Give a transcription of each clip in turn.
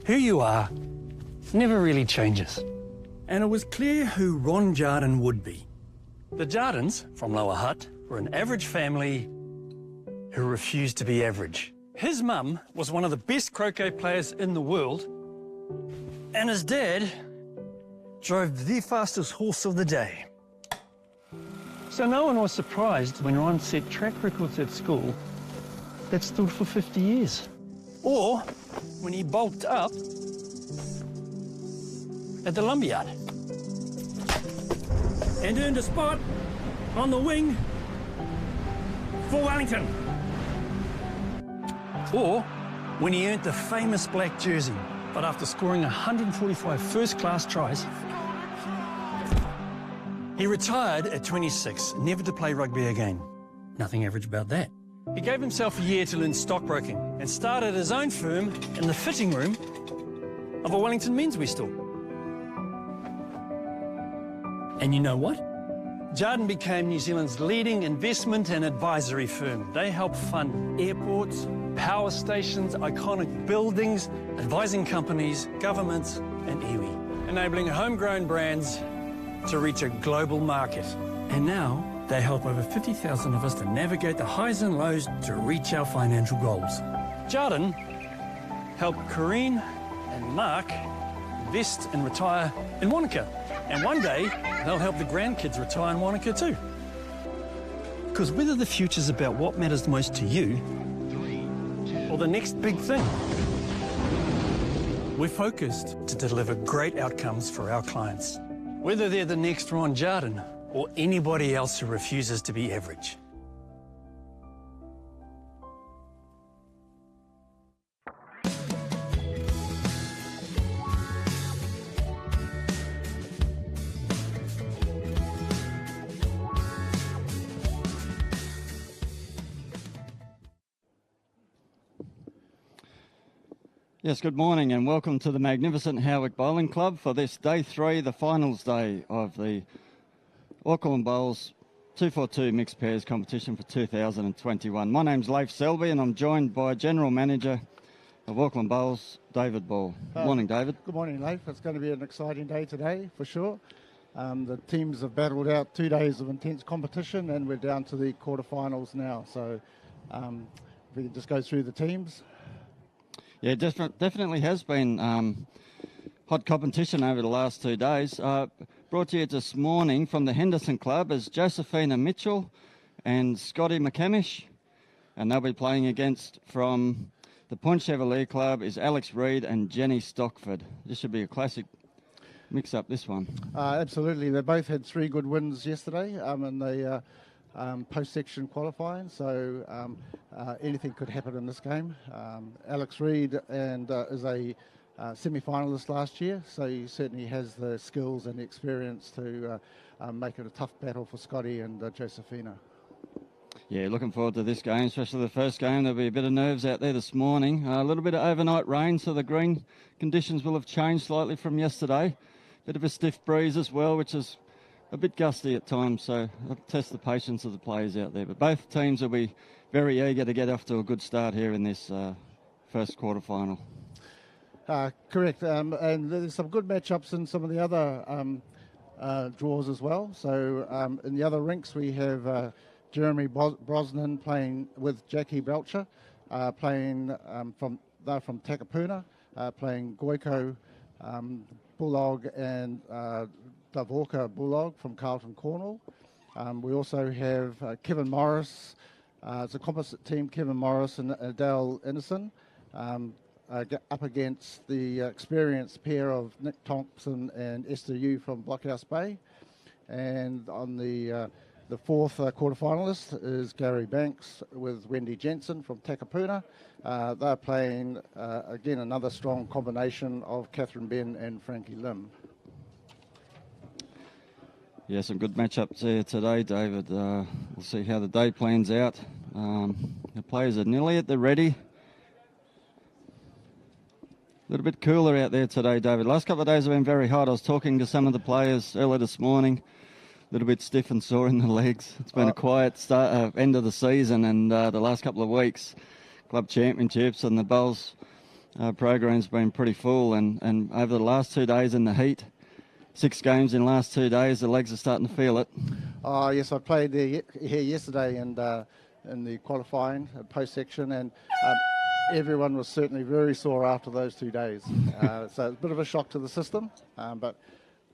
Who you are never really changes. And it was clear who Ron Jardin would be. The Jardins, from Lower Hutt, were an average family who refused to be average. His mum was one of the best croquet players in the world, and his dad drove the fastest horse of the day. So no one was surprised when Ron set track records at school that stood for 50 years. Or when he bulked up at the lumberyard and earned a spot on the wing for Wellington. Or when he earned the famous black jersey, but after scoring 145 first-class tries, he retired at 26, never to play rugby again. Nothing average about that. He gave himself a year to learn stockbroking and started his own firm in the fitting room of a Wellington menswear store. And you know what? Jardin became New Zealand's leading investment and advisory firm. They help fund airports, power stations, iconic buildings, advising companies, governments, and iwi, enabling homegrown brands to reach a global market. And now they help over 50,000 of us to navigate the highs and lows to reach our financial goals. Jardin helped Corrine and Mark invest and retire in Wanaka. And one day, they'll help the grandkids retire in Wanaka too. Because whether the future's about what matters most to you, or the next big thing, we're focused to deliver great outcomes for our clients. Whether they're the next Ron Jardin or anybody else who refuses to be average. Yes, good morning and welcome to the magnificent Howick Bowling Club for this day 3, the finals day of the Auckland Bowls 242 mixed pairs competition for 2021. My name's Leif Selby and I'm joined by General Manager of Auckland Bowls, David Ball. Good morning, David. Good morning, Leif. It's going to be an exciting day today, for sure. The teams have battled out 2 days of intense competition and we're down to the quarterfinals now. So if we can just go through the teams. Yeah, definitely has been hot competition over the last 2 days. Brought to you this morning from the Henderson Club is Josephina Mitchell and Scotty McCamish, and they'll be playing against from the Point Chevalier Club is Alex Reid and Jenny Stockford. This should be a classic mix-up, this one. Absolutely. They both had 3 good wins yesterday in the post-section qualifying, so anything could happen in this game. Alex Reid is a semi-finalist last year, so he certainly has the skills and experience to make it a tough battle for Scotty and Josephina. Yeah, looking forward to this game, especially the first game. There'll be a bit of nerves out there this morning. A little bit of overnight rain, so the green conditions will have changed slightly from yesterday. Bit of a stiff breeze as well, which is a bit gusty at times, so I'll test the patience of the players out there. But both teams will be very eager to get off to a good start here in this first quarterfinal. Correct, and there's some good matchups in some of the other draws as well. So in the other rinks we have Jeremy Brosnan playing with Jackie Belcher, playing from Takapuna, playing Goiko Bulldog and Davorka Bulldog from Carlton, Cornwall. We also have Kevin Morris. It's a composite team, Kevin Morris and Adele Innocent, up against the experienced pair of Nick Thompson and Esther Yu from Blockhouse Bay. And on the fourth quarterfinalist is Gary Banks with Wendy Jensen from Takapuna. They're playing, again, another strong combination of Catherine Ben and Frankie Lim. Yeah, some good matchups there today, David. We'll see how the day plans out. The players are nearly at the ready. A little bit cooler out there today, David. Last couple of days have been very hot. I was talking to some of the players earlier this morning. A little bit stiff and sore in the legs. It's been a quiet start, end of the season, and the last couple of weeks, club championships and the Bowls program's been pretty full, and over the last 2 days in the heat, 6 games in the last 2 days, the legs are starting to feel it. Oh yes, I played here yesterday and in the qualifying post section, and everyone was certainly very sore after those 2 days. So it's a bit of a shock to the system, but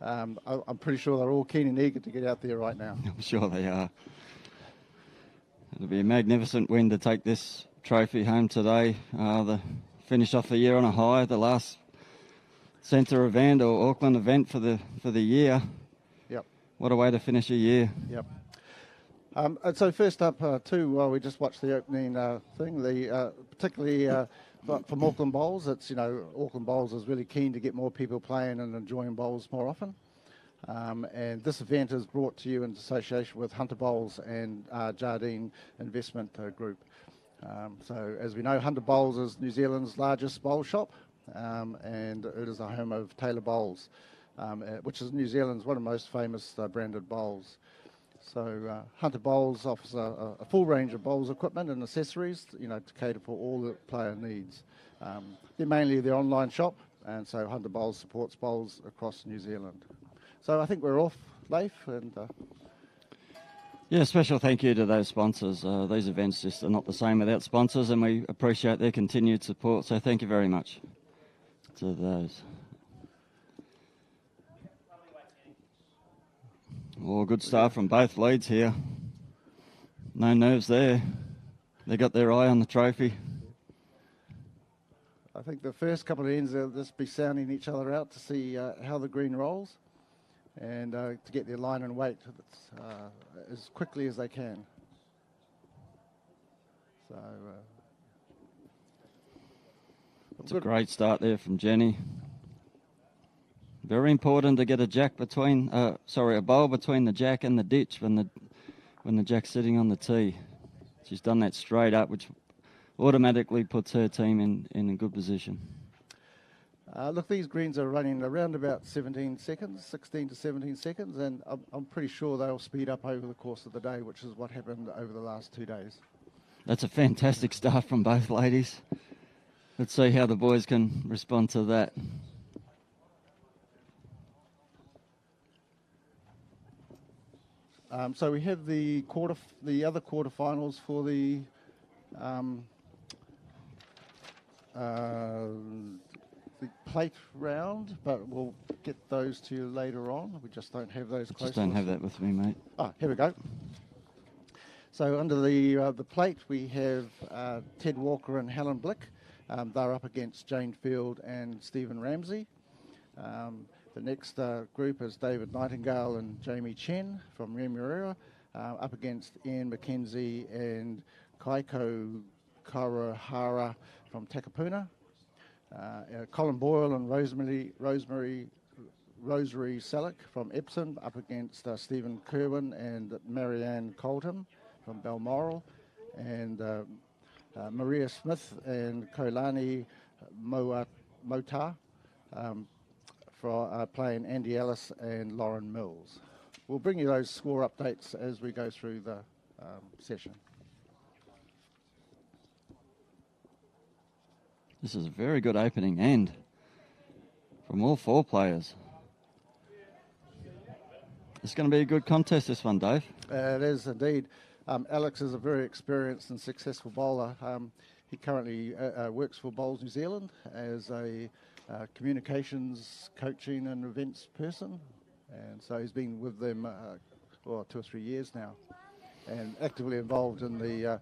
I'm pretty sure they're all keen and eager to get out there right now. I'm sure they are. It'll be a magnificent win to take this trophy home today. Finish off the year on a high, the last centre event or Auckland event for the year. Yep. What a way to finish a year. Yep. And so first up too, we just watched the opening thing. Particularly from Auckland Bowls, it's Auckland Bowls is really keen to get more people playing and enjoying bowls more often. And this event is brought to you in association with Hunter Bowls and Jarden Investment Group. So as we know, Hunter Bowls is New Zealand's largest bowl shop, and it is a home of Taylor Bowls, which is New Zealand's one of the most famous branded bowls. So Hunter Bowls offers a full range of bowls equipment and accessories, to cater for all the player needs. They're mainly the online shop, and so Hunter Bowls supports bowls across New Zealand. So I think we're off, Leif, and yeah, special thank you to those sponsors. These events just are not the same without sponsors, and we appreciate their continued support. So thank you very much to those. Oh, good start from both leads here. No nerves there. They got their eye on the trophy. I think the first couple of ends they'll just be sounding each other out to see how the green rolls, and to get their line and weight as quickly as they can. So it's a great start there from Jenny. Very important to get a bowl between the jack and the ditch when the jack's sitting on the tee. She's done that straight up, which automatically puts her team in a good position. Look, these greens are running around about 16 to 17 seconds, and I'm pretty sure they'll speed up over the course of the day, which is what happened over the last 2 days. That's a fantastic start from both ladies. Let's see how the boys can respond to that. So we have the other quarterfinals for the plate round, but we'll get those to you later on. We just don't have those close. Just don't have that with me, mate. Oh, here we go. So under the plate, we have Ted Walker and Helen Blick. They're up against Jane Field and Stephen Ramsey. The next group is David Nightingale and Jamie Chen from Remuera, up against Ian McKenzie and Kaiko Kaurahara from Takapuna. Colin Boyle and Rosary Selleck from Epsom, up against Stephen Kerwin and Marianne Colton from Balmoral, and Maria Smith and Kailani Mota for playing Andy Ellis and Lauren Mills. We'll bring you those score updates as we go through the session. This is a very good opening end from all 4 players. It's going to be a good contest, this one, Dave. It is indeed. Alex is a very experienced and successful bowler. He currently works for Bowls New Zealand as a communications, coaching and events person. And so he's been with them 2 or 3 years now, and actively involved in the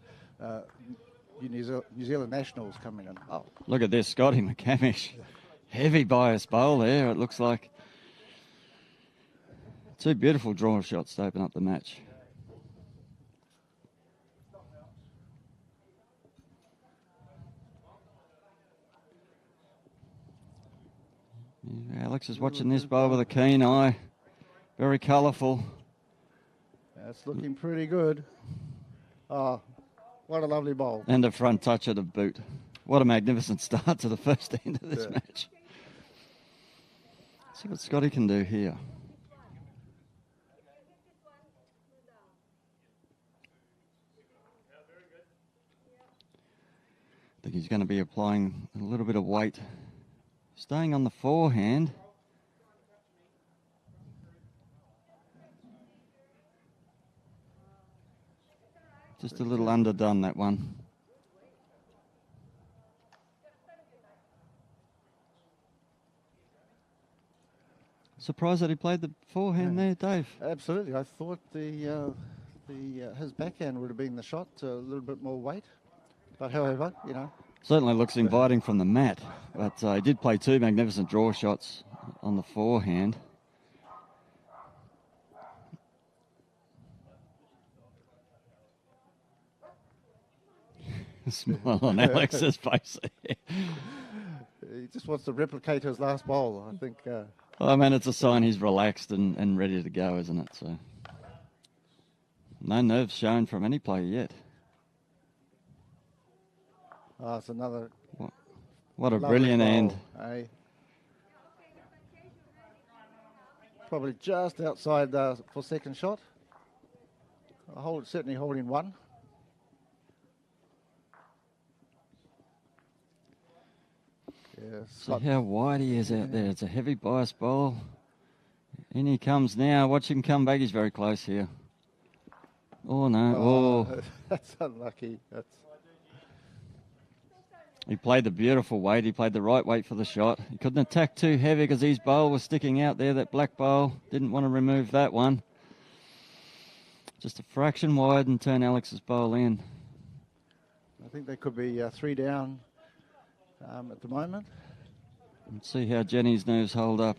New Zealand Nationals coming in. Oh, look at this, Scotty McCamish. Heavy bias bowl there, it looks like. 2 beautiful draw shots to open up the match. Alex is watching this bowl with a keen eye. Very colourful. That's looking pretty good. Oh, what a lovely bowl. And a front touch at a boot. What a magnificent start to the first end of this match. See what Scotty can do here. The he's going to be applying a little bit of weight. Staying on the forehand. Just a little underdone, that one. Surprised that he played the forehand there, Dave. Absolutely. I thought his backhand would have been the shot, a little bit more weight. But however, you know. Certainly looks inviting from the mat, but he did play 2 magnificent draw shots on the forehand. Smile on Alex's face. He just wants to replicate his last bowl, I think. I mean, it's a sign he's relaxed and ready to go, isn't it? So, no nerves shown from any player yet. Oh, it's another. What a brilliant end. Probably just outside for second shot. Certainly holding one. See how wide he is out there. It's a heavy bias bowl. In he comes now. Watch him come back. He's very close here. Oh, no. Oh. That's unlucky. He played the beautiful weight. He played the right weight for the shot. He couldn't attack too heavy because his bowl was sticking out there, that black bowl. Didn't want to remove that one. Just a fraction wide and turn Alex's bowl in. I think they could be 3 down at the moment. Let's see how Jenny's nerves hold up.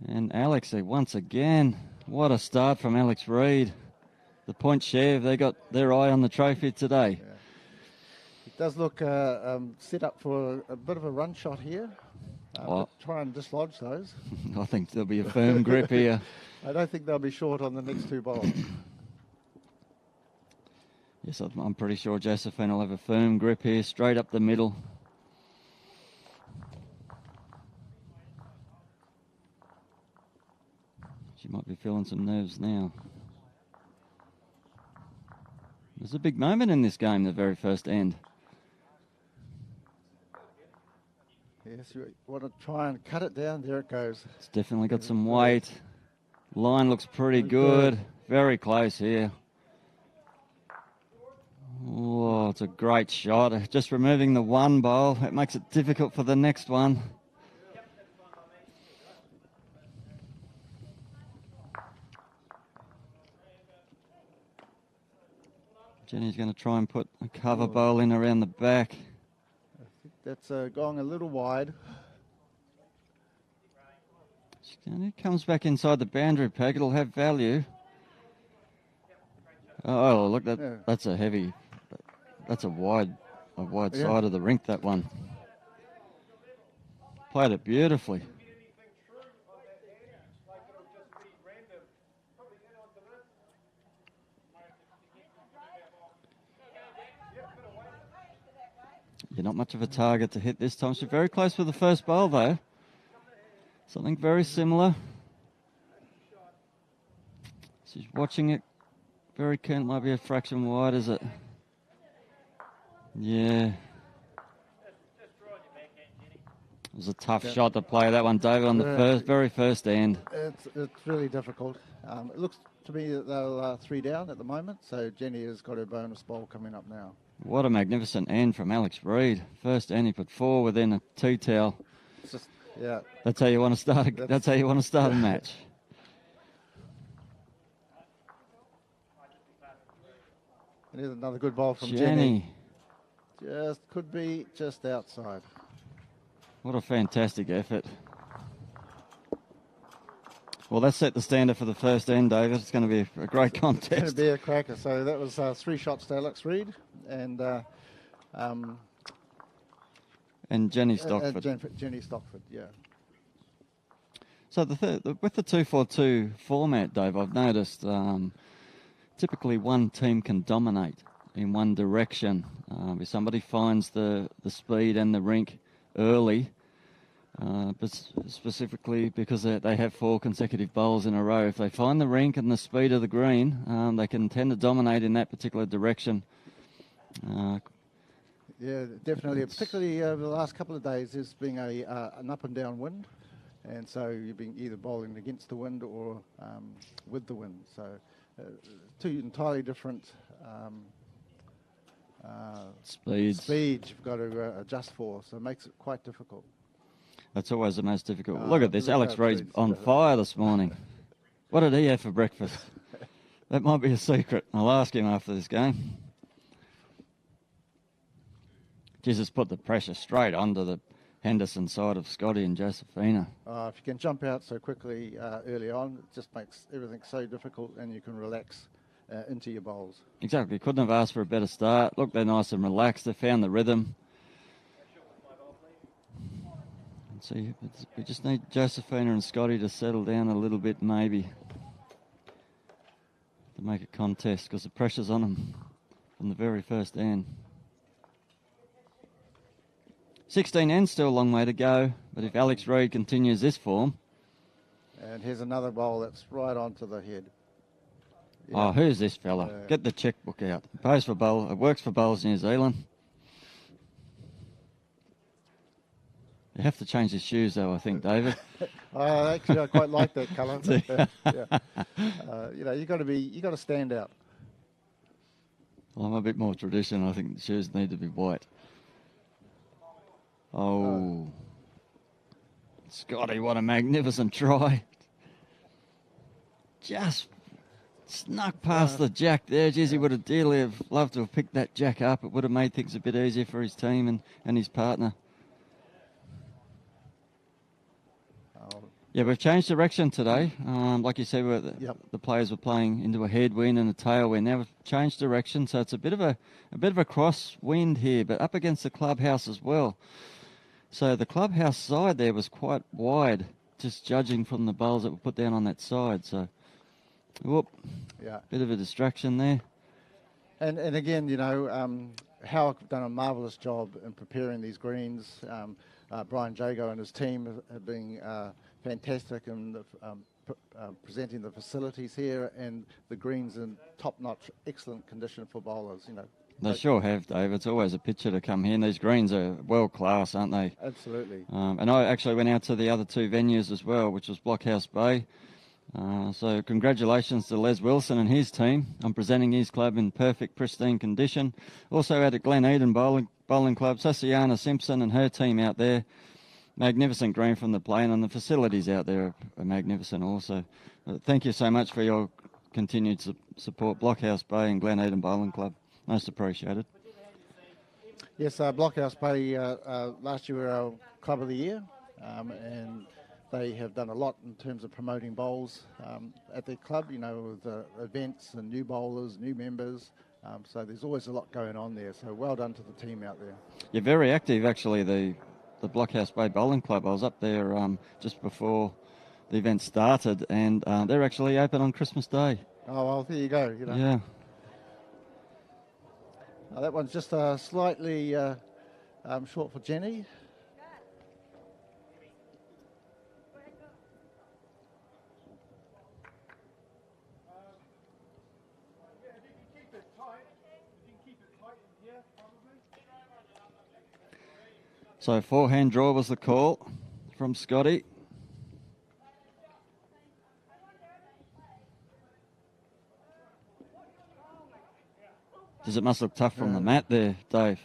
And Alex, once again, what a start from Alex Reid. The point share, they got their eye on the trophy today. Yeah. It does look set up for a bit of a run shot here. Try and dislodge those. I think there'll be a firm grip here. I don't think they'll be short on the next 2 bowls. Yes, I'm pretty sure Josephine will have a firm grip here, straight up the middle. She might be feeling some nerves now. There's a big moment in this game, the very first end. Yes, you want to try and cut it down. There it goes. It's definitely got some weight. Line looks pretty good. Very close here. Oh, it's a great shot. Just removing the one bowl, it makes it difficult for the next one. Jenny's going to try and put a cover bowl in around the back. I think that's going a little wide. It comes back inside the boundary peg. It'll have value. Oh, look, that's a heavy. That's a wide side of the rink, that one. Played it beautifully. Yeah, not much of a target to hit this time. She's very close with the first bowl, though. Something very similar. She's watching it very keen. Might be a fraction wide, is it? Yeah. It was a tough shot to play, that one, David, on the very first end. It's really difficult. It looks to me that they're 3 down at the moment, so Jenny has got her bonus bowl coming up now. What a magnificent end from Alex Reid. First end, he put 4 within a 2 towel. Yeah. That's how you want to start. That's how you want to start a match. And here's another good bowl from Jenny. Could be just outside. What a fantastic effort. Well, that set the standard for the first end, David. It's going to be a great contest. It's going to be a cracker. So that was 3 shots to Alex Reid and Jenny Stockford. Jenny Stockford, yeah. So with the 2-4-2 format, Dave, I've noticed typically one team can dominate in one direction. If somebody finds the speed and the rink early, but specifically because they have 4 consecutive bowls in a row. If they find the rink and the speed of the green, they can tend to dominate in that particular direction. Yeah, definitely. Particularly over the last couple of days, there's been an up and down wind, and so you've been either bowling against the wind or with the wind. So 2 entirely different speeds you've got to adjust for, so it makes it quite difficult. That's always the most difficult. Look at this. Alex Reid's Reid's on fire this morning. What did he have for breakfast? That might be a secret. I'll ask him after this game. Jesus put the pressure straight onto the Henderson side of Scotty and Josephina. If you can jump out so quickly early on, it just makes everything so difficult, and you can relax into your bowls. Exactly. Couldn't have asked for a better start. Look, they're nice and relaxed. They found the rhythm. So we just need Josephina and Scotty to settle down a little bit, maybe, to make a contest, because the pressure's on them from the very first end. 16 ends, still a long way to go, but if Alex Reid continues this form... And here's another bowl that's right onto the head. Yeah. Oh, who's this fella? Get the checkbook out. Pays for bowl. It works for Bowls New Zealand. You have to change his shoes, though, I think, David. Actually, I quite like that colour. You got to stand out. Well, I'm a bit more traditional. I think the shoes need to be white. Oh. Scotty, what a magnificent try. Just snuck past the jack there. Geez, he would have dearly have loved to have picked that jack up. It would have made things a bit easier for his team and his partner. Yeah, we've changed direction today. Like you said, the players were playing into a headwind and a tailwind. Now we've changed direction, so it's a bit of a crosswind here, but up against the clubhouse as well. So the clubhouse side there was quite wide, just judging from the bowls that were put down on that side. So, bit of a distraction there. And again, Howard have done a marvellous job in preparing these greens. Brian Jago and his team have been fantastic in presenting the facilities here, and the greens in top-notch, excellent condition for bowlers. They sure have, Dave. It's always a picture to come here. And these greens are world-class, aren't they? Absolutely. And I actually went out to the other 2 venues as well, which was Blockhouse Bay. So congratulations to Les Wilson and his team on presenting his club in perfect, pristine condition. Also out at Glen Eden Bowling Club, Sasiana Simpson and her team out there. Magnificent green from the plane, and the facilities out there are magnificent also. Thank you so much for your continued support, Blockhouse Bay and Glen Eden Bowling Club. Most appreciated. Yes, Blockhouse Bay last year were our Club of the Year, and they have done a lot in terms of promoting bowls at their club, with events and new bowlers, new members. So there's always a lot going on there. So well done to the team out there. You're very active, actually, the Blockhouse Bay Bowling Club. I was up there just before the event started, and they're actually open on Christmas Day. Oh, well, there you go. Yeah. That one's just slightly short for Jenny. So forehand draw was the call from Scotty. It must look tough from the mat there, Dave.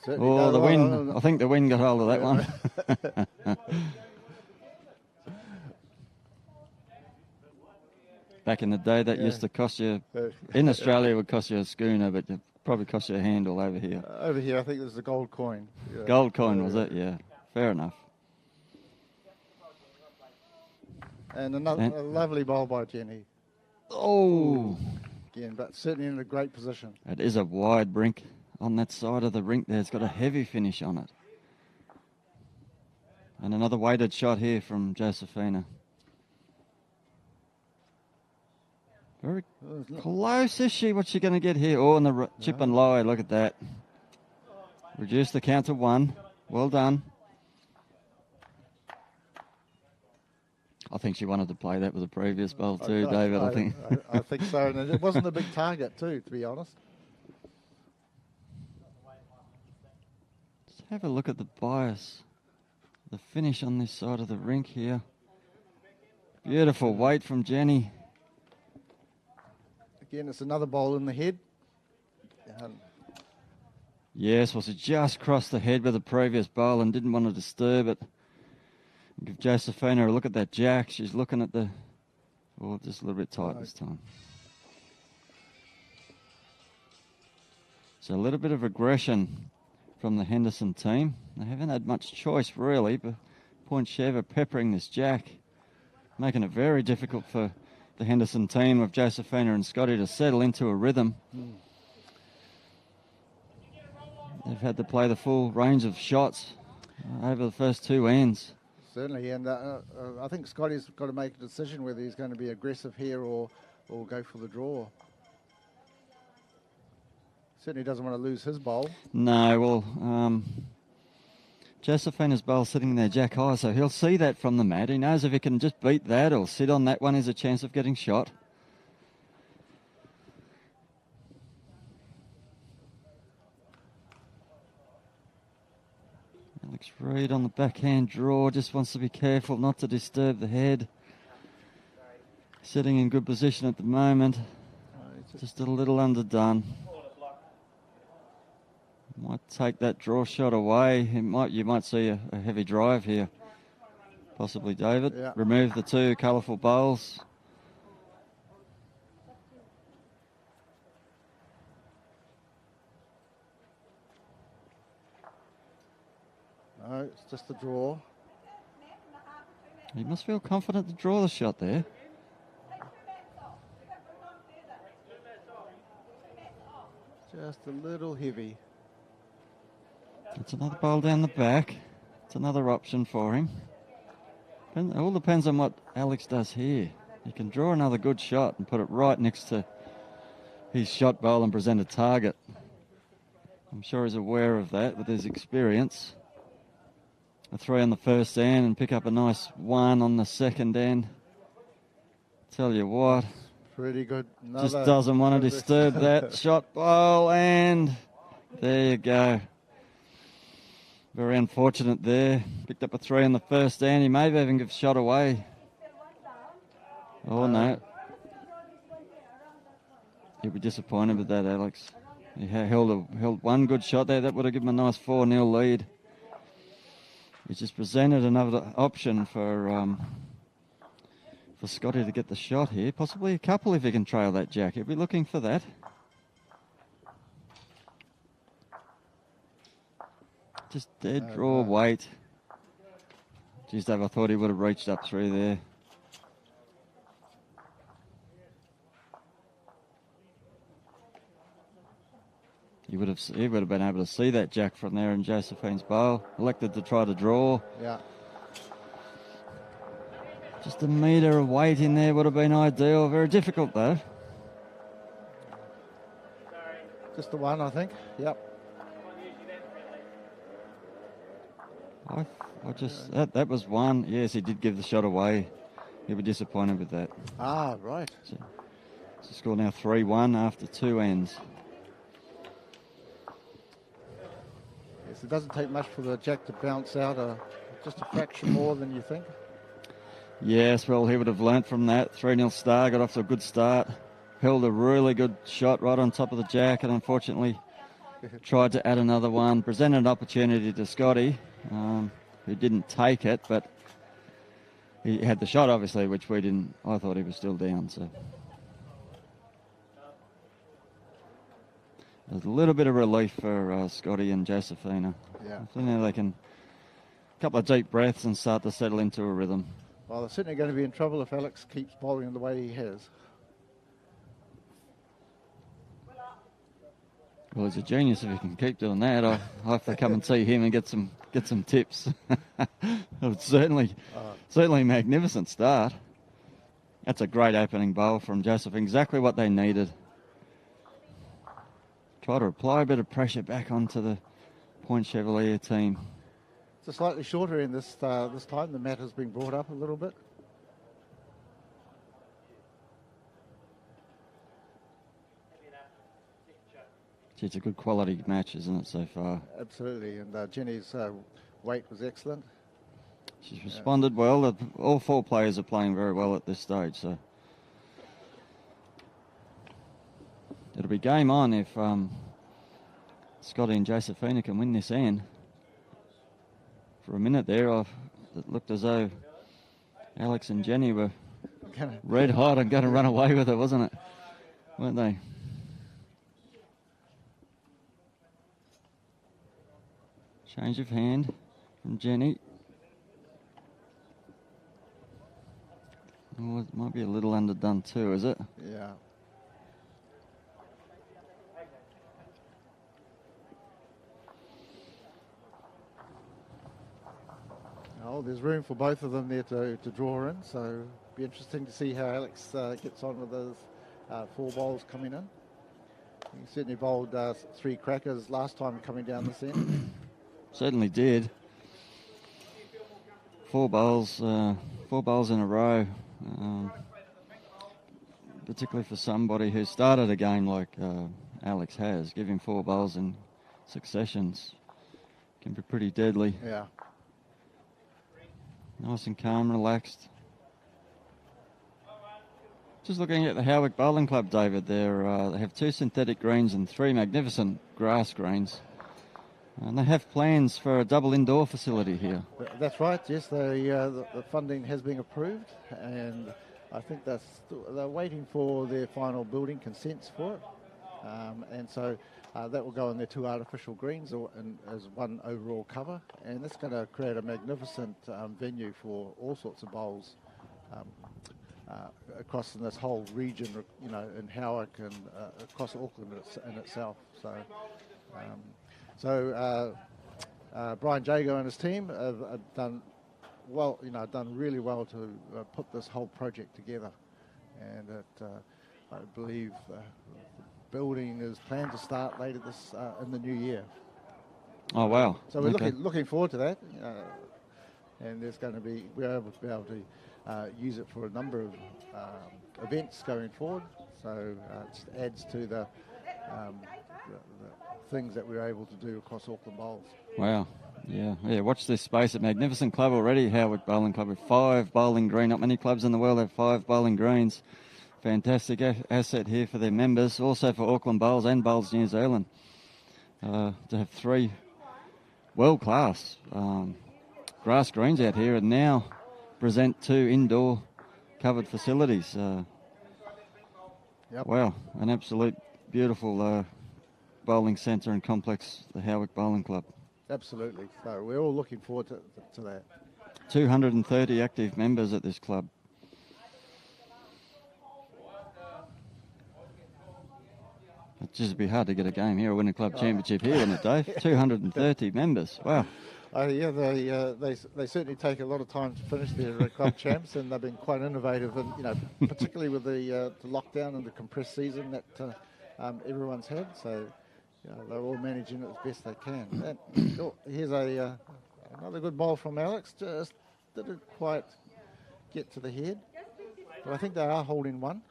Oh, the wind. I think the wind got hold of that one. Back in the day, that used to cost you, in Australia, it would cost you a schooner, but it probably cost you a handle over here. Over here, I think it was a gold coin. Yeah. Gold coin, was it? Yeah. Fair enough. And a lovely bowl by Jenny. Oh. Again, but certainly in a great position. It is a wide rink on that side of the rink there. It's got a heavy finish on it. And another weighted shot here from Josephina. Very close, is she? What's she going to get here? Oh, and the chip and low. Look at that. Reduce the count to 1. Well done. I think she wanted to play that with the previous bowl too, David. I think. I think so, and it wasn't a big target too, to be honest. Just have a look at the bias, the finish on this side of the rink here. Beautiful weight from Jenny. Again, it's another bowl in the head. Yes, well, she just crossed the head with the previous bowl and didn't want to disturb it. Give Josephina a look at that jack. She's looking at the... Oh, just a little bit tight this time. So a little bit of aggression from the Henderson team. They haven't had much choice, really, but Point Chev are peppering this jack, making it very difficult for the Henderson team of Josephina and Scotty to settle into a rhythm. They've had to play the full range of shots over the first two ends. Certainly, and I think Scotty's got to make a decision whether he's going to be aggressive here or go for the draw. Certainly doesn't want to lose his bowl. No, well, Josephina's bowl sitting there jack high, so he'll see that from the mat. He knows if he can just beat that or sit on that one, there's a chance of getting shot. Alex Reid on the backhand draw, just wants to be careful not to disturb the head. Sitting in good position at the moment, just a little underdone. Might take that draw shot away. You might see a heavy drive here. Possibly, David. Yeah. Remove the two colourful bowls. No, it's just a draw. He must feel confident to draw the shot there. Just a little heavy. It's another bowl down the back. It's another option for him. It all depends on what Alex does here. He can draw another good shot and put it right next to his shot bowl and present a target. I'm sure he's aware of that with his experience. A 3 on the first end and pick up a nice 1 on the second end. Tell you what. Pretty good. Just doesn't want to disturb that shot bowl, and there you go. Very unfortunate there. Picked up a 3 on the first end. He may even give shot away. Oh, no. He'll be disappointed with that, Alex. He held one good shot there. That would have given him a nice 4-0 lead. He's just presented another option for Scotty to get the shot here. Possibly a couple if he can trail that jack. He'll be looking for that. Just dead draw weight. Geez, Dave, I thought he would have reached up through there. He would have been able to see that jack from there in Josephine's bowl. Elected to try to draw. Yeah. Just a metre of weight in there would have been ideal. Very difficult though. Just the 1, I think. Yep. That was 1. Yes, he did give the shot away. He'll be disappointed with that. Ah, right. So score now 3-1 after 2 ends. Yes, it doesn't take much for the jack to bounce out just a fraction more than you think. Yes, well, he would have learnt from that. 3-0 star, got off to a good start. Held a really good shot right on top of the jack and unfortunately tried to add another one. Presented an opportunity to Scotty, who didn't take it, but he had the shot, obviously, which we didn't. I thought he was still down, so. There's a little bit of relief for Scotty and Josephina. Yeah. I think they can, a couple of deep breaths and start to settle into a rhythm. Well, they're certainly going to be in trouble if Alex keeps bowling the way he has. Well, he's a genius if he can keep doing that. I hope they come and see him and get some tips. It's certainly a magnificent start. That's a great opening bowl from Joseph. Exactly what they needed. Try to apply a bit of pressure back onto the Point Chevalier team. It's a slightly shorter end this time. The mat has been brought up a little bit. Gee, it's a good quality match, isn't it, so far? Absolutely, and Jenny's weight was excellent. She's responded well. All 4 players are playing very well at this stage, so it'll be game on if Scotty and Josephina can win this end. For a minute there, it looked as though Alex and Jenny were red hot and going to run away with it, wasn't it? Weren't they? Change of hand from Jenny. Oh, it might be a little underdone too, is it? Yeah. Oh, there's room for both of them there to draw in, so it'll be interesting to see how Alex gets on with those 4 bowls coming in. He certainly bowled 3 crackers last time coming down this end. Certainly did. 4 bowls in a row. Particularly for somebody who started a game like Alex has, giving 4 bowls in successions can be pretty deadly. Yeah. Nice and calm, relaxed. Just looking at the Howick Bowling Club, David, they have 2 synthetic greens and 3 magnificent grass greens. And they have plans for a double indoor facility here. That's right, yes. The funding has been approved, and I think they're waiting for their final building consents for it. And so that will go in their 2 artificial greens as one overall cover. And that's going to create a magnificent venue for all sorts of bowls across in this whole region, in Howick and across Auckland in itself. So Brian Jago and his team have done well, done really well to put this whole project together. And I believe building is planned to start later in the new year. Oh, wow. So we're looking forward to that. And we're able to be able to use it for a number of events going forward. So it just adds to the things that we're able to do across Auckland Bowls. Wow. Yeah. Watch this space. A magnificent club already, Howick Bowling Club, with 5 bowling green. Not many clubs in the world have 5 bowling greens. Fantastic asset here for their members, also for Auckland Bowls and Bowls New Zealand, to have 3 world-class grass greens out here and now present 2 indoor covered facilities. Yep. Wow, an absolute beautiful bowling centre and complex, the Howick Bowling Club. Absolutely. So we're all looking forward to that. 230 active members at this club. It'd just be hard to get a game here or win a club championship here, wouldn't it, Dave? 230 members. Wow. Yeah, they certainly take a lot of time to finish their club champs, and they've been quite innovative, and particularly with the lockdown and the compressed season that everyone's had. So they're all managing it as best they can. And, here's another good bowl from Alex. Just didn't quite get to the head, but I think they are holding one.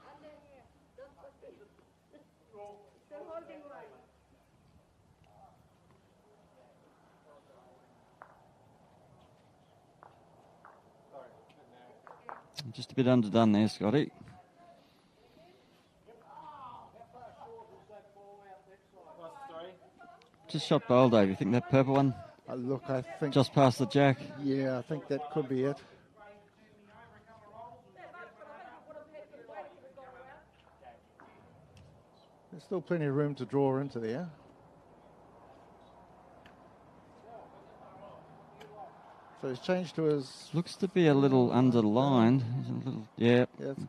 Just a bit underdone there, Scotty. Just shot bowl, Dave. You think that purple one? Look, I think... Just past the jack? Yeah, I think that could be it. There's still plenty of room to draw into there. So he's changed to his... Looks to be a little underlined. He's a little, yeah,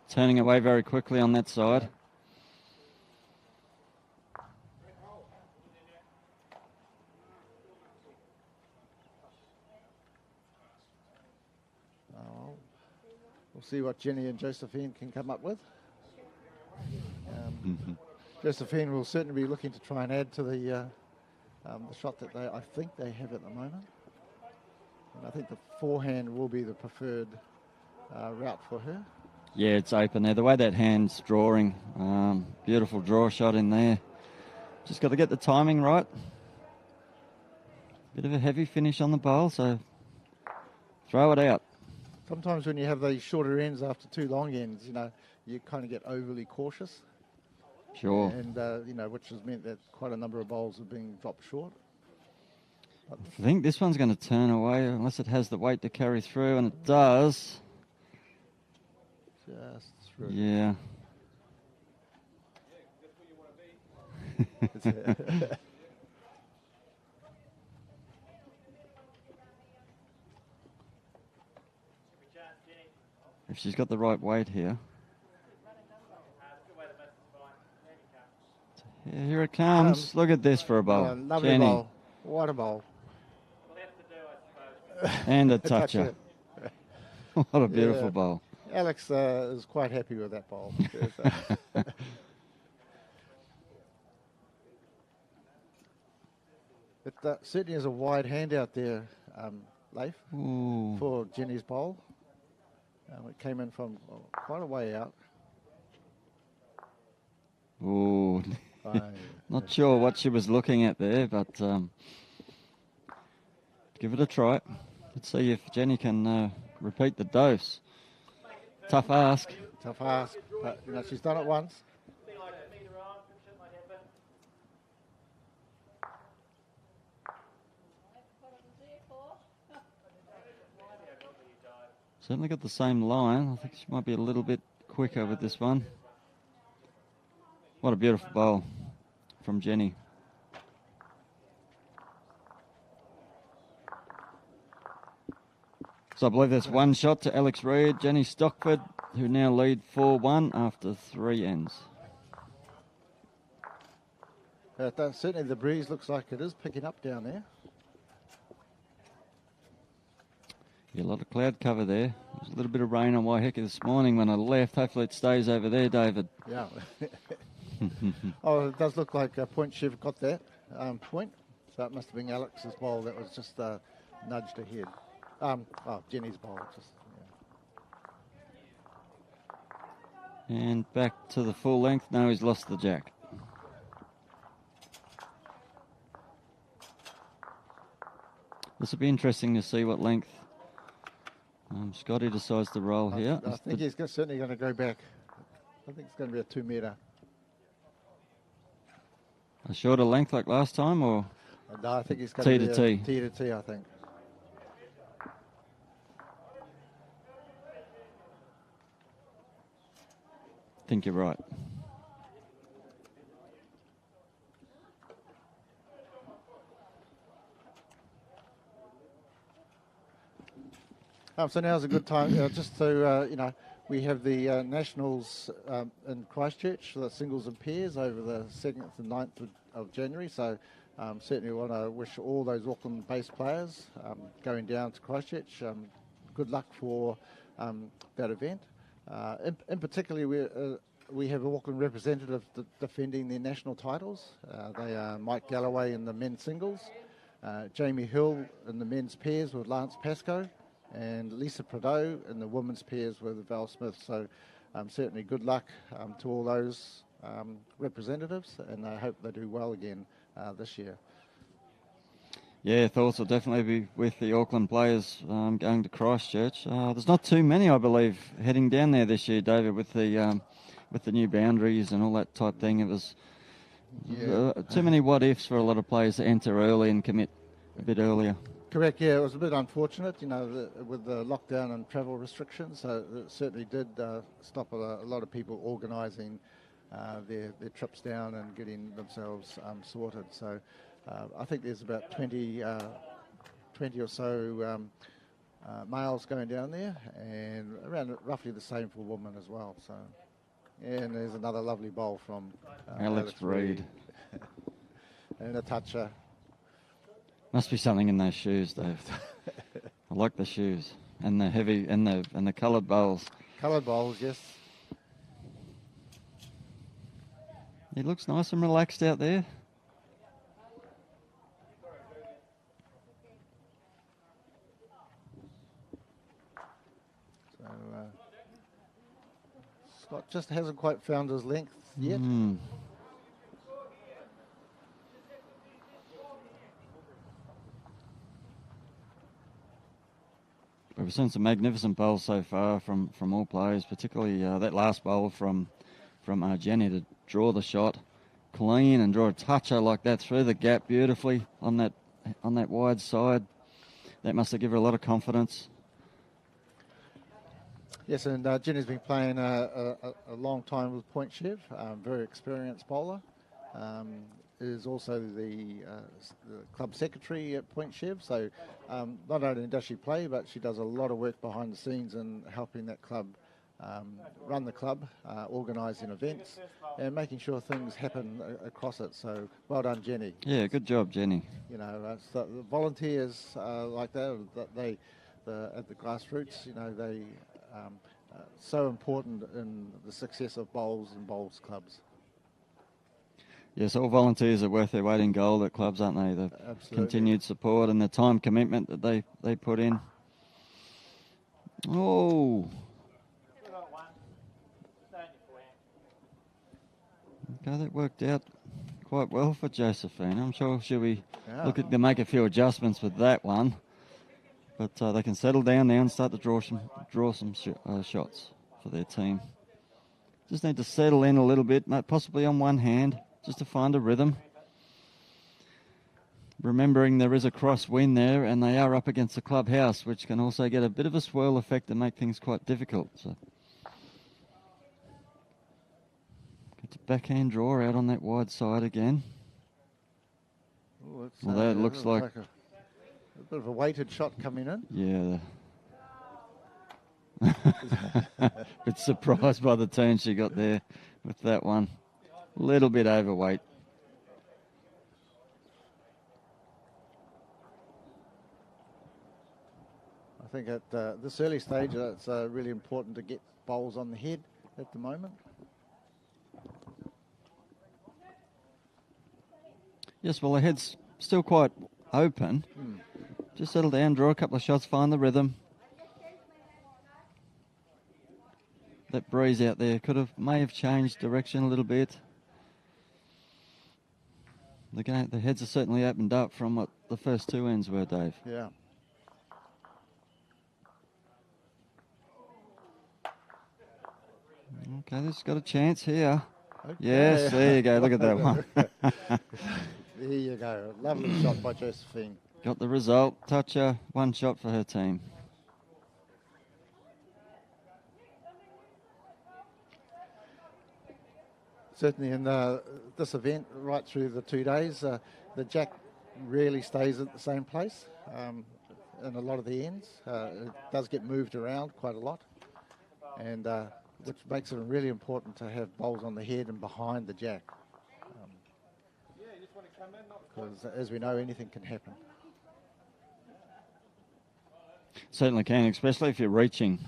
turning away very quickly on that side. We'll see what Jenny and Josephine can come up with. Josephine will certainly be looking to try and add to the shot that I think they have at the moment. And I think the forehand will be the preferred route for her. Yeah, it's open there. The way that hand's drawing, beautiful draw shot in there. Just got to get the timing right. Bit of a heavy finish on the bowl, so throw it out. Sometimes when you have these shorter ends after 2 long ends, you kind of get overly cautious. Sure. And, which has meant that quite a number of bowls have been dropped short. I think this one's going to turn away unless it has the weight to carry through, and it does. Just through. Yeah. If she's got the right weight here. Yeah, here it comes. Look at this for a bowl. Lovely Jenny. bowl. What a bowl. And a toucher. What a beautiful Yeah. bowl. Alex is quite happy with that bowl. It certainly is a wide hand out there, Leif, Ooh. for Jenny's bowl. It came in from quite a way out. Ooh. Not sure what she was looking at there, but give it a try. Let's see if Jenny can repeat the dose. Tough ask. Tough ask, but she's done it once. Certainly got the same line. I think she might be a little bit quicker with this one. What a beautiful bowl from Jenny. So I believe that's one shot to Alex Reid, Jenny Stockford, who now lead 4-1 after 3 ends. Certainly the breeze looks like it is picking up down there. Yeah, a lot of cloud cover there. There's a little bit of rain on Waiheke this morning when I left. Hopefully it stays over there, David. Yeah. Oh, it does look like Point Chev got that point. So it must have been Alex's bowl that was just nudged ahead. Jenny's bowl. And back to the full length. No, he's lost the jack. This will be interesting to see what length Scotty decides to roll here. I think he's certainly going to go back. I think it's going to be a 2 metre. A shorter length like last time, or No, I think he's going T to to be T. T to T, I think. I think you're right. So now's a good time just to, we have the Nationals in Christchurch, the singles and pairs over the 2nd and 9th of January. So certainly want to wish all those Auckland-based players going down to Christchurch good luck for that event. In particular, we have Auckland representatives defending their national titles. They are Mike Galloway in the men's singles, Jamie Hill in the men's pairs with Lance Pascoe, and Lisa Prideaux in the women's pairs with Val Smith. So certainly good luck to all those representatives, and I hope they do well again this year. Yeah, thoughts will definitely be with the Auckland players going to Christchurch. There's not too many, I believe, heading down there this year, David, with the new boundaries and all that type thing. It was too many what-ifs for a lot of players to enter early and commit a bit earlier. Correct, yeah, it was a bit unfortunate, with the lockdown and travel restrictions. So it certainly did stop a lot of people organising their trips down and getting themselves sorted. So I think there's about 20 or so males going down there, and around roughly the same for women as well. So, and there's another lovely bowl from Alex Reid. And a toucher. Must be something in those shoes, Dave. I like the shoes and the heavy and the coloured bowls. Coloured bowls, yes. He looks nice and relaxed out there. So Scott just hasn't quite found his length yet. We've seen some magnificent bowls so far from all players, particularly that last bowl from Jenny to draw the shot clean and draw a toucher like that through the gap beautifully on that wide side. That must have given her a lot of confidence. Yes, and Jenny's been playing a long time with Point Chev, very experienced bowler. Is also the club secretary at Point Chev, so not only does she play, but she does a lot of work behind the scenes in helping that club run the club, organising events, and making sure things happen across it. So well done, Jenny. Yeah, good job, Jenny. You know, so the volunteers like that, at the grassroots, you know, they so important in the success of bowls and bowls clubs. Yes, all volunteers are worth their weight in gold at clubs, aren't they? The Absolutely. continued support and the time commitment that they put in. Oh. Okay, that worked out quite well for Josephine. I'm sure she'll be looking to make a few adjustments with that one. But they can settle down now and start to draw some shots for their team. Just need to settle in a little bit, possibly on one hand, just to find a rhythm. Remembering there is a crosswind there and they are up against the clubhouse, which can also get a bit of a swirl effect and make things quite difficult. So get a backhand draw out on that wide side again. Ooh, well, that looks like a bit of a weighted shot coming in. Yeah. Bit surprised by the turn she got there with that one. A little bit overweight. I think at this early stage, it's really important to get bowls on the head at the moment. Yes, well, the head's still quite open. Just settle down, draw a couple of shots, find the rhythm. That breeze out there may have changed direction a little bit. The heads are certainly opened up from what the first two ends were, Dave. Yeah. Okay, this has got a chance here. Okay. Yes, there you go. Look at that one. There you go. Lovely shot by Josephine. Got the result. Toucher, one shot for her team. Certainly in this event, right through the 2 days, the jack rarely stays at the same place in a lot of the ends. It does get moved around quite a lot, and which makes it really important to have bowls on the head and behind the jack. Because as we know, anything can happen. Certainly can, especially if you're reaching.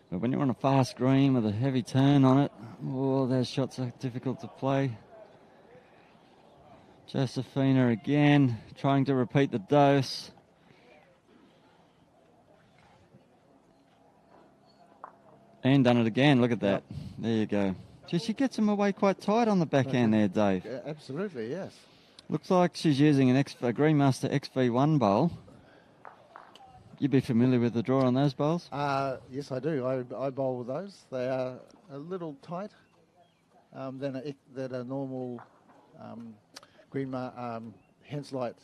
But when you're on a fast green with a heavy turn on it, those shots are difficult to play. Josephina again, trying to repeat the dose. And done it again, look at that. Yep. There you go. Gee, she gets them away quite tight on the backhand there, Dave. Yeah, absolutely, yes. Looks like she's using a Greenmaster XV1 bowl. You'd be familiar with the draw on those bowls? Yes, I do. I bowl with those. They are a little tight than a normal Henslight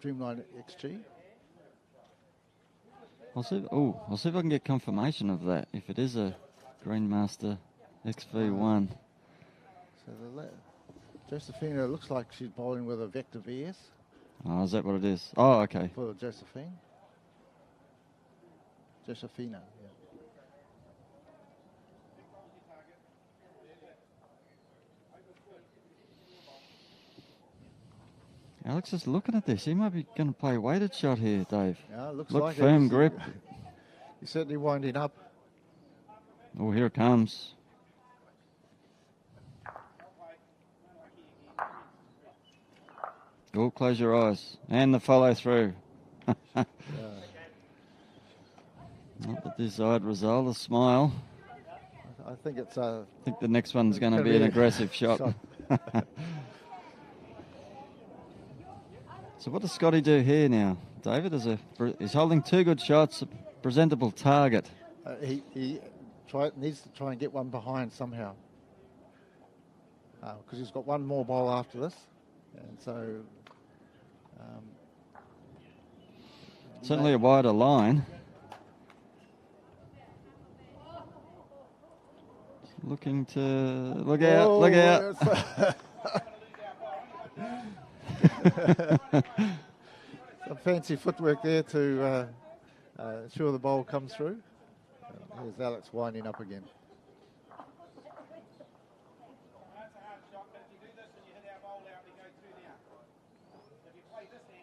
Dreamline XG. I'll see if I can get confirmation of that, if it is a Greenmaster XV1. So Josephina looks like she's bowling with a Vector VS. Oh, is that what it is? Oh, okay. For Josephina, yeah. Alex is looking at this. He might be going to play a weighted shot here, Dave. Yeah, looks Look, like firm grip. He's certainly winding up. Oh, here it comes. Oh, close your eyes. And the follow through. Not the desired result, a smile. I think it's I think the next one's going to be an aggressive shot. So what does Scotty do here now, David. He's holding 2 good shots, a presentable target. He needs to try and get one behind somehow. Because he's got one more bowl after this. And so... certainly a wider line. Looking to... Look out, look out. Some fancy footwork there to ensure the bowl comes through. Here's Alex winding up again.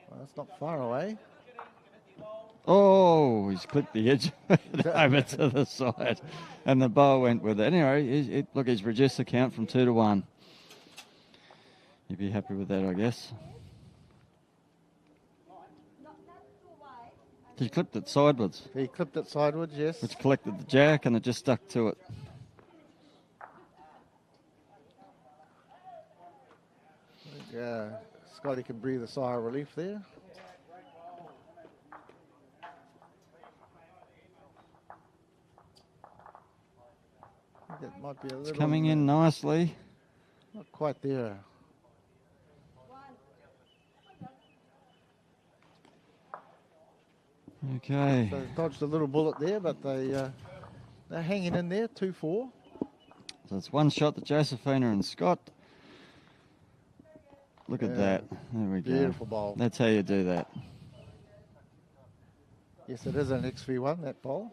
Well, that's not far away. Oh, he's clipped the edge over to the side, and the bowl went with it. Anyway, look, he's reduced the count from 2-1. You'd be happy with that, I guess. He clipped it sideways. He clipped it sideways, yes. Which collected the jack, and it just stuck to it. I think, Scotty can breathe a sigh of relief there. That might be a little... It's coming in nicely. Not quite there. Okay. So dodged a little bullet there, but they're hanging in there, 2-4. So it's one shot to Josephina and Scott. Look at that. There we go. Beautiful bowl. That's how you do that. Yes, it is an XV1, that bowl.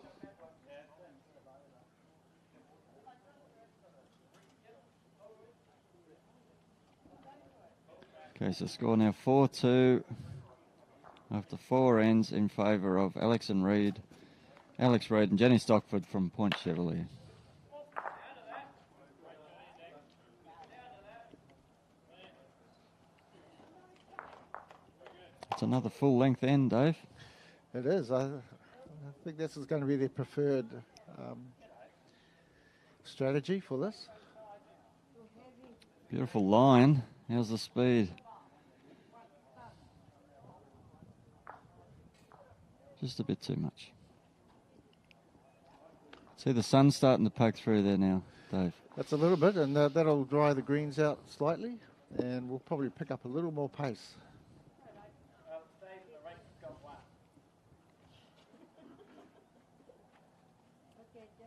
Okay, so score now 4-2 after 4 ends in favour of Alex Reid and Jenny Stockford from Point Chevalier. It's another full length end, Dave. It is. I think this is going to be their preferred strategy for this. Beautiful line. How's the speed? Just a bit too much. See the sun starting to poke through there now, Dave. That's a little bit, and that'll dry the greens out slightly, and we'll probably pick up a little more pace.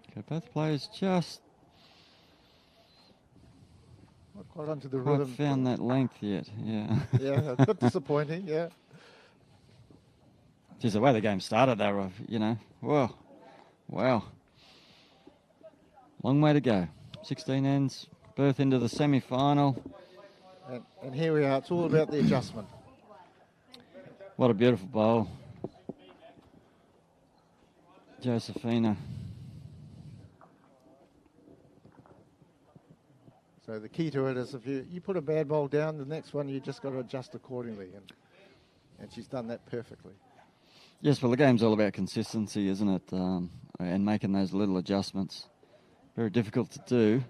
Okay, both players just Not quite onto the quite rhythm. found that length yet, yeah. Yeah, a bit disappointing, yeah. Geez, the way the game started, they were, whoa, wow. Long way to go. 16 ends, berth into the semi-final. And here we are, it's all about the adjustment. What a beautiful bowl. Josephina. So the key to it is if you put a bad bowl down, the next one you just got to adjust accordingly. And she's done that perfectly. Yes, well, the game's all about consistency, isn't it? And making those little adjustments. Very difficult to do.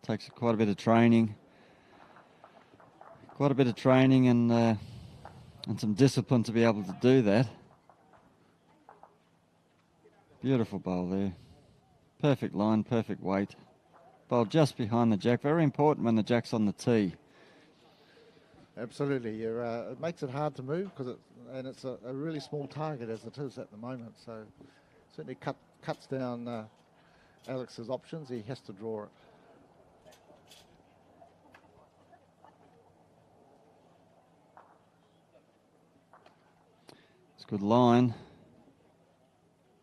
Takes quite a bit of training. And some discipline to be able to do that. Beautiful bowl there. Perfect line, perfect weight. Bowl just behind the jack. Very important when the jack's on the tee. Absolutely. It makes it hard to move because it's a really small target as it is at the moment. So certainly cuts down Alex's options. He has to draw it. It's a good line.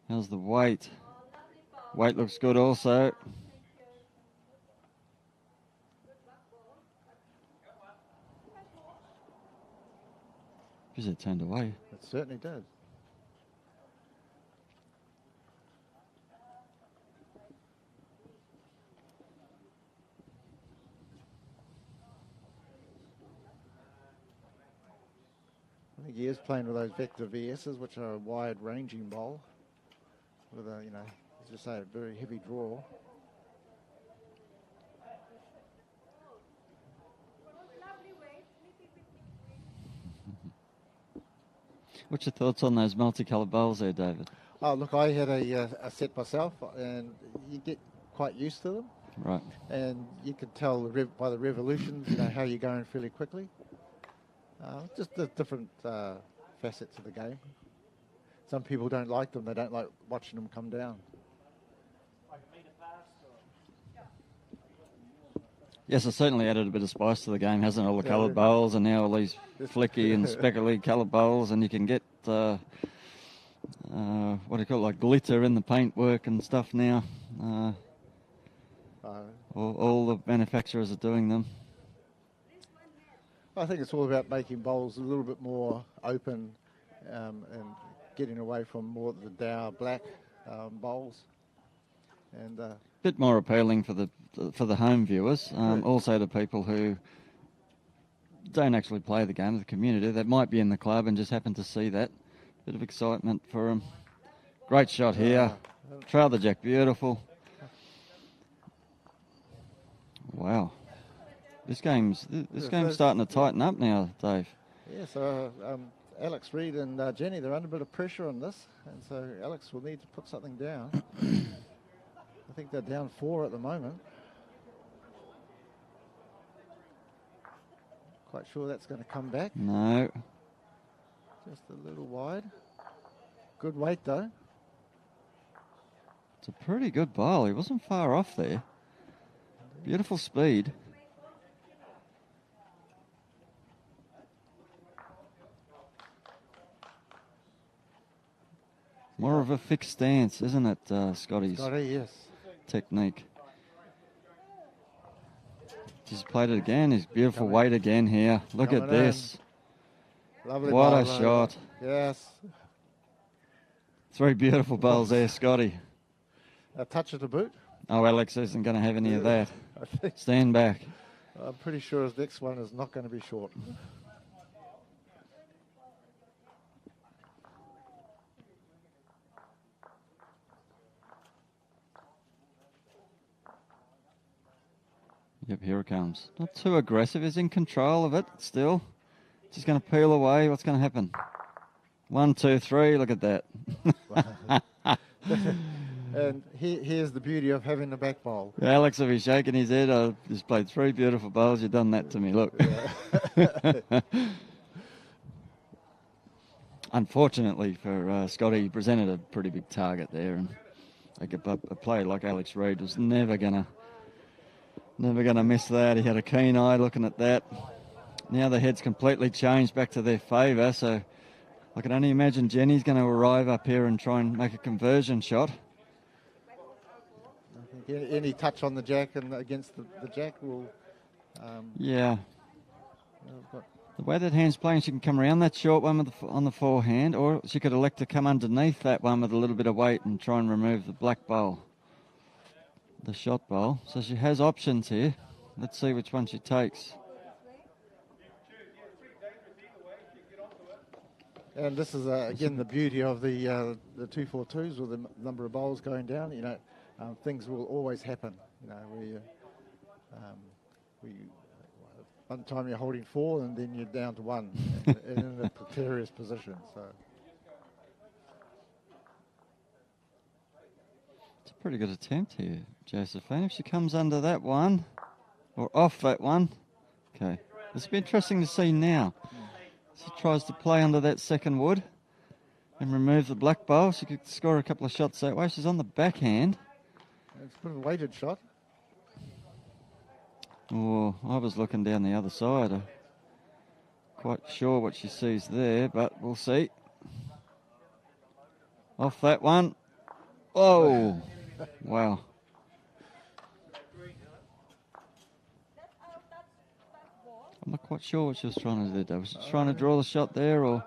How's the weight? Weight looks good also. Because it turned away. It certainly did. I think he is playing with those Vector VSs, which are a wide ranging bowl with a, as you say, a very heavy draw. What's your thoughts on those multicoloured bowls there, David? Oh, look, I had a set myself, and you get quite used to them. Right. And you can tell by the revolutions, how you're going fairly quickly. Just the different facets of the game. Some people don't like them. They don't like watching them come down. Yes, it's certainly added a bit of spice to the game, hasn't it? All the coloured bowls and now all these flicky and speckly coloured bowls, and you can get, what do you call it, like glitter in the paintwork and stuff now. All the manufacturers are doing them. I think it's all about making bowls a little bit more open and getting away from more of the dour black bowls. And bit more appealing for the home viewers, also to people who don't actually play the game, the community that might be in the club and just happen to see that. Bit of excitement for them. Great shot here. Trail the jack, beautiful. Wow, this game's starting to tighten up now, Dave. Yeah, so Alex Reid and Jenny, they're under a bit of pressure on this, and so Alex will need to put something down. I think they're down 4 at the moment. Quite sure that's going to come back. No. Just a little wide. Good weight though. It's a pretty good bowl. He wasn't far off there. Beautiful speed. More of a fixed stance, isn't it, Scotty's? Scotty, yes. Technique. Just played it again. His beautiful weight again here. Look at this. Lovely what bowl, a shot. Yes. 3 beautiful bowls there, Scotty. A touch of the boot. Oh, Alex isn't going to have any of that. Stand back. I'm pretty sure his next one is not going to be short. Yep, here it comes. Not too aggressive. He's in control of it still. Just going to peel away. What's going to happen? 1, 2, 3. Look at that. And here's the beauty of having the back bowl. Yeah, Alex will be shaking his head. I just played 3 beautiful bowls. You've done that to me. Look. Yeah. Unfortunately for Scotty, he presented a pretty big target there, and like a player like Alex Reid was never gonna miss that. He had a keen eye looking at that. Now the head's completely changed back to their favour, so I can only imagine Jenny's going to arrive up here and try and make a conversion shot. I think any touch on the jack and against the jack will... yeah. The way that hand's playing, she can come around that short one with on the forehand, or she could elect to come underneath that one with a little bit of weight and try and remove the black bowl, the shot bowl. So she has options here. Let's see which one she takes. And this is, again, the beauty of the 242s with the number of bowls going down. Things will always happen. One time you're holding 4 and then you're down to 1 and in a precarious position. So it's a pretty good attempt here, Josephine. If she comes under that one or off that one, okay. This will be interesting to see now. She tries to play under that second wood and remove the black bowl. She could score a couple of shots that way. She's on the backhand. It's a bit of a weighted shot. Oh, I was looking down the other side. I'm quite sure what she sees there, but we'll see. Off that one. Oh, wow. I'm not quite sure what she was trying to do there. Was she trying to draw the shot there, or?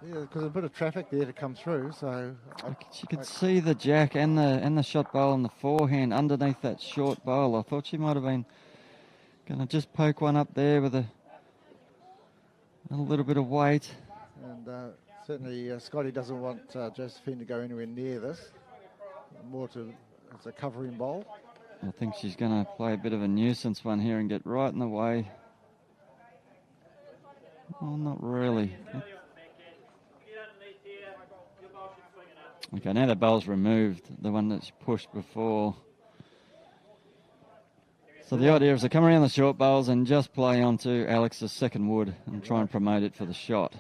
Yeah, because a bit of traffic there to come through, so... She could see the jack and the shot bowl on the forehand underneath that short bowl. I thought she might have been going to just poke one up there with a little bit of weight. And certainly Scotty doesn't want Josephine to go anywhere near this. More to, it's a covering bowl. I think she's going to play a bit of a nuisance one here and get right in the way. Well, not really. Okay, now the bowl's removed, the one that's pushed before. So the idea is to come around the short bowls and just play onto Alex's second wood and try and promote it for the shot.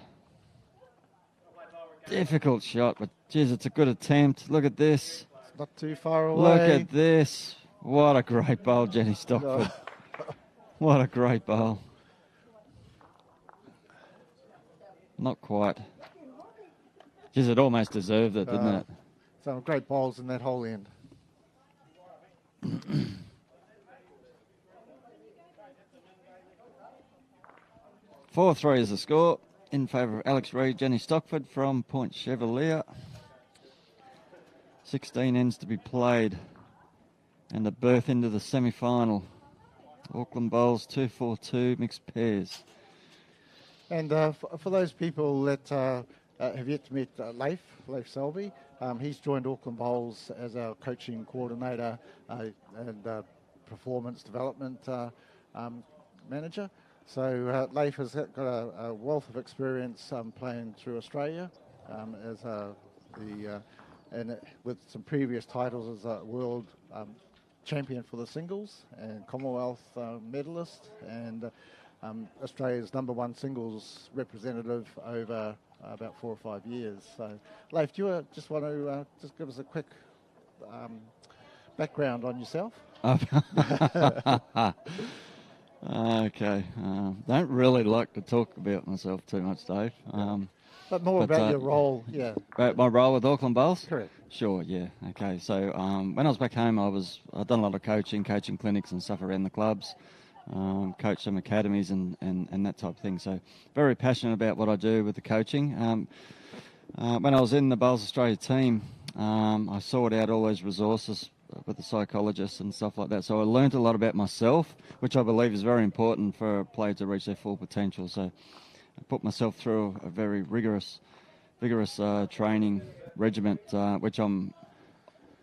Difficult shot, but geez, it's a good attempt. Look at this. It's not too far away. Look at this. What a great bowl, Jenny Stockford. What a great bowl. Not quite. Geez, it almost deserved it, didn't it? Some great bowls in that whole end. 4-3 is the score in favour of Alex Reid, Jenny Stockford from Point Chevalier. 16 ends to be played and the berth into the semi-final. Auckland Bowls 2-4-2 mixed pairs. And for those people that have yet to meet Leif Selby, he's joined Auckland Bowls as our coaching coordinator and performance development manager. So Leif has got a wealth of experience playing through Australia and with some previous titles as a world champion for the singles and Commonwealth medalist and Australia's #1 singles representative over about 4 or 5 years. So, Leif, do you just want to just give us a quick background on yourself? Okay. Don't really like to talk about myself too much, Dave. But more about your role, yeah. About my role with Auckland Bowls? Correct. Sure, yeah. Okay, so when I was back home, I'd done a lot of coaching clinics and stuff around the clubs, coached some academies and that type of thing. So very passionate about what I do with the coaching. When I was in the Bowls Australia team, I sought out all those resources with the psychologists and stuff like that. So I learned a lot about myself, which I believe is very important for a player to reach their full potential. So I put myself through a very vigorous training regiment, which I'm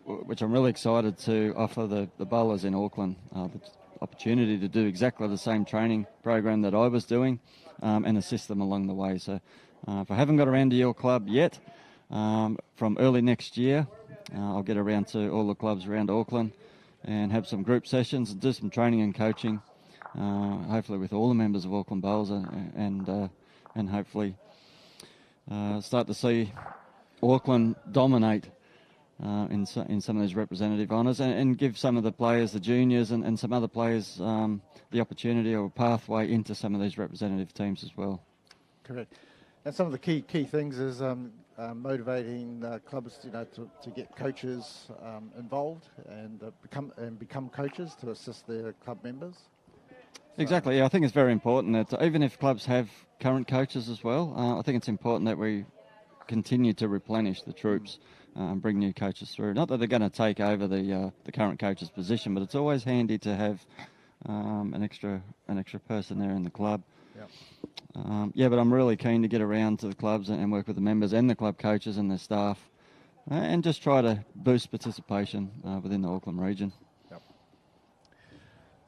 really excited to offer the bowlers in Auckland the opportunity to do exactly the same training program that I was doing and assist them along the way. So if I haven't got around to your club yet, from early next year, I'll get around to all the clubs around Auckland and have some group sessions and do some training and coaching, hopefully with all the members of Auckland Bowls and hopefully start to see Auckland dominate in some of these representative honours and give some of the players, the juniors and some other players, the opportunity or a pathway into some of these representative teams as well. Correct. And some of the key things is motivating clubs, to get coaches involved and become coaches to assist their club members. Exactly. Yeah, I think it's very important that even if clubs have current coaches as well, I think it's important that we continue to replenish the troops and bring new coaches through. Not that they're going to take over the current coach's position, but it's always handy to have an extra person there in the club. Yep. But I'm really keen to get around to the clubs and work with the members and the club coaches and their staff and just try to boost participation within the Auckland region. Yep.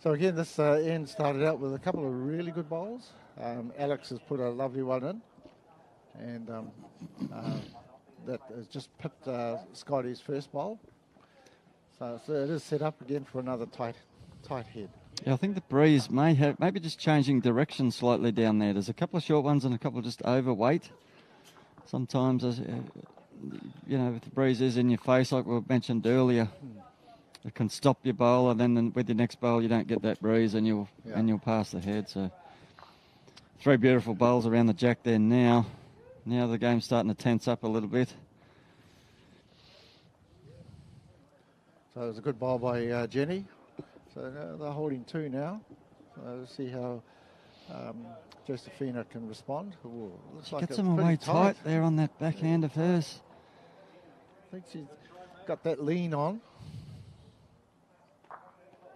So again, this end started out with a couple of really good bowls. Alex has put a lovely one in, and that has just pipped Scotty's first bowl. So it is set up again for another tight head. Yeah, I think the breeze maybe just changing direction slightly down there. There's a couple of short ones and a couple just overweight. Sometimes, if the breeze is in your face, like we mentioned earlier, it can stop your bowl, and then with your next bowl you don't get that breeze, and you'll pass the head. So 3 beautiful bowls around the jack there now. Now the game's starting to tense up a little bit. So it was a good bowl by Jenny. So they're holding 2 now. So let's see how Josephina can respond. Ooh, looks like gets them away tight there on that backhand of hers. I think she's got that lean on.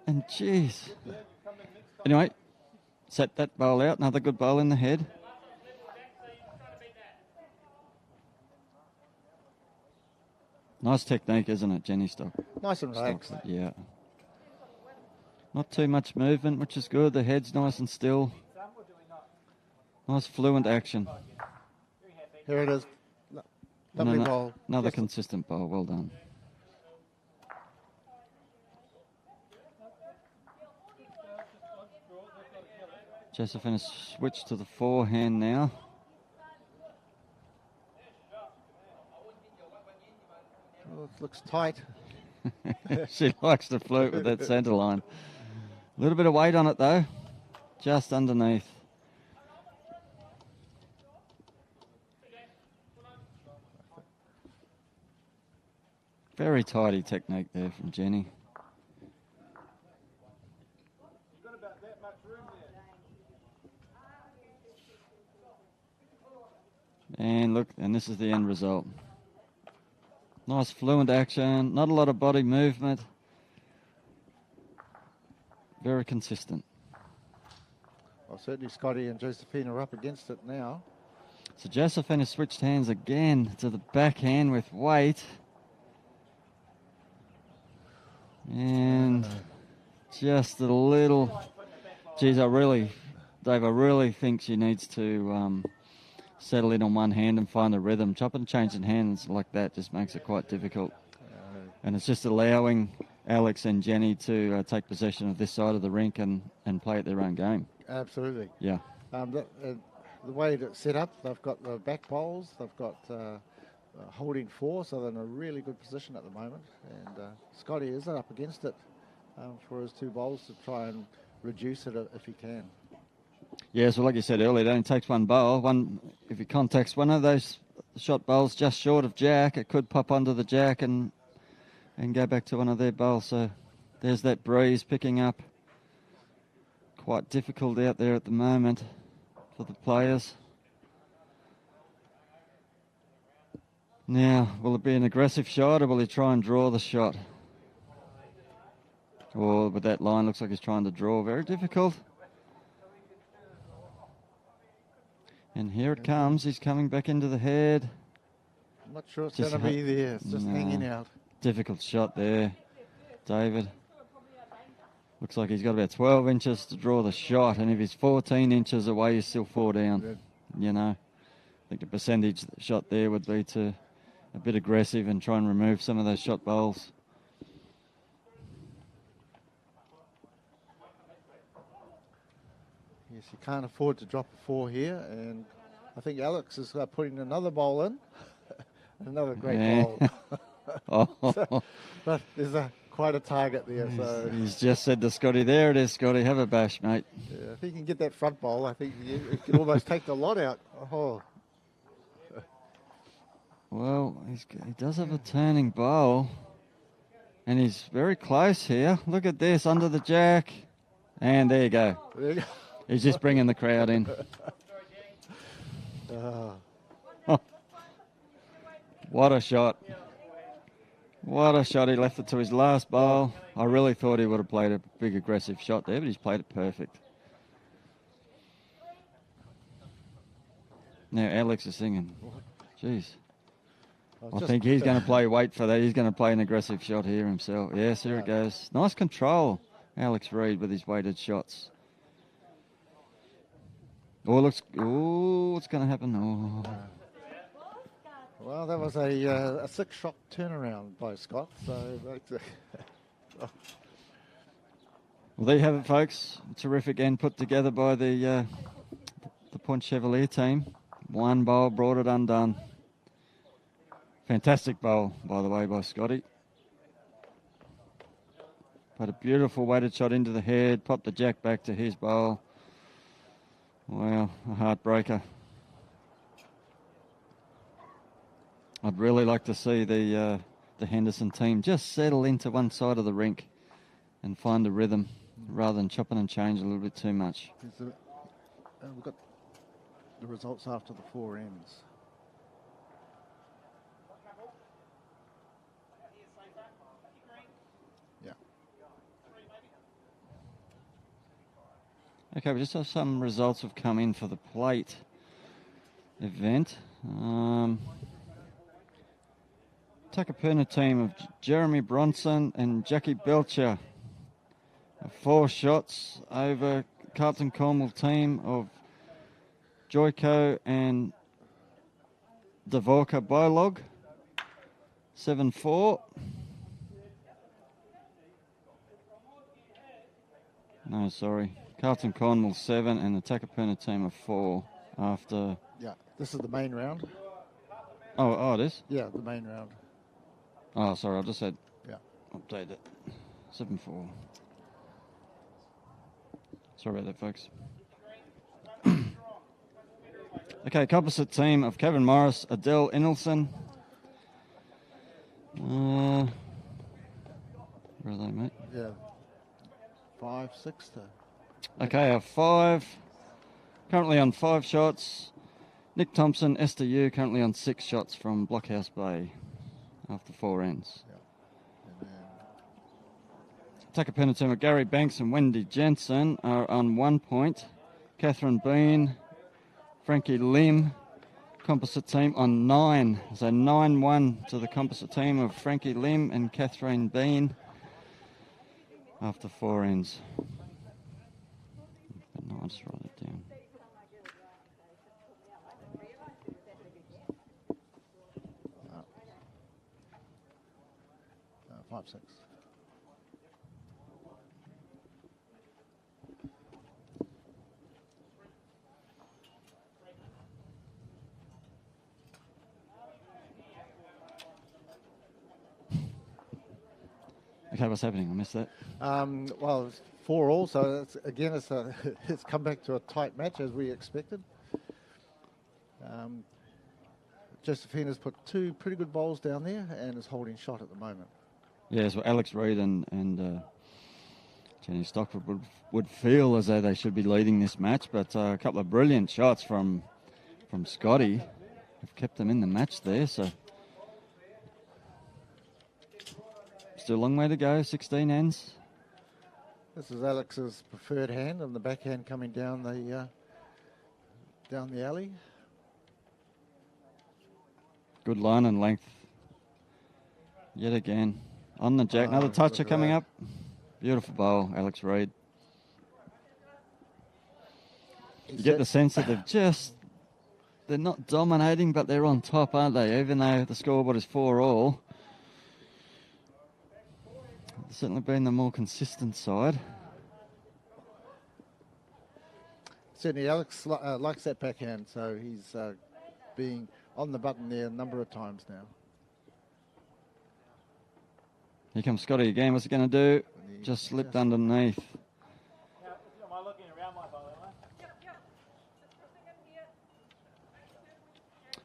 And geez. Anyway, set that bowl out. Another good bowl in the head. Nice technique, isn't it, Jenny Stock? Nice and relaxed. Yeah. Not too much movement, which is good. The head's nice and still. Nice fluent action. Here it is. Lovely bowl. Another Just consistent bowl. Well done. Josephine has switched to the forehand now. Oh, it looks tight. She likes to flirt with that centre line. A little bit of weight on it though, just underneath. Very tidy technique there from Jenny. And look, and this is the end result. Nice fluent action, not a lot of body movement. Very consistent. Well, certainly Scotty and Josephine are up against it now. So Josephine has switched hands again to the backhand with weight. And just a little, geez, Dave, I really think she needs to settle in on one hand and find the rhythm. Chopping and changing hands like that just makes it quite difficult. And it's just allowing Alex and Jenny to take possession of this side of the rink and play at their own game. Absolutely. Yeah. The way it's set up, they've got the back bowls, they've got holding four, so they're in a really good position at the moment. And Scotty is up against it for his two bowls to try and reduce it if he can. Yeah, so like you said earlier, it only takes one bowl. If he contacts one of those shot bowls just short of jack, it could pop under the jack and go back to one of their bowls. So there's that breeze picking up. Quite difficult out there at the moment for the players. Now, will it be an aggressive shot or will he try and draw the shot? Or with that line, looks like he's trying to draw. Very difficult. And here it comes. He's coming back into the head. I'm not sure it's going to be there. It's just hanging out. Difficult shot there, David. Looks like he's got about 12 inches to draw the shot. And if he's 14 inches away, he's still 4 down. Yeah. You know, I think the percentage shot there would be to a bit aggressive and try and remove some of those shot bowls. Yes, you can't afford to drop a 4 here, and I think Alex is putting another bowl in. Another great bowl. But there's quite a target there. So he's just said to Scotty, there it is, Scotty, have a bash, mate. Yeah, if he can get that front bowl, I think he can almost take the lot out. Oh. Well, he does have a turning bowl, and he's very close here. Look at this, under the jack. And there you go. There you go. He's just bringing the crowd in. What a shot. What a shot. He left it to his last bowl. I really thought he would have played a big aggressive shot there, but he's played it perfect. Now Alex is singing. Jeez. I think he's going to play weight for that. He's going to play an aggressive shot here himself. Yes, here it goes. Nice control, Alex Reid, with his weighted shots. Oh, looks. Oh, what's going to happen? Oh. Well, that was a 6-shot turnaround by Scott. So, well, there you have it, folks. Terrific end put together by the Point Chevalier team. One bowl brought it undone. Fantastic bowl, by the way, by Scotty. Put a beautiful weighted shot into the head, popped the jack back to his bowl. Wow, a heartbreaker. I'd really like to see the Henderson team just settle into one side of the rink and find a rhythm rather than chopping and change a little bit too much. We've got the results after the 4 ends. Yeah. Okay, we just have some results have come in for the plate event. Takapuna team of Jeremy Bronson and Jackie Belcher. 4 shots over Carlton Cornwall team of Joyko and Dvorka Bylog, 7-4. No, sorry. Carlton Cornwall 7 and the Takapuna team of 4 after... Yeah, this is the main round. Oh, it is? Yeah, the main round. Oh, sorry, I just said... Yeah. Update it. 7-4. Sorry about that, folks. Okay, composite team of Kevin Morris, Adele Inelson. Where are they, mate? Yeah. 5-6 to... Okay, a 5. Currently on 5 shots. Nick Thompson, Esther Yu, currently on 6 shots from Blockhouse Bay after 4 ends. Yeah. Takapuna team of Gary Banks and Wendy Jensen are on 1 point. Catherine Bean, Frankie Lim, composite team on 9. So 9-1 to the composite team of Frankie Lim and Catherine Bean after 4 ends. No, I'll just write it down. Uh, 5-6. Okay, what's happening? I missed that. Well, it's 4-4, so it's come back to a tight match as we expected. Josephina's put 2 pretty good bowls down there and is holding shot at the moment. Yeah, so Alex Reid and Jenny Stockford would feel as though they should be leading this match, but a couple of brilliant shots from Scotty have kept them in the match there, so still a long way to go, 16 ends. This is Alex's preferred hand, and the backhand coming down the alley. Good line and length. Yet again. On the jack. Another toucher coming up. Beautiful bowl, Alex Reid. You get the sense that they're not dominating, but they're on top, aren't they? Even though the scoreboard is 4-4. It's certainly been the more consistent side. Certainly, Alex likes that backhand, so he's being on the button there a number of times now. Here comes Scotty again. What's he going to do? Just slipped underneath. Am I looking around my bowl, am I?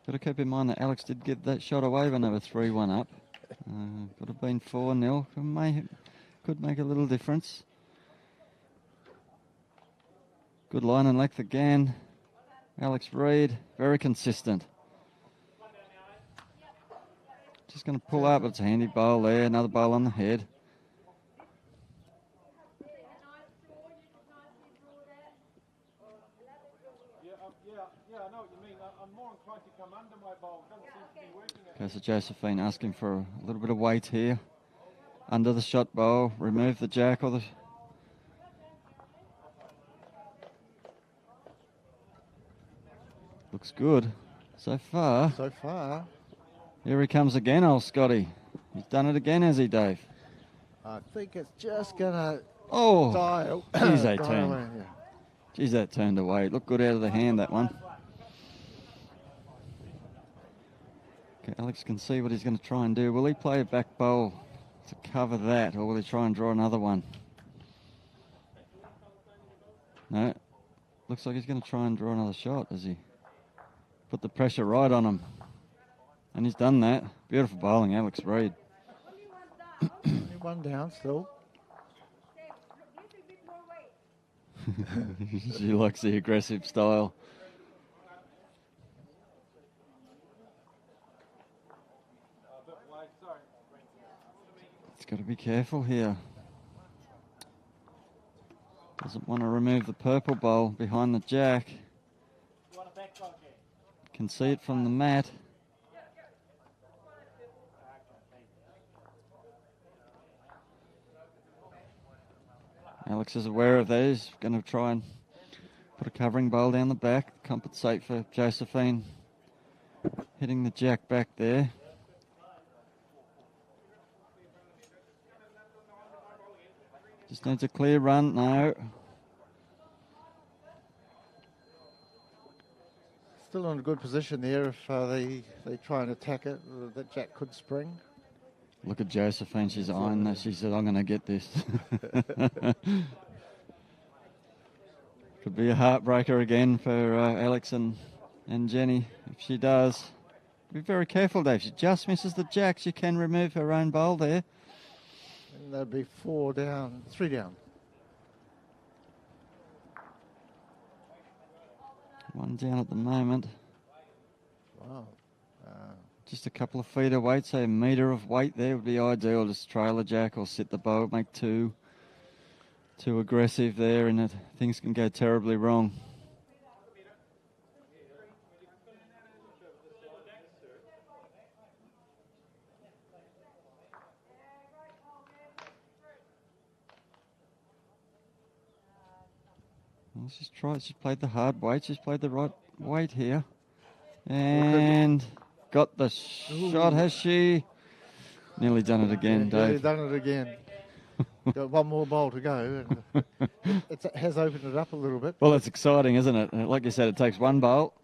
Got to keep in mind that Alex did give that shot away when they were 3-1 up. Could have been 4-0. Could make a little difference. Good line and length again. Alex Reid, very consistent. Just going to pull up. It's a handy bowl there. Another bowl on the head. Yeah, I know what you mean. I'm more inclined to come under my bowl. Doesn't seem to be working. Okay, so Josephine asking for a little bit of weight here. Under the shot bowl. Remove the jack or the... Looks good so far. So far. Here he comes again, old Scotty. He's done it again, has he, Dave? I think it's just going to Oh, geez, they die turned. away, yeah. Geez, that turned away. It looked good out of the hand, that one. Okay, Alex can see what he's going to try and do. Will he play a back bowl to cover that, or will he try and draw another one? No. Looks like he's going to try and draw another shot, does he? Put the pressure right on him. And he's done that. Beautiful bowling, Alex Reid. Only one down still. She likes the aggressive style. It's got to be careful here. Doesn't want to remove the purple bowl behind the jack. Can see it from the mat. Alex is aware of that. He's going to try and put Put a covering bowl down the back, compensate for Josephine hitting the jack back there. Just needs a clear run. No. Still in a good position there if they try and attack it. That jack could spring. Look at Josephine. She's eyeing that. She said, I'm going to get this. Could be a heartbreaker again for Alex and Jenny if she does. Be very careful, Dave. She just misses the jack. She can remove her own bowl there. And there'll be 4 down, 3 down. 1 down at the moment. Wow. Just a couple of feet of weight, say a metre of weight there would be ideal. Just trail a jack or sit the bow, make too aggressive there, and things can go terribly wrong. Well, she's played the hard weight. She's played the right weight here. And got the shot, has she? Nearly done it again, Dave. Nearly done it again. Got 1 more bowl to go. And it has opened it up a little bit. Well, it's exciting, isn't it? Like you said, it takes 1 bowl.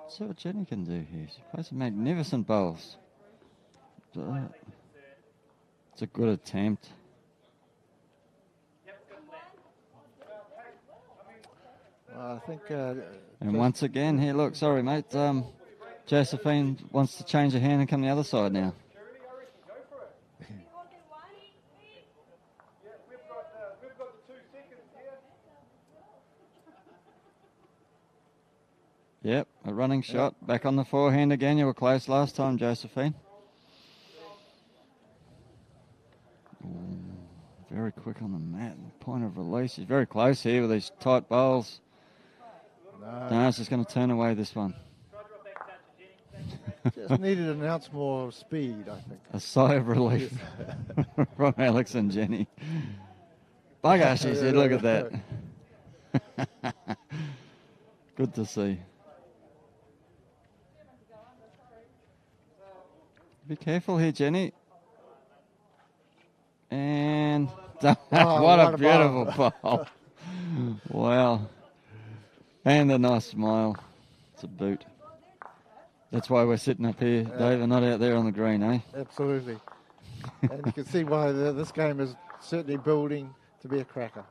See what Jenny can do here. She plays some magnificent bowls. It's a good attempt. I think... and once again, here, look, sorry, mate. Josephine wants to change her hand and come the other side now. Yep, a running shot. Yep. Back on the forehand again. You were close last time, Josephine. Very quick on the mat. Point of release. She's very close here with these tight bowls. No, it's just going to turn away this one. Just needed an ounce more speed, I think. A sigh of relief from Alex and Jenny. Bugger, she said, look at that. Good to see. Be careful here, Jenny. And what a beautiful bowl. Wow. And a nice smile. It's a boot. That's why we're sitting up here, Dave, and not out there on the green, eh? Absolutely. And you can see why this game is certainly building to be a cracker.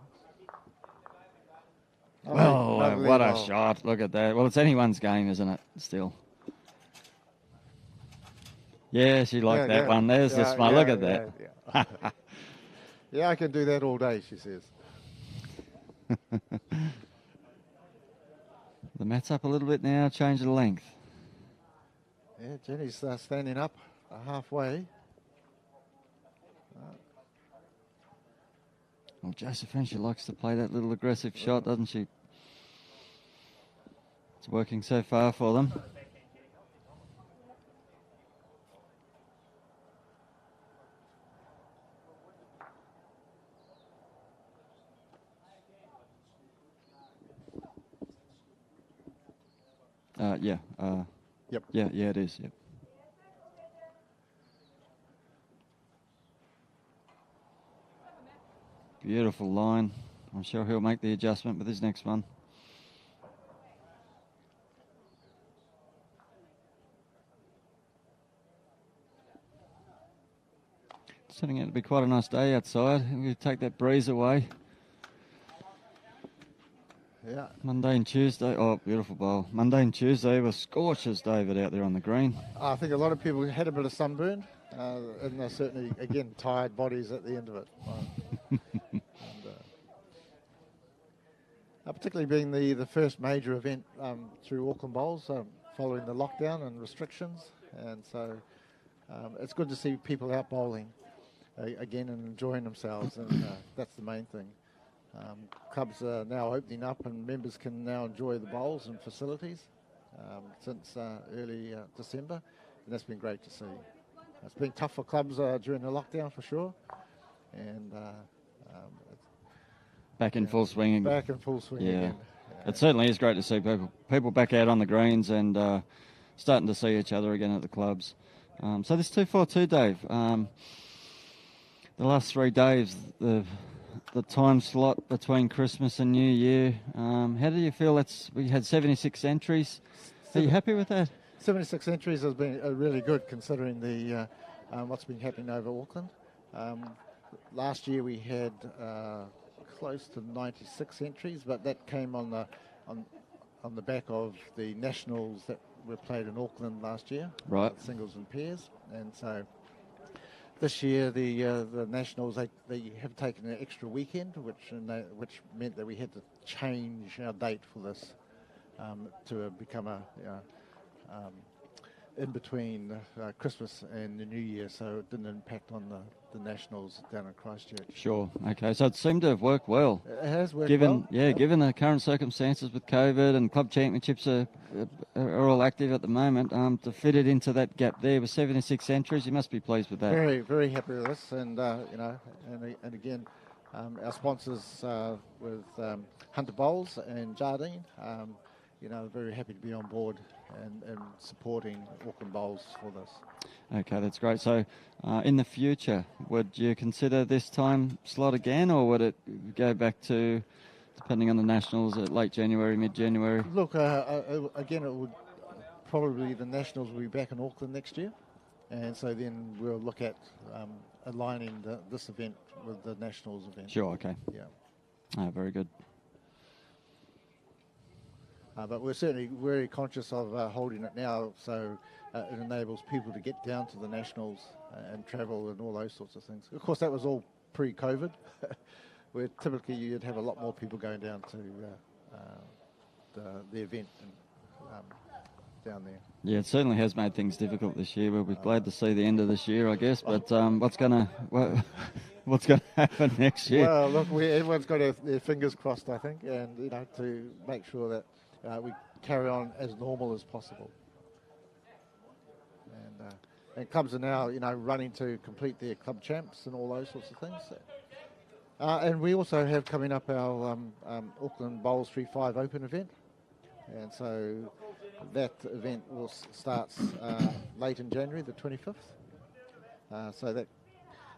Oh, what a shot. Look at that. Well, it's anyone's game, isn't it, still? Yeah, she liked that one. There's the smile. Look at that. Yeah. Yeah, I can do that all day, she says. The mat's up a little bit now, change the length. Yeah, Jenny's standing up halfway. Well, Josephine, she likes to play that little aggressive shot, doesn't she? It's working so far for them. Yeah. Yep. Yeah, it is. Yep. Beautiful line. I'm sure he'll make the adjustment with his next one. It's turning out to be quite a nice day outside. We're going to take that breeze away. Yeah. Monday and Tuesday. Oh, beautiful bowl. Monday and Tuesday were scorchers, David, out there on the green. I think a lot of people had a bit of sunburn, and they're certainly, again, tired bodies at the end of it. And, particularly being the first major event through Auckland Bowls following the lockdown and restrictions. And so it's good to see people out bowling again and enjoying themselves, and that's the main thing. Clubs are now opening up and members can now enjoy the bowls and facilities since early December, and that's been great to see. it's been tough for clubs during the lockdown for sure, and Back in full swing. back in full swing again. It certainly is great to see people back out on the greens and starting to see each other again at the clubs. So this 242, Dave, the last 3 days, the time slot between Christmas and New Year, how do you feel? We had 76 entries. Are you happy with that? 76 entries has been really good considering the what's been happening over Auckland. Last year we had close to 96 entries, but that came on the back of the nationals that were played in Auckland last year, right? Singles and pairs, and so this year the nationals they have taken an extra weekend, which meant that we had to change our date for this to become in between Christmas and the New Year, so it didn't impact on the nationals down in Christchurch. Sure. Okay. So it seemed to have worked well. It has worked well. Yep. Given the current circumstances with COVID and club championships are all active at the moment, to fit it into that gap there with 76 entries, you must be pleased with that. Very, very happy with this, and and again, our sponsors with Hunter Bowls and Jarden, very happy to be on board and supporting Auckland Bowls for this. Okay, that's great. So in the future, would you consider this time slot again, or would it go back to, depending on the nationals, at late January, mid-January? Look, again, it would probably, the nationals will be back in Auckland next year, and so then we'll look at aligning this event with the nationals event. Sure, okay. Yeah. Very good. But we're certainly very conscious of holding it now, so it enables people to get down to the nationals and travel and all those sorts of things. Of course, that was all pre-COVID, where typically you'd have a lot more people going down to the event and, down there. Yeah, it certainly has made things difficult this year. We'll be glad to see the end of this year, I guess. But what's going to happen next year? Well, look, everyone's got their fingers crossed, I think, and to make sure that we carry on as normal as possible. And clubs are now, running to complete their club champs and all those sorts of things. And we also have coming up our Auckland Bowls 3-5 Open event, and so that event starts late in January, the 25th. So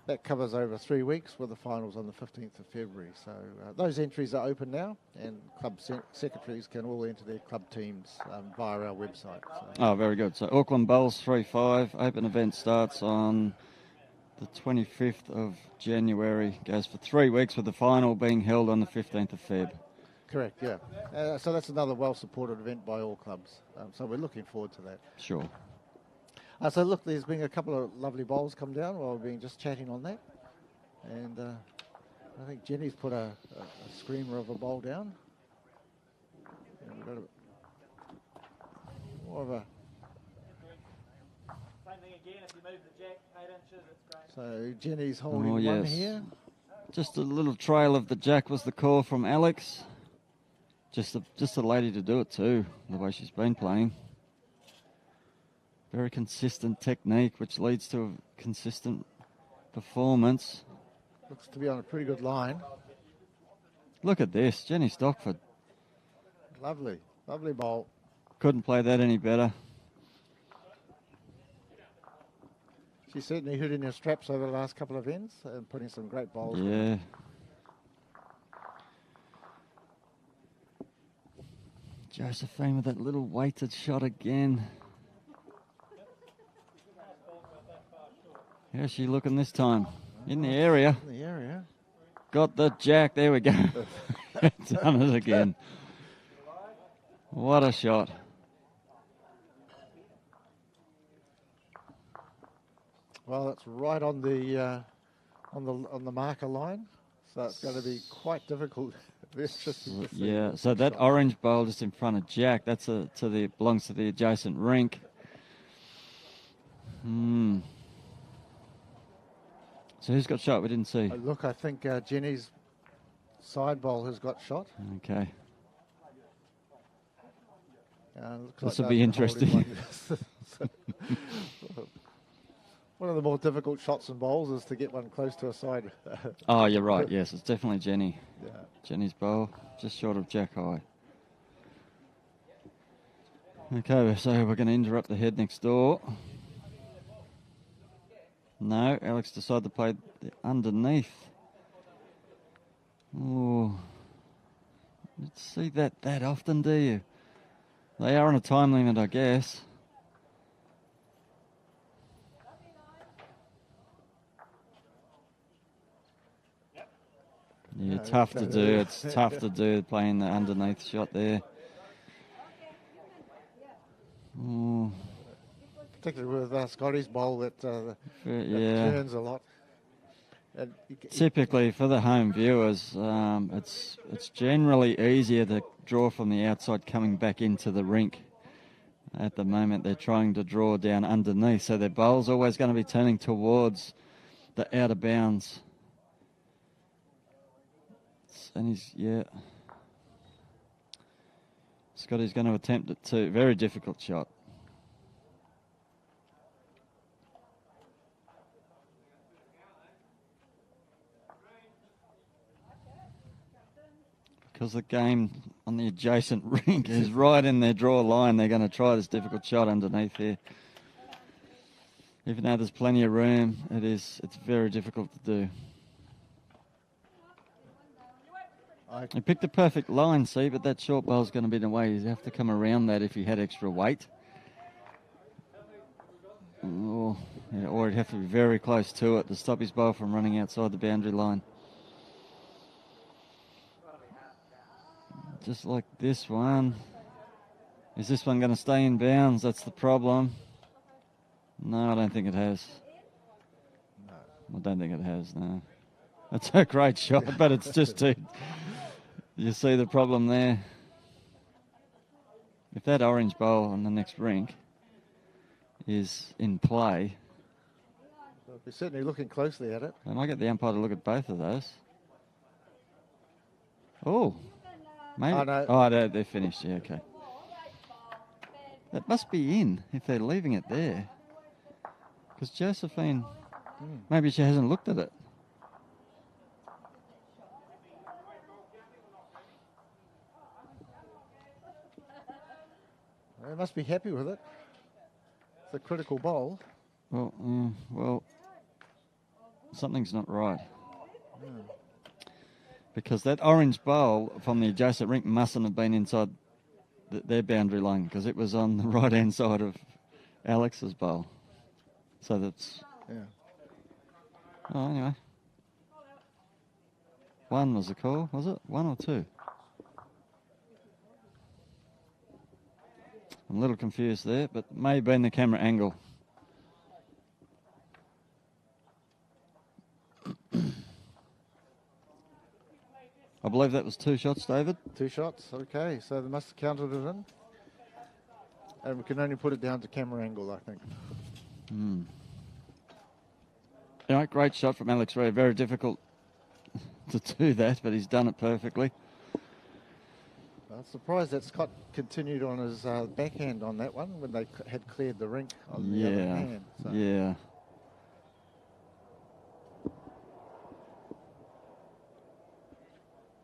that covers over 3 weeks, with the finals on the 15th of February. So those entries are open now, and club secretaries can all enter their club teams via our website. So. Oh, very good. So Auckland Bowls 3-5 Open event starts on the 25th of January, goes for 3 weeks, with the final being held on the 15th of Feb. Correct, yeah. So that's another well-supported event by all clubs. So we're looking forward to that. Sure. So look, there's been a couple of lovely bowls come down while we've been just chatting on that. And I think Jenny's put a screamer of a bowl down. And we've got more of a... Same thing again, if you move the jack 8 inches, it's great. So Jenny's holding one here. Just a little trail of the jack was the call from Alex. Just a lady to do it too, the way she's been playing. Very consistent technique, which leads to a consistent performance. Looks to be on a pretty good line. Look at this, Jenny Stockford. Lovely bowl. Couldn't play that any better. She's certainly hitting her straps over the last couple of ends and putting some great bowls. Yeah. Josephine with that little weighted shot again. How's she looking this time? In the area. In the area. Got the jack. There we go. Done it again. What a shot. Well, it's right on the marker line, so it's going to be quite difficult. Yeah, so that orange bowl just in front of Jack, that's belongs to the adjacent rink. So who's got shot? We didn't see. Look, I think Jenny's side bowl has got shot. Okay. Looks This like will be interesting. What one of the more difficult shots and bowls is to get one close to a side. Oh, you're right. Yes, it's definitely Jenny. Yeah. Jenny's bowl, just short of jack high. Okay, so we're going to interrupt the head next door. No, Alex decided to play the underneath. Oh, you don't see that often, do you? They are on a time limit, I guess. Yeah, tough to do. It's tough to do playing the underneath shot there. Oh. Particularly with Scotty's bowl that Yeah. turns a lot. And Typically, for the home viewers, it's generally easier to draw from the outside coming back into the rink. At the moment, they're trying to draw down underneath, so their bowl's always going to be turning towards the out of bounds. And Scotty's going to attempt it too. Very difficult shot. Because the game on the adjacent rink is right in their draw line, they're going to try this difficult shot underneath here. Even though there's plenty of room, it's very difficult to do. He picked the perfect line, see, but that short bowl's going to be in the way. You have to come around that if he had extra weight. Oh, yeah, or he'd have to be very close to it to stop his bowl from running outside the boundary line. Just like this one. Is this one going to stay in bounds? That's the problem. No, I don't think it has. No. I don't think it has, no. That's a great shot, but it's just too... You see the problem there? If that orange bowl on the next rink is in play... Well, we're certainly looking closely at it. I might get the umpire to look at both of those. Oh, maybe. Oh, no. Oh, they're finished. Yeah, okay. That must be in if they're leaving it there. Because Josephine, maybe she hasn't looked at it. They must be happy with it. It's a critical bowl. Well, something's not right. Because that orange bowl from the adjacent rink mustn't have been inside their boundary line because it was on the right-hand side of Alex's bowl. So that's... Yeah. Oh, anyway. One was the call, was it? One or two? I'm a little confused there, but maybe in the camera angle. I believe that was two shots, David. 2 shots, okay. So they must have counted it in. And we can only put it down to camera angle, I think. Anyway, great shot from Alex Ray. Very difficult to do that, but he's done it perfectly. I'm surprised that Scott continued on his backhand on that one when they had cleared the rink on the other hand. So. Yeah.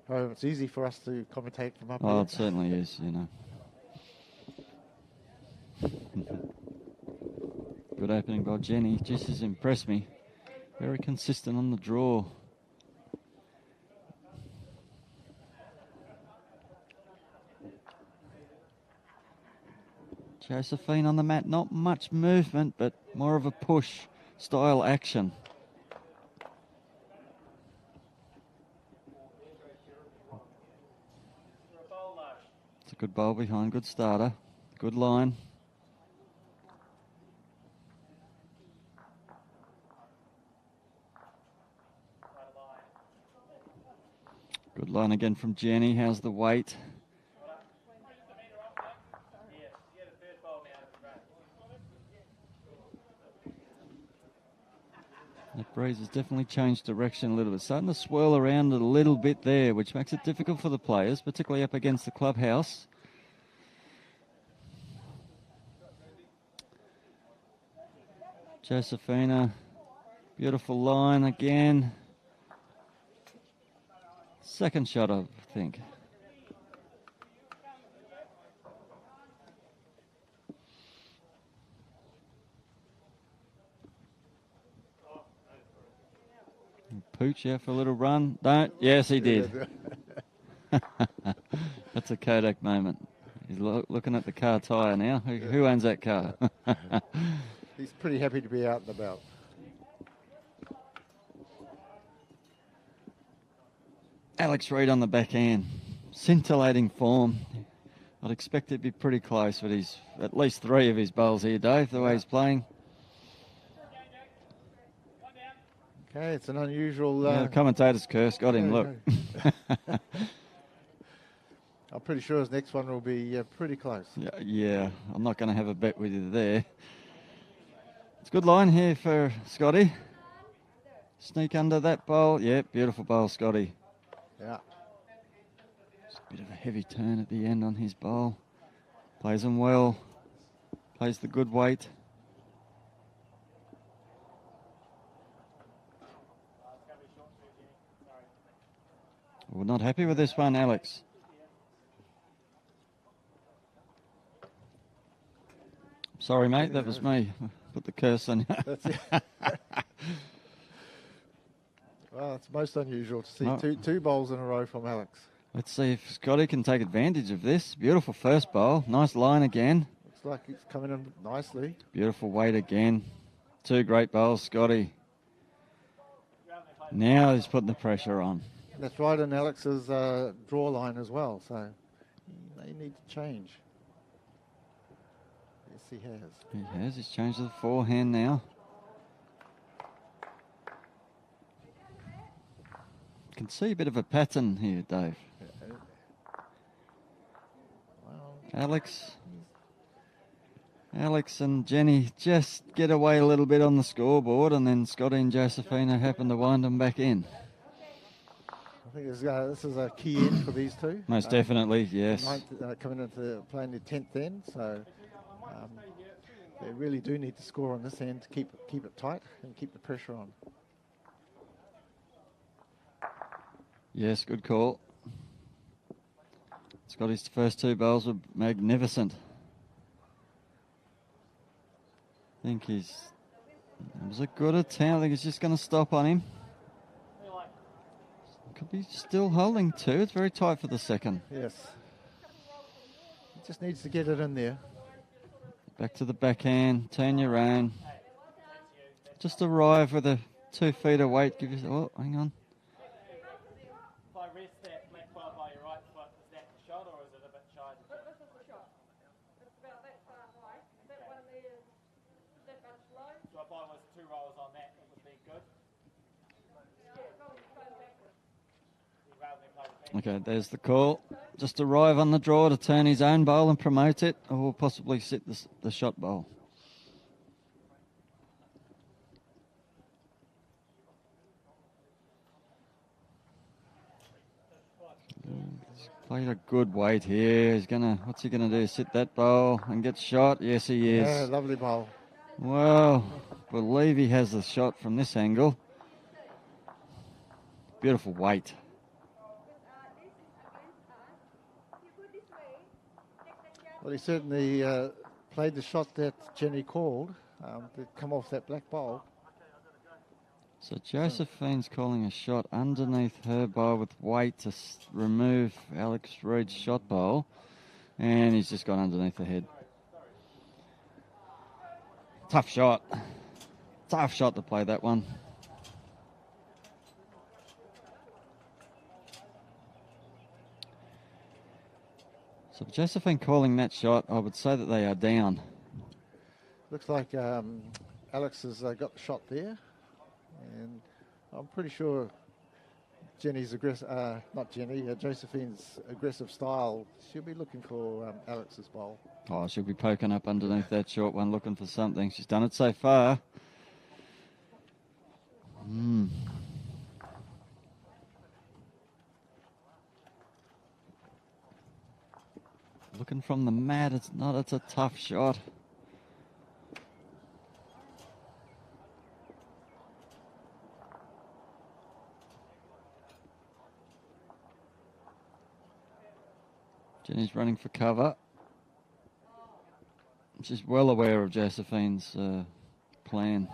Oh, it's easy for us to commentate from up here. Oh, it certainly is, you know. Good opening by Jenny. Just has impressed me. Very consistent on the draw. Josephine on the mat, not much movement, but more of a push style action. It's a good bowl behind, good starter, good line. Good line again from Jenny. How's the weight? That breeze has definitely changed direction a little bit. Starting to swirl around a little bit there, which makes it difficult for the players, particularly up against the clubhouse. Josephina, beautiful line again. Second shot, I think. Pooch out for a little run. Don't. Yes, he did. That's a Kodak moment. He's looking at the car tyre now. Who owns that car? He's pretty happy to be out and about. Alex Reid on the backhand. Scintillating form. I'd expect it to be pretty close with his at least 3 of his bowls here, Dave, the way he's playing. Okay, it's an unusual... the commentator's curse got him, look. I'm pretty sure his next one will be pretty close. Yeah, I'm not going to have a bet with you there. It's a good line here for Scotty. Sneak under that bowl. Yeah, beautiful bowl, Scotty. Yeah. Just a bit of a heavy turn at the end on his bowl. Plays them well. Plays the good weight. We're not happy with this one, Alex. Sorry, mate, that was me. Put the curse on you. That's it. Well, it's most unusual to see two bowls in a row from Alex. Let's see if Scotty can take advantage of this. Beautiful first bowl. Nice line again. Looks like it's coming in nicely. Beautiful weight again. 2 great bowls, Scotty. Now he's putting the pressure on. That's right in Alex's draw line as well, so they need to change. Yes, he has. He has. He's changed to the forehand now. Can see a bit of a pattern here, Dave. Well, Alex and Jenny just get away a little bit on the scoreboard, and then Scotty and Josephina happen to wind them back in. I think this is a key end for these two. Most definitely, yes. Coming into playing the 10th end, so they really do need to score on this end to keep it tight and keep the pressure on. Yes, good call. Scotty's first 2 bowls were magnificent. I think it was a good attempt. I think he's just going to stop on him. Could be still holding 2. It's very tight for the second. Yes. He just needs to get it in there. Back to the backhand. Turn your own. Just arrive with a 2 feet of weight. Give you. Oh, hang on. If I rest that black bar by your right foot, is that the shot or is it a bit shy? This is the shot. It's about that far high. That one there is that much low. So if I was 2 rolls on that, it would be good. Yeah, probably going backwards. Rather than play the back. Okay, there's the call. Just arrive on the draw to turn his own bowl and promote it, or possibly sit the shot bowl. He's played a good weight here. What's he gonna do? Sit that bowl and get shot? Yes, he is. Yeah, lovely bowl. Well, believe he has the shot from this angle. Beautiful weight. Well, he certainly played the shot that Jenny called to come off that black bowl. So Josephine's calling a shot underneath her bowl with weight to remove Alex Reid's shot bowl. And he's just gone underneath the head. Tough shot. Tough shot to play that one. So Josephine calling that shot, I would say that they are down. Looks like Alex has got the shot there. And I'm pretty sure Jenny's Josephine's aggressive style, she'll be looking for Alex's bowl. Oh, she'll be poking up underneath that short one looking for something. She's done it so far. Looking from the mat, it's a tough shot. Jenny's running for cover. She's well aware of Josephine's plan.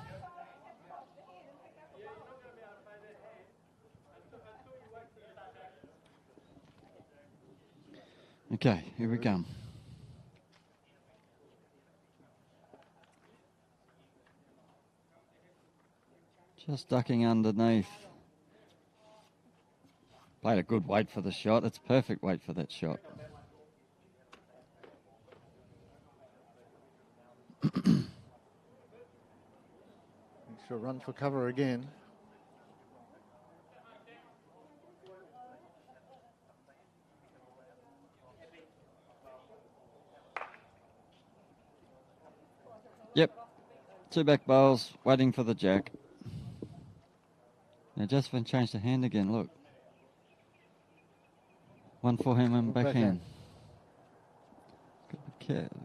Okay, here we come. Just ducking underneath. Played a good weight for the shot. It's perfect weight for that shot. She'll run for cover again. Yep. 2 back bowls, waiting for the jack. Now Josephine changed the hand again, look. 1 forehand, 1 backhand.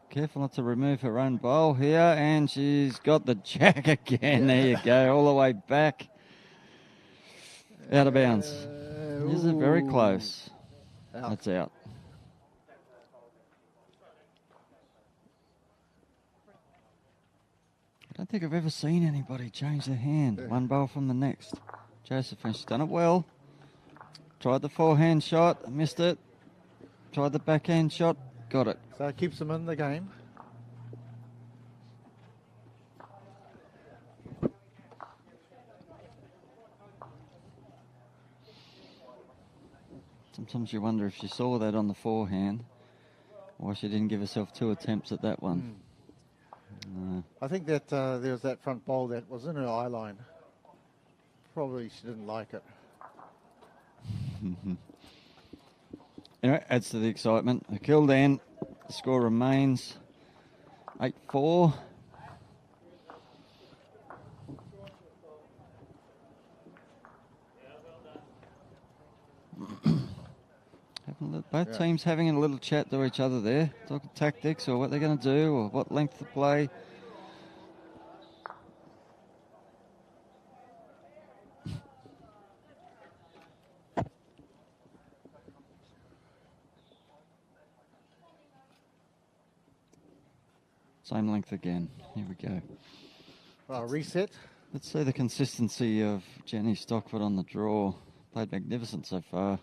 Careful not to remove her own bowl here, and she's got the jack again. There you go, all the way back. Out of bounds. Is it very close? Out. That's out. I don't think I've ever seen anybody change their hand. 1 bowl from the next. Josephine, she's done it well. Tried the forehand shot, missed it. Tried the backhand shot, got it. So it keeps them in the game. Sometimes you wonder if she saw that on the forehand, why she didn't give herself 2 attempts at that one. I think that there was that front bowl that was in her eye line. Probably she didn't like it. Anyway, adds to the excitement. A kill then. The score remains 8-4. Both teams having a little chat to each other there, talking tactics or what they're going to do or what length to play. Same length again. Here we go. Reset. Let's see the consistency of Jenny Stockford on the draw. Played magnificent so far.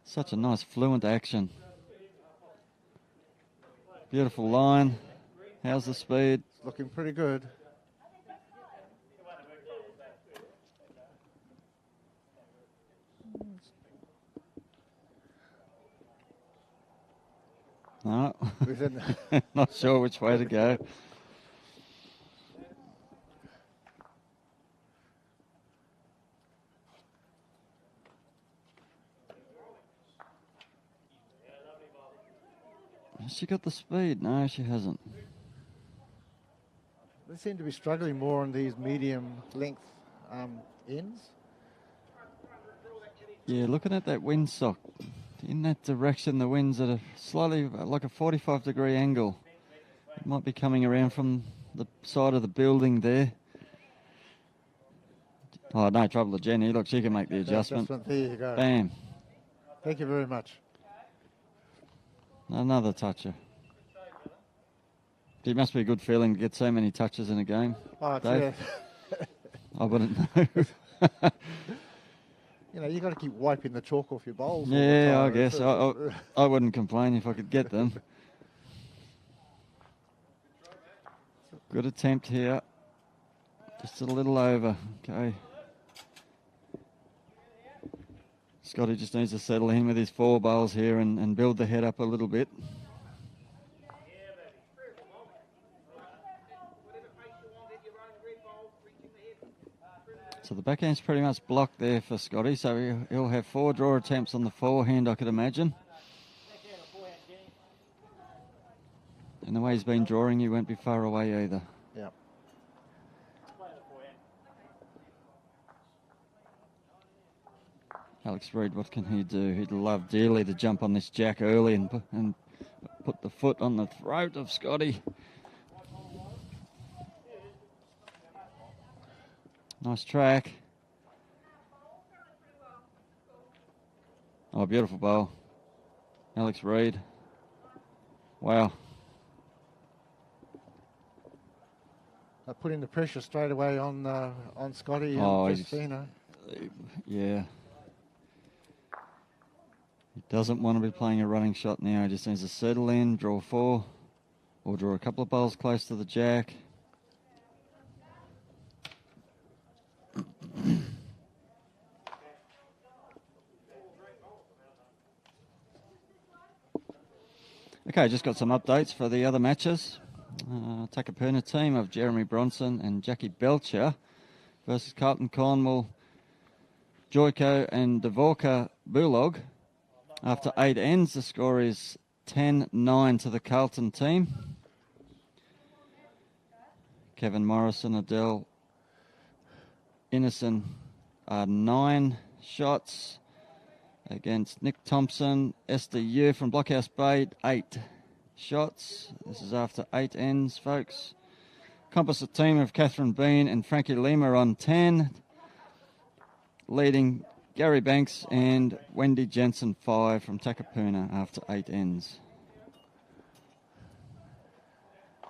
Such a nice fluent action. Beautiful line. How's the speed? Looking pretty good. No, not sure which way to go. Has she got the speed? No, she hasn't. They seem to be struggling more on these medium length ends. Yeah, looking at that windsock, in that direction, the wind's at a slightly like a 45-degree angle. It might be coming around from the side of the building there. Oh, no trouble to Jenny. Look, she can make the adjustment. There you go. Bam. Thank you very much. Another toucher. It must be a good feeling to get so many touches in a game. Oh, Dave? I wouldn't know. You know, you got to keep wiping the chalk off your bowls. Yeah, I guess. I wouldn't complain if I could get them. Good attempt here. Just a little over. Okay. Scotty just needs to settle in with his 4 bowls here and build the head up a little bit. So the backhand's pretty much blocked there for Scotty, so he'll have 4 draw attempts on the forehand, I could imagine. And the way he's been drawing, he won't be far away either. Yeah. Alex Reid, what can he do? He'd love dearly to jump on this jack early and put the foot on the throat of Scotty. Nice track. Oh, beautiful bowl. Alex Reid. Wow. Putting the pressure straight away on Scotty and Josephina. Yeah. He doesn't want to be playing a running shot now. He just needs to settle in, draw 4, or draw a couple of bowls close to the jack. Okay, just got some updates for the other matches. Takapuna team of Jeremy Bronson and Jackie Belcher versus Carlton Cornwall, Joyko and Dvorka Bulog. After 8 ends, the score is 10-9 to the Carlton team. Kevin Morrison, Adele Innocent are 9 shots against Nick Thompson. Esther Yu from Blockhouse Bay, 8 shots. This is after 8 ends, folks. Composite team of Catherine Bean and Frankie Lima on 10, leading Gary Banks and Wendy Jensen 5 from Takapuna after 8 ends.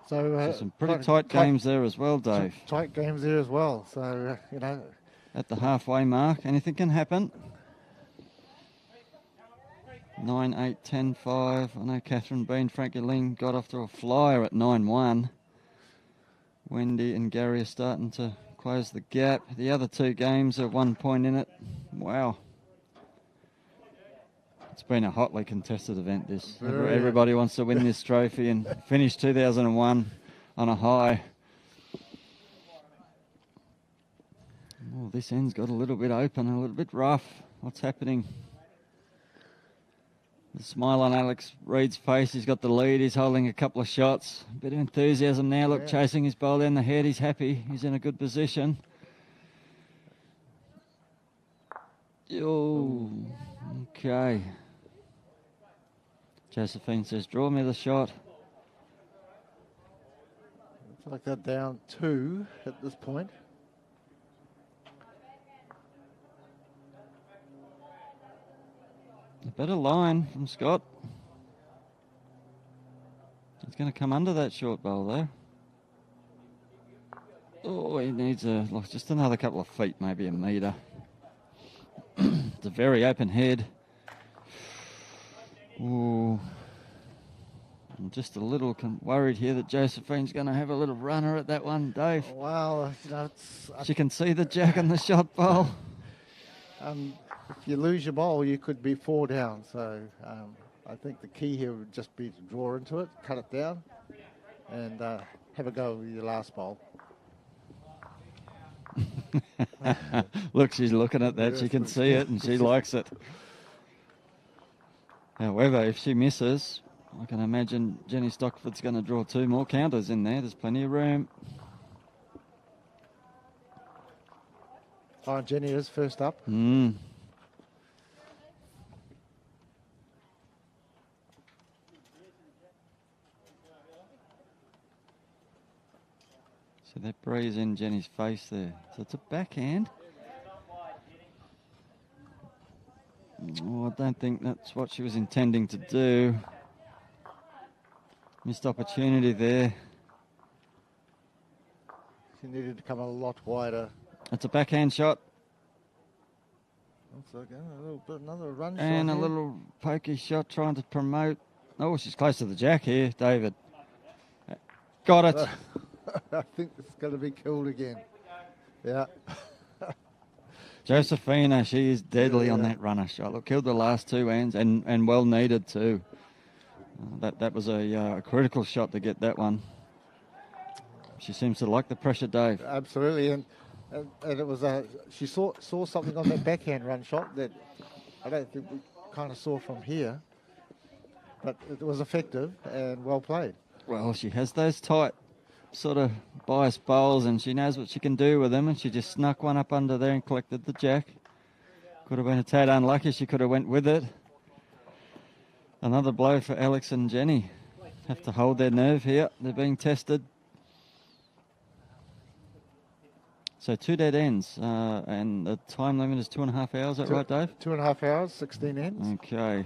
So some pretty tight games there as well, Dave. Tight games there as well. So, at the halfway mark, anything can happen. 9-8, 10-5. I know Catherine Bean, Frankie Ling got off to a flyer at 9-1. Wendy and Gary are starting to close the gap. The other 2 games are 1 point in it. Wow. It's been a hotly contested event, this. Everybody wants to win this trophy and finish 2001 on a high. Oh, this end's got a little bit open, a little bit rough. What's happening? The smile on Alex Reid's face. He's got the lead. He's holding a couple of shots. A bit of enthusiasm now. Look, chasing his bowl down the head. He's happy. He's in a good position. Oh, okay. Josephine says, draw me the shot. Looks like they're down 2 at this point. A better line from Scott. He's going to come under that short bowl though. Oh, he needs just another couple of feet, maybe a metre. It's a very open head. Ooh. I'm just a little worried here that Josephine's going to have a little runner at that one, Dave. Well, she can see the jack on the shot bowl. If you lose your bowl, you could be 4 down. So I think the key here would just be to draw into it, cut it down, and have a go with your last bowl. Look, she's looking at that. She can see it, and she likes it. However, if she misses, I can imagine Jenny Stockford's going to draw 2 more counters in there. There's plenty of room. Oh, Jenny is first up. So that breeze in Jenny's face there. So it's a backhand. Oh, I don't think that's what she was intending to do. Missed opportunity there. She needed to come a lot wider. That's a backhand shot. Looks like another run shot. And a little pokey shot trying to promote. Oh, she's close to the jack here, David. Got it. I think it's going to be killed again. Yeah. Josephina, she is deadly on that runner shot. Look, killed the last 2 ends and well needed too. That was a critical shot to get that one. She seems to like the pressure, Dave. Absolutely, and it was she saw something on that backhand run shot that I don't think we kind of saw from here, but it was effective and well played. Well, she has those tight sort of bias bowls and she knows what she can do with them, and she just snuck one up under there and collected the jack. Could have been a tad unlucky. She could have went with it. Another blow for Alex and Jenny. Have to hold their nerve here. They're being tested. So 2 dead ends, and the time limit is 2.5 hours. Is that right, Dave? 2.5 hours, 16 ends. Okay.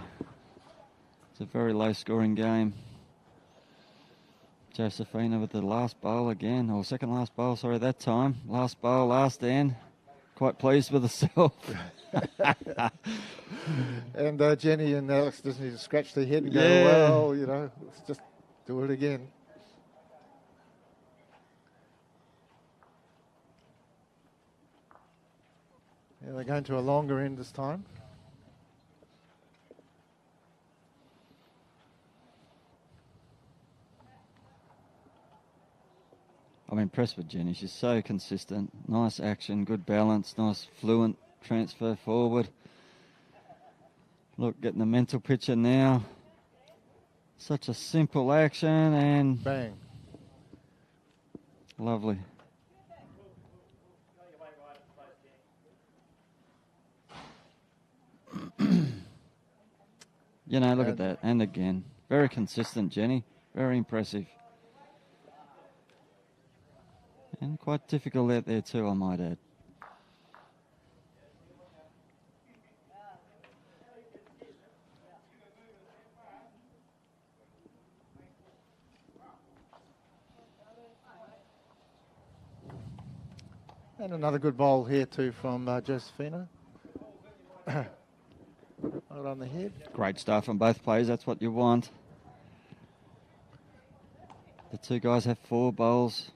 It's a very low-scoring game. Josephina with the last bowl again, or second last bowl, sorry, that time. Last bowl, last end. Quite pleased with herself. And Jenny and Alex just need to scratch their head and go, Yeah. well, you know, let's just do it again. Yeah, they're going to a longer end this time. I'm impressed with Jenny. She's so consistent. Nice action, good balance, nice fluent transfer forward. Look, getting the mental picture now. Such a simple action and Bang. lovely. You know, look at that. And again, very consistent, Jenny. Very impressive. And quite difficult out there too, I might add. And another good bowl here too from Josephina. Right on the head. Great start from both players. That's what you want. The two guys have 4 bowls,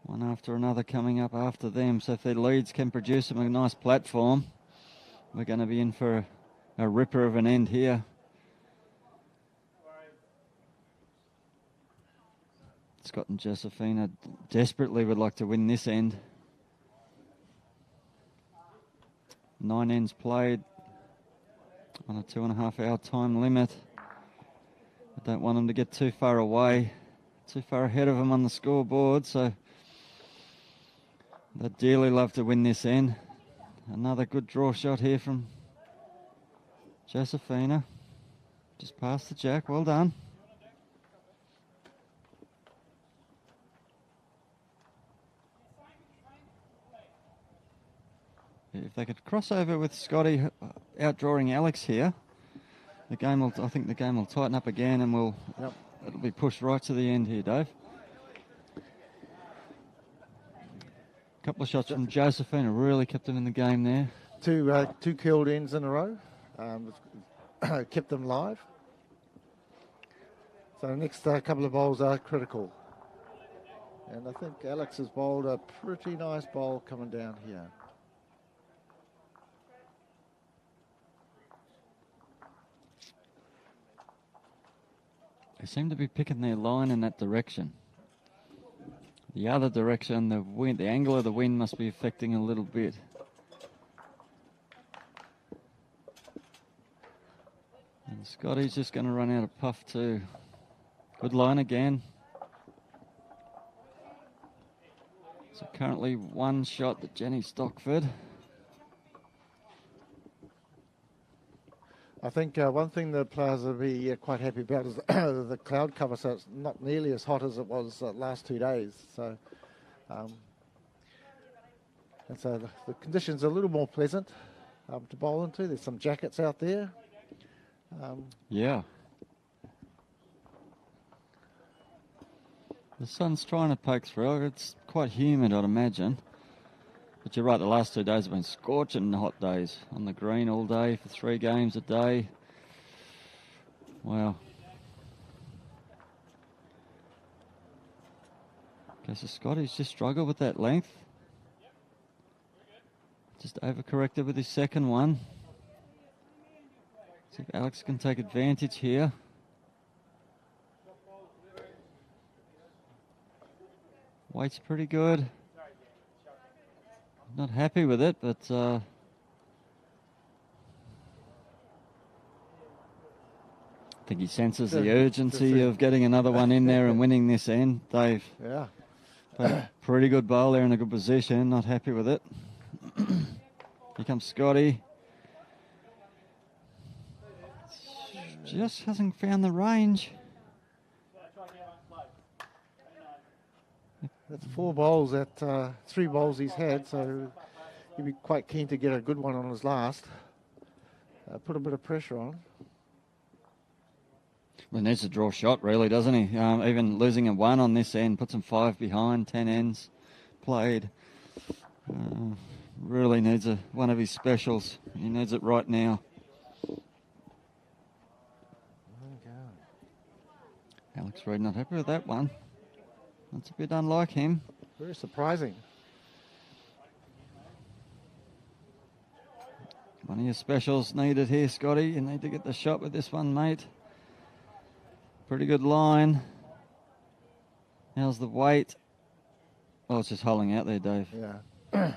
one after another coming up after them. So if their leads can produce them a nice platform, we're going to be in for a ripper of an end here. Scott and Josephina desperately would like to win this end. 9 ends played on a 2.5 hour time limit. I don't want them to get too far away, too far ahead of them on the scoreboard, so they'd dearly love to win this end. Another good draw shot here from Josephina. Just past the jack, well done. If they could cross over with Scotty outdrawing Alex here, the game will. I think the game will tighten up again, and it'll be pushed right to the end here, Dave. Couple of shots from Josephina really kept them in the game there. Two killed ends in a row, kept them live. So the next couple of bowls are critical. And I think Alex has bowled a pretty nice bowl coming down here. They seem to be picking their line in that direction. The other direction, the wind, the angle of the wind must be affecting a little bit. And Scotty's just going to run out of puff too. Good line again. So currently 1 shot to Jenny Stockford. I think one thing the players will be quite happy about is the cloud cover, so it's not nearly as hot as it was last 2 days. So, and so the conditions are a little more pleasant to bowl into. There's some jackets out there. Yeah. The sun's trying to poke through. It's quite humid, I'd imagine. But you're right, the last 2 days have been scorching hot days on the green all day for 3 games a day. Wow. Okay, so Scotty's just struggled with that length. Just overcorrected with his second one. See if Alex can take advantage here. Weight's pretty good. Not happy with it, but I think he senses the urgency of getting another one in there and winning this end. Dave, Yeah. pretty good bowl there in a good position. Not happy with it. Here comes Scotty. Just hasn't found the range. That's 4 bowls at 3 bowls he's had, so he'd be quite keen to get a good one on his last. Put a bit of pressure on. Well, he needs to draw shot, really, doesn't he? Even losing a 1 on this end puts him 5 behind, 10 ends played. Really needs one of his specials. He needs it right now. Alex Reid not happy with that one. That's a bit unlike him. Very surprising. One of your specials needed here, Scotty. You need to get the shot with this one, mate. Pretty good line. How's the weight? Oh, it's just holding out there, Dave. Yeah.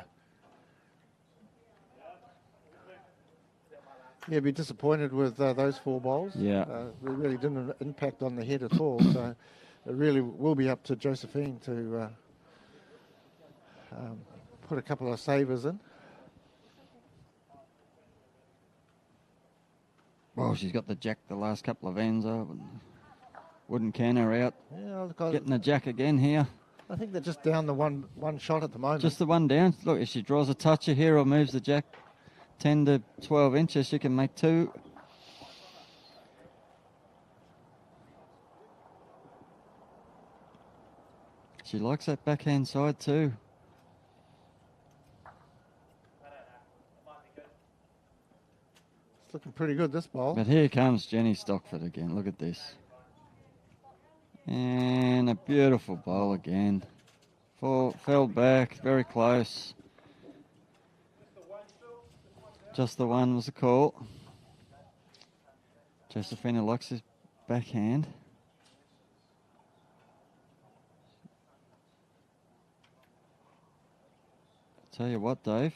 Yeah, be disappointed with those 4 bowls. Yeah. They really didn't impact on the head at all. So it really will be up to Josephine to put a couple of savers in. Well, she's got the jack the last couple of ends up. Wouldn't can her out. Yeah, look, Getting the jack again here. I think they're just down the one shot at the moment. Just the one down. Look, if she draws a toucher here or moves the jack 10 to 12 inches, she can make 2. She likes that backhand side too. It's looking pretty good, this bowl. But here comes Jenny Stockford again. Look at this. And a beautiful bowl again. Fell back, very close. Just the one was the call. Josephina likes his backhand. Tell you what, Dave.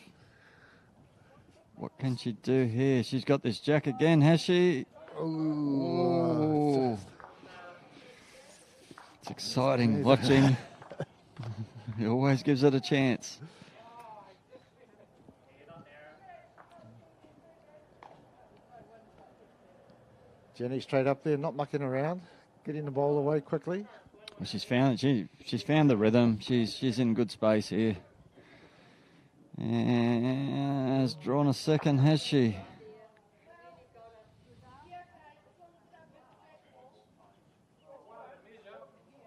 What can she do here? She's got this jack again, has she? Ooh. It's exciting watching. He always gives it a chance. Jenny straight up there, not mucking around, getting the ball away quickly. Well, she's found the rhythm. She's in good space here. And has drawn a second, has she?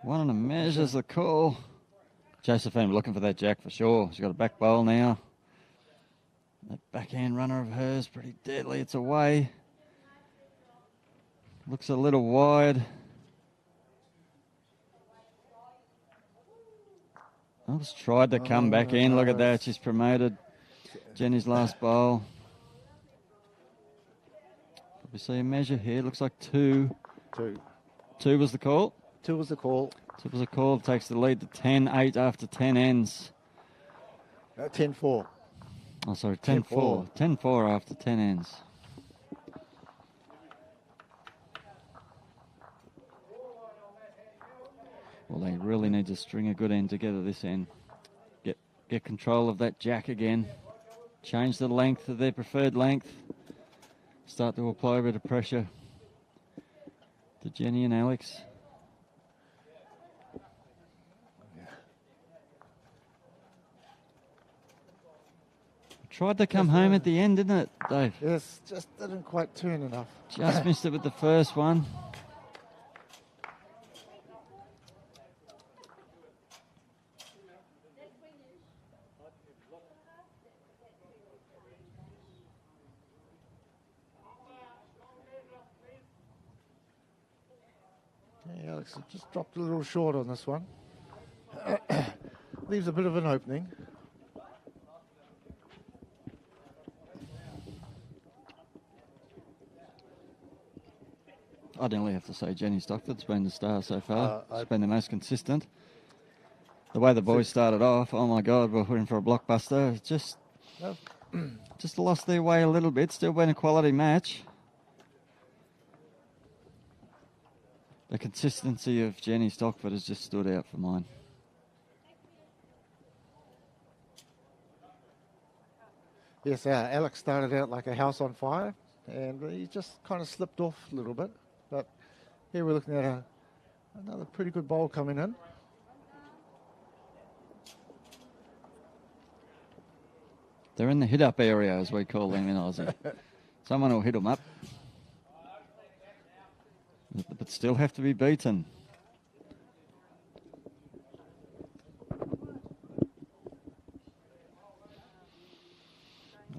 One and a measure's the call. Josephine looking for that jack for sure. She's got a back bowl now. That backhand runner of hers, pretty deadly. It's away. Looks a little wide. Almost tried to come back in. Look at that. She's promoted Jenny's last bowl. Probably see a measure here. Looks like 2. 2 was the call. 2 was the call. 2 was the call. Takes the lead to 10-8 after 10 ends. 10-4. Oh, sorry, 10-4. 10-4 after 10 ends. Well, they really need to string a good end together this end. Get control of that jack again. Change the length of their preferred length. Start to apply a bit of pressure to Jenny and Alex. Tried to come home at the end, didn't it, Dave? Yes, just didn't quite turn enough. Just missed it with the first one. Yeah, Alex just dropped a little short on this one. Leaves a bit of an opening. I'd only have to say Jenny Stockford's been the star so far. She's been the most consistent. The way the boys started off, oh my God, we're in for a blockbuster. It's just lost their way a little bit. Still been a quality match. The consistency of Jenny Stockford has just stood out for mine. Yes, Alex started out like a house on fire, and he just kind of slipped off a little bit. But here we're looking at another pretty good bowl coming in. They're in the hit-up area, as we call them in Aussie. Someone will hit them up. But still have to be beaten.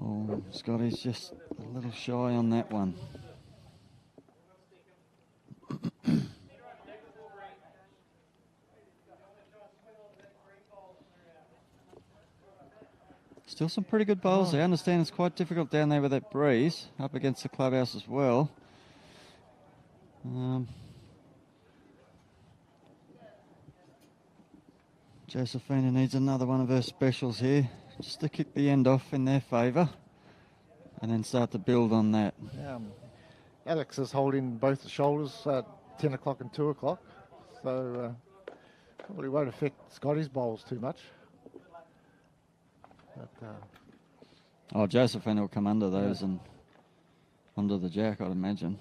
Oh, Scotty's just a little shy on that one. Still some pretty good bowls. I understand it's quite difficult down there with that breeze up against the clubhouse as well. Josephina needs another one of her specials here just to kick the end off in their favour and then start to build on that. Alex is holding both the shoulders at 10 o'clock and 2 o'clock, so probably won't affect Scotty's bowls too much. But, Josephine will come under those and under the jack, I'd imagine.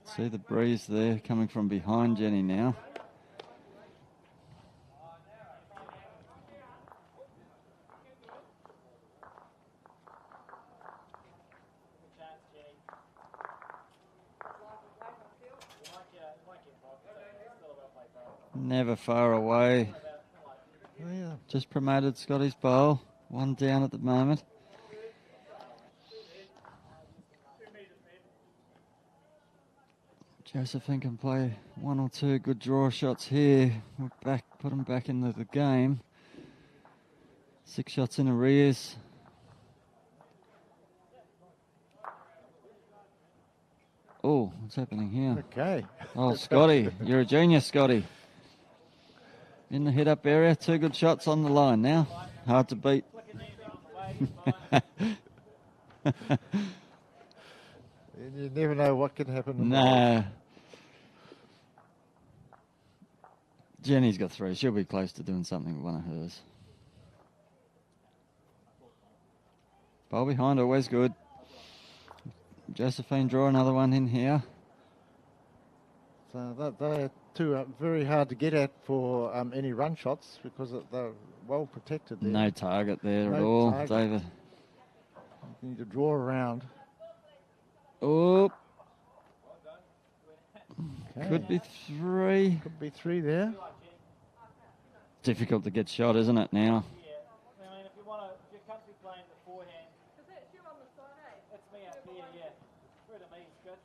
See the breeze there coming from behind Jenny now. Never far away. Just promoted Scotty's bowl. One down at the moment. Josephine can play one or two good draw shots here. Put them back into the game. 6 shots in arrears. Oh, what's happening here? Okay. Oh, Scotty, you're a genius, Scotty. In the hit-up area, 2 good shots on the line now. Hard to beat. You never know what can happen. Nah. Jenny's got 3. She'll be close to doing something with one of hers. Bowl behind, always good. Josephine draw another one in here. So they're two very hard to get at for any run shots because they're well protected there. No target there at all, David. You need to draw around. Oh. Okay. Could be 3. Could be 3 there. Difficult to get shot, isn't it, now? Yeah. I mean, if you're comfortable playing the forehand, Is that you on the side, eh? it's me up there, yeah. Through to me, it's good.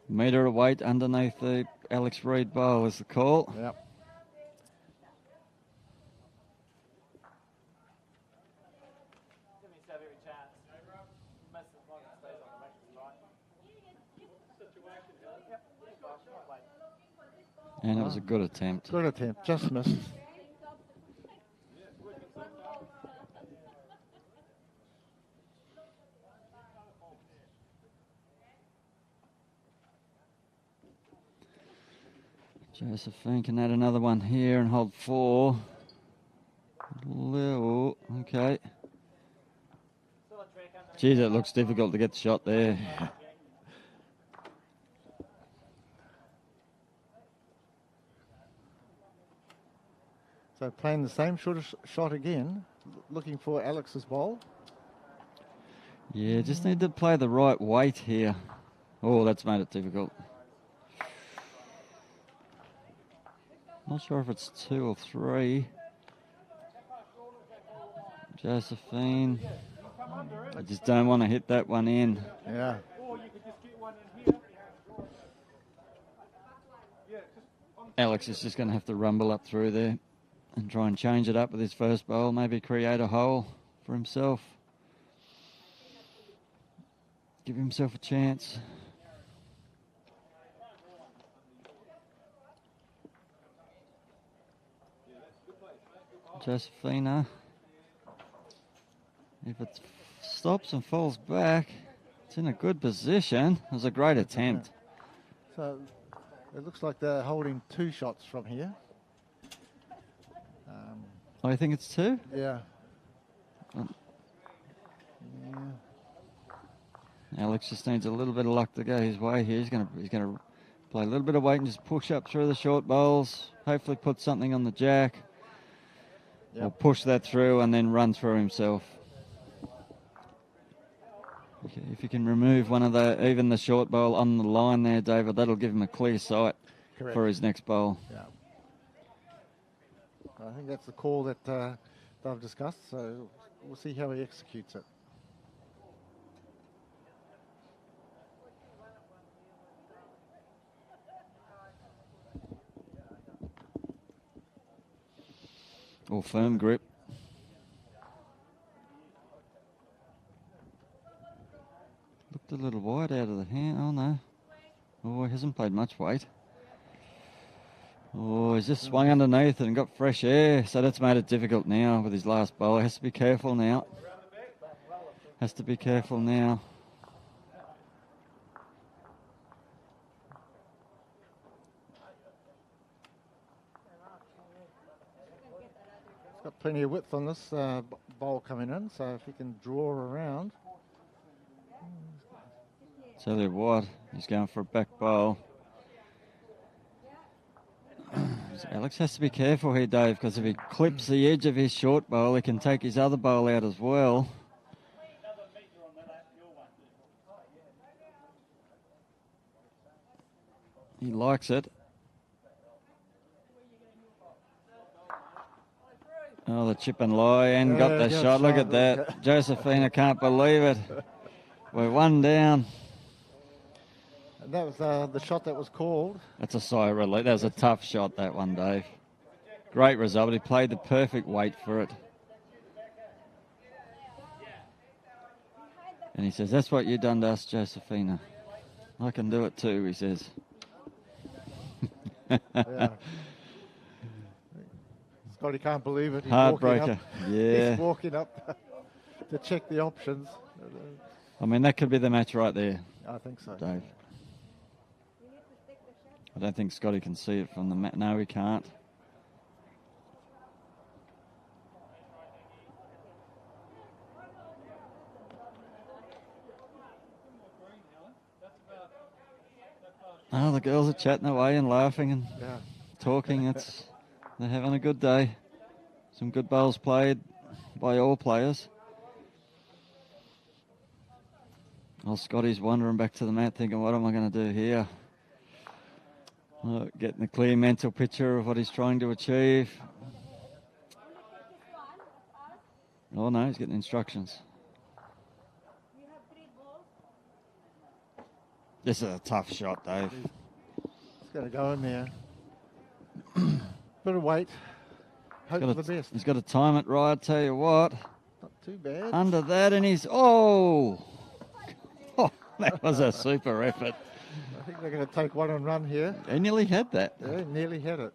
Metre of weight underneath the Alex Reid bowl is the call. Yep. Give me yourself every chance. Miss as long as it stays on the back of the line. And it was a good attempt. Good attempt, just missed. Josephine can add another one here and hold 4. Little, okay. Geez, it looks difficult to get the shot there. So playing the same shot again, looking for Alex's bowl. Yeah, just need to play the right weight here. Oh, that's made it difficult. Not sure if it's 2 or 3. Josephine. I just don't want to hit that one in. Yeah. Or you could just get one in here. Yeah, Alex is just going to have to rumble up through there and try and change it up with his first bowl. Maybe create a hole for himself. Give himself a chance. Josephina. If it stops and falls back, it's in a good position. It was a great attempt. So it looks like they're holding 2 shots from here. Oh, you think it's 2? Yeah. Alex just needs a little bit of luck to go his way here. He's going to Play a little bit of weight and just push up through the short bowls. Hopefully put something on the jack. Or push that through and then run through himself. Okay, if you can remove one of the, even the short bowl on the line there, David, that'll give him a clear sight for his next bowl. Yeah. I think that's the call that they've discussed, so we'll see how he executes it. Or firm grip. Looked a little wide out of the hand. Oh, no. Oh, he hasn't played much weight. Oh, he's just swung underneath and got fresh air. So that's made it difficult now with his last bowl. He has to be careful now. Has to be careful now. He's got plenty of width on this bowl coming in, so if he can draw around. Tell you what, he's going for a back bowl. So Alex has to be careful here, Dave, because if he clips the edge of his short bowl, he can take his other bowl out as well. He likes it. Oh, the chip and lie and got the shot. Look at that. Josephina can't believe it. We're one down. And that was the shot that was called. That's a sigh of relief. That was a tough shot, that one, Dave. Great result. He played the perfect weight for it. And he says, that's what you done to us, Josephina. I can do it too, he says. Yeah. Scotty can't believe it. He's Heartbreaker. Yeah. He's walking up to check the options. I mean, that could be the match right there. I think so. Dave. I don't think Scotty can see it from the mat. No, he can't. Oh, the girls are chatting away and laughing and talking. They're having a good day. Some good bowls played by all players. Oh, Scotty's wandering back to the mat thinking, what am I going to do here? Oh, getting a clear mental picture of what he's trying to achieve. Oh, no, he's getting instructions. This is a tough shot, Dave. It's going to go in there. Bit of weight. Hope for the best. He's got to time it right, tell you what. Not too bad. Under that, and he's... Oh, that was a super effort. I think they're going to take one and run here. He nearly had that. Yeah, nearly had it.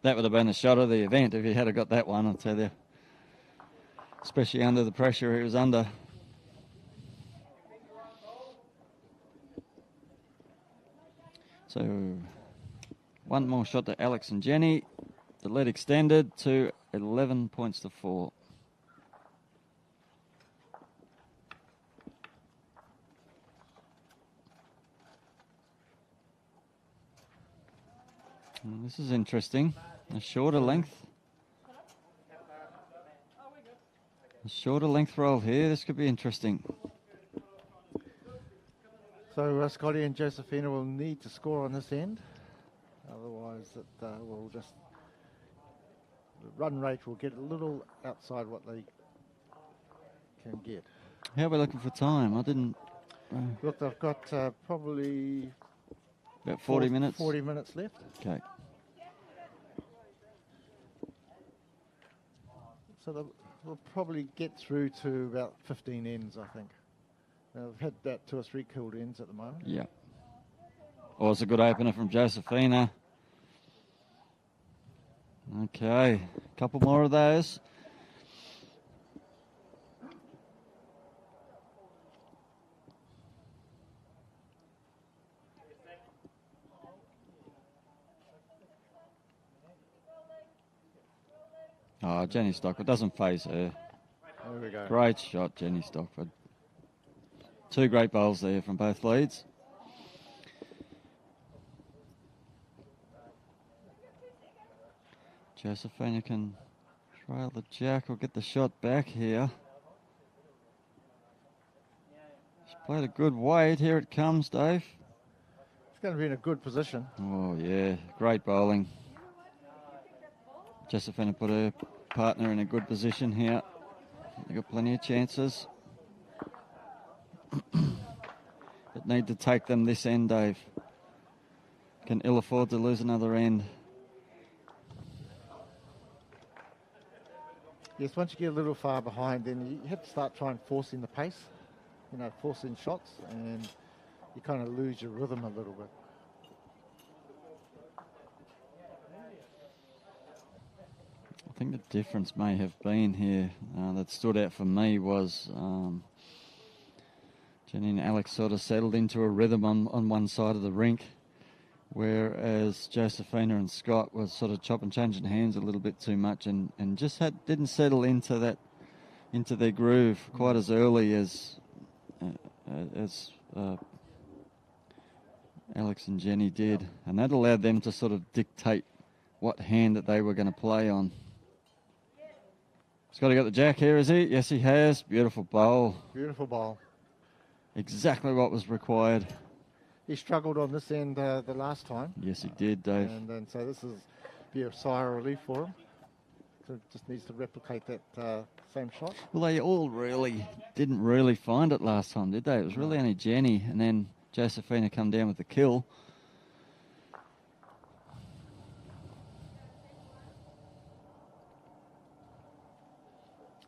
That would have been the shot of the event if he had got that one, I'll tell you. Especially under the pressure he was under. So, one more shot to Alex and Jenny. The lead extended to 11 points to 4. And this is interesting. A shorter length. A shorter length roll here. This could be interesting. So Scotty and Josephina will need to score on this end. Otherwise, will just the run rate will get a little outside what they can get. How are we looking for time? I didn't... Look, they've got probably... About 40 minutes? 40 minutes left. Okay. So we'll probably get through to about 15 ends, I think. We've had about 2 or 3 killed ends at the moment. Yeah. Oh, it's a good opener from Josephina. Okay, a couple more of those. Oh, Jenny Stockford doesn't phase her. There we go. Great shot, Jenny Stockford. 2 great bowls there from both leads. Josephina can trail the jack or get the shot back here. She's played a good weight. Here it comes, Dave. It's going to be in a good position. Oh, yeah. Great bowling. Josephina put her partner in a good position here. They've got plenty of chances. But need to take them this end, Dave. Can ill afford to lose another end. Yes, once you get a little far behind, then you have to start trying forcing the pace, forcing shots, and you kind of lose your rhythm a little bit. I think the difference may have been here that stood out for me was Jenny and Alex sort of settled into a rhythm on one side of the rink, whereas Josephina and Scott was sort of chopping, changing hands a little bit too much and just didn't settle into their groove quite as early as Alex and Jenny did, and that allowed them to sort of dictate what hand that they were going to play on. Scotty got the jack here, is he? Yes, he has. Beautiful bowl. Beautiful bowl. Exactly what was required. He struggled on this end the last time. Yes, he did, Dave. And then so this is be a sigh of relief for him. So just needs to replicate that same shot. Well, they all didn't really find it last time, did they? It was really only Jenny, and then Josephina come down with the kill.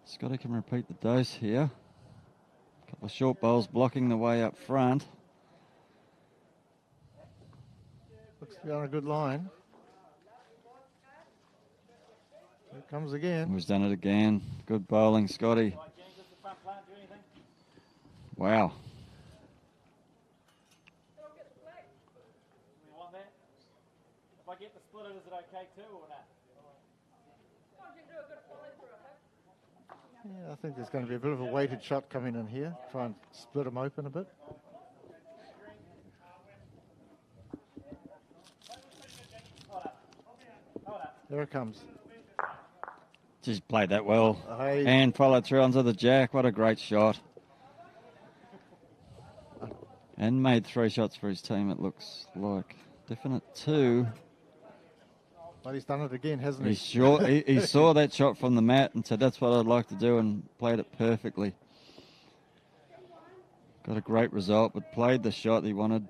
Scotty can repeat the dose here. A couple of short bowls blocking the way up front. Looks to be on a good line. Here it comes again. He's done it again. Good bowling, Scotty. Wow. If I get the splitter, is it okay too or not? Yeah, I think there's going to be a bit of a weighted shot coming in here. Try and split them open a bit. There it comes. Just played that well. Hey. And followed through onto the jack. What a great shot. And made 3 shots for his team, it looks like. Definite 2. But he's done it again, hasn't he? He saw that shot from the mat and said, that's what I'd like to do, and played it perfectly. Got a great result, but played the shot he wanted.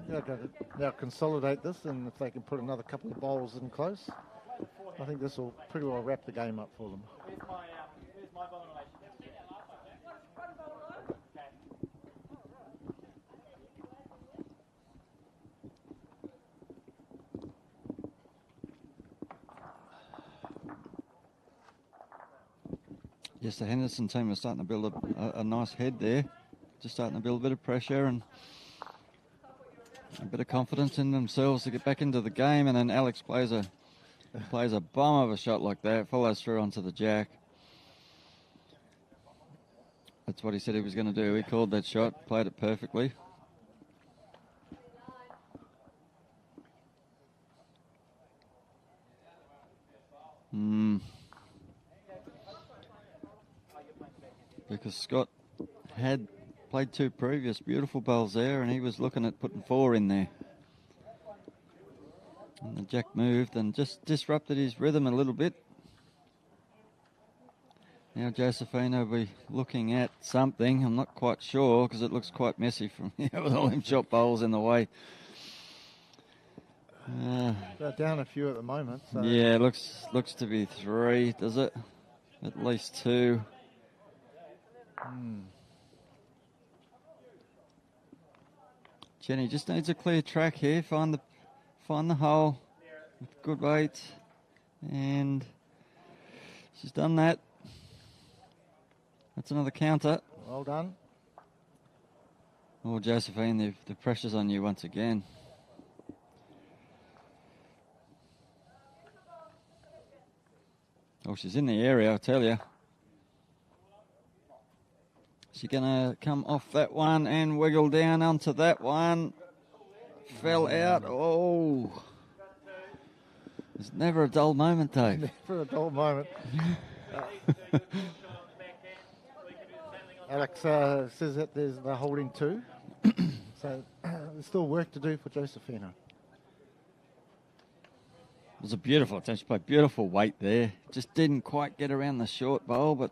They're going to now consolidate this, and if they can put another couple of bowls in close, I think this will pretty well wrap the game up for them. Where's my bowling relation? Yes, the Henderson team are starting to build a nice head there. Just starting to build a bit of pressure and a bit of confidence in themselves to get back into the game. And then Alex plays a bomb of a shot like that, follows through onto the jack. That's what he said he was going to do. He called that shot, played it perfectly. Because Scott had played 2 previous beautiful bowls there, and he was looking at putting 4 in there. And the jack moved and just disrupted his rhythm a little bit. Now Josephina will be looking at something. I'm not quite sure because it looks quite messy from here with all them shot bowls in the way. They're down a few at the moment. So. Yeah, looks to be 3, does it? At least 2. Jenny just needs a clear track here. Find the hole with good weight, and she's done that. That's another counter. Well done. Oh, Josephine, the pressure's on you once again. she's in the area, I tell you. She's going to come off that one and wiggle down onto that one. Fell out. Oh. There's never a dull moment, Dave. Never a dull moment. Alex says that they're holding 2. So there's still work to do for Josephina. It was a beautiful touch play, beautiful weight there. Just didn't quite get around the short bowl, but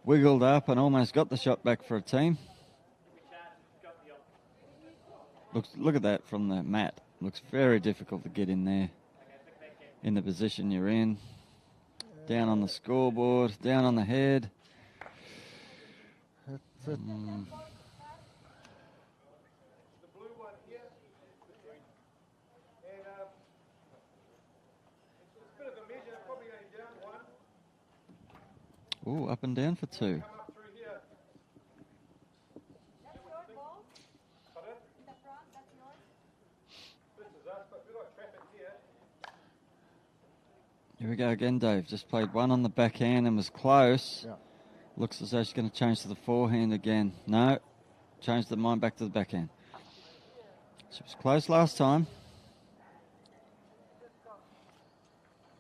wiggled up and almost got the shot back for a team. Look at that from the mat. Looks very difficult to get in there, in the position you're in. Down on the scoreboard, down on the head. That's it. Ooh, up and down for 2. Here we go again, Dave. Just played one on the backhand and was close. Yeah. Looks as though she's going to change to the forehand again. No, changed the mind back to the backhand. She was close last time.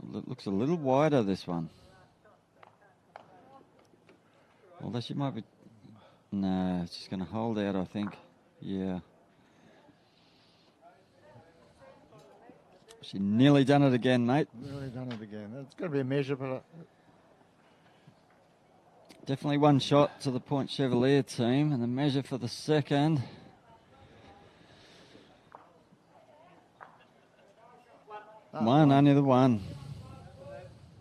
Looks a little wider, this one. Although she might be... No, she's going to hold out, I think. Yeah. She nearly done it again, mate. Nearly done it again. It's going to be a measure, but... Definitely one shot to the Point Chevalier team, and the measure for the second. One, only the one.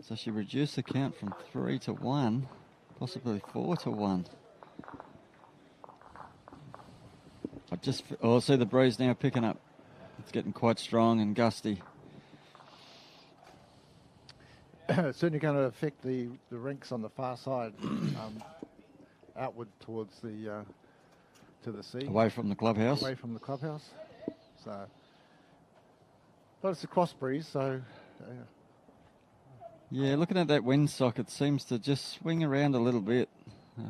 So she reduced the count from 3 to 1. Possibly 4 to 1. I see the breeze now picking up. It's getting quite strong and gusty. It's certainly going to affect the rinks on the far side, outward towards the to the sea. Away from the clubhouse. Away from the clubhouse. So, but it's a cross breeze, so. Yeah, looking at that windsock, it seems to just swing around a little bit,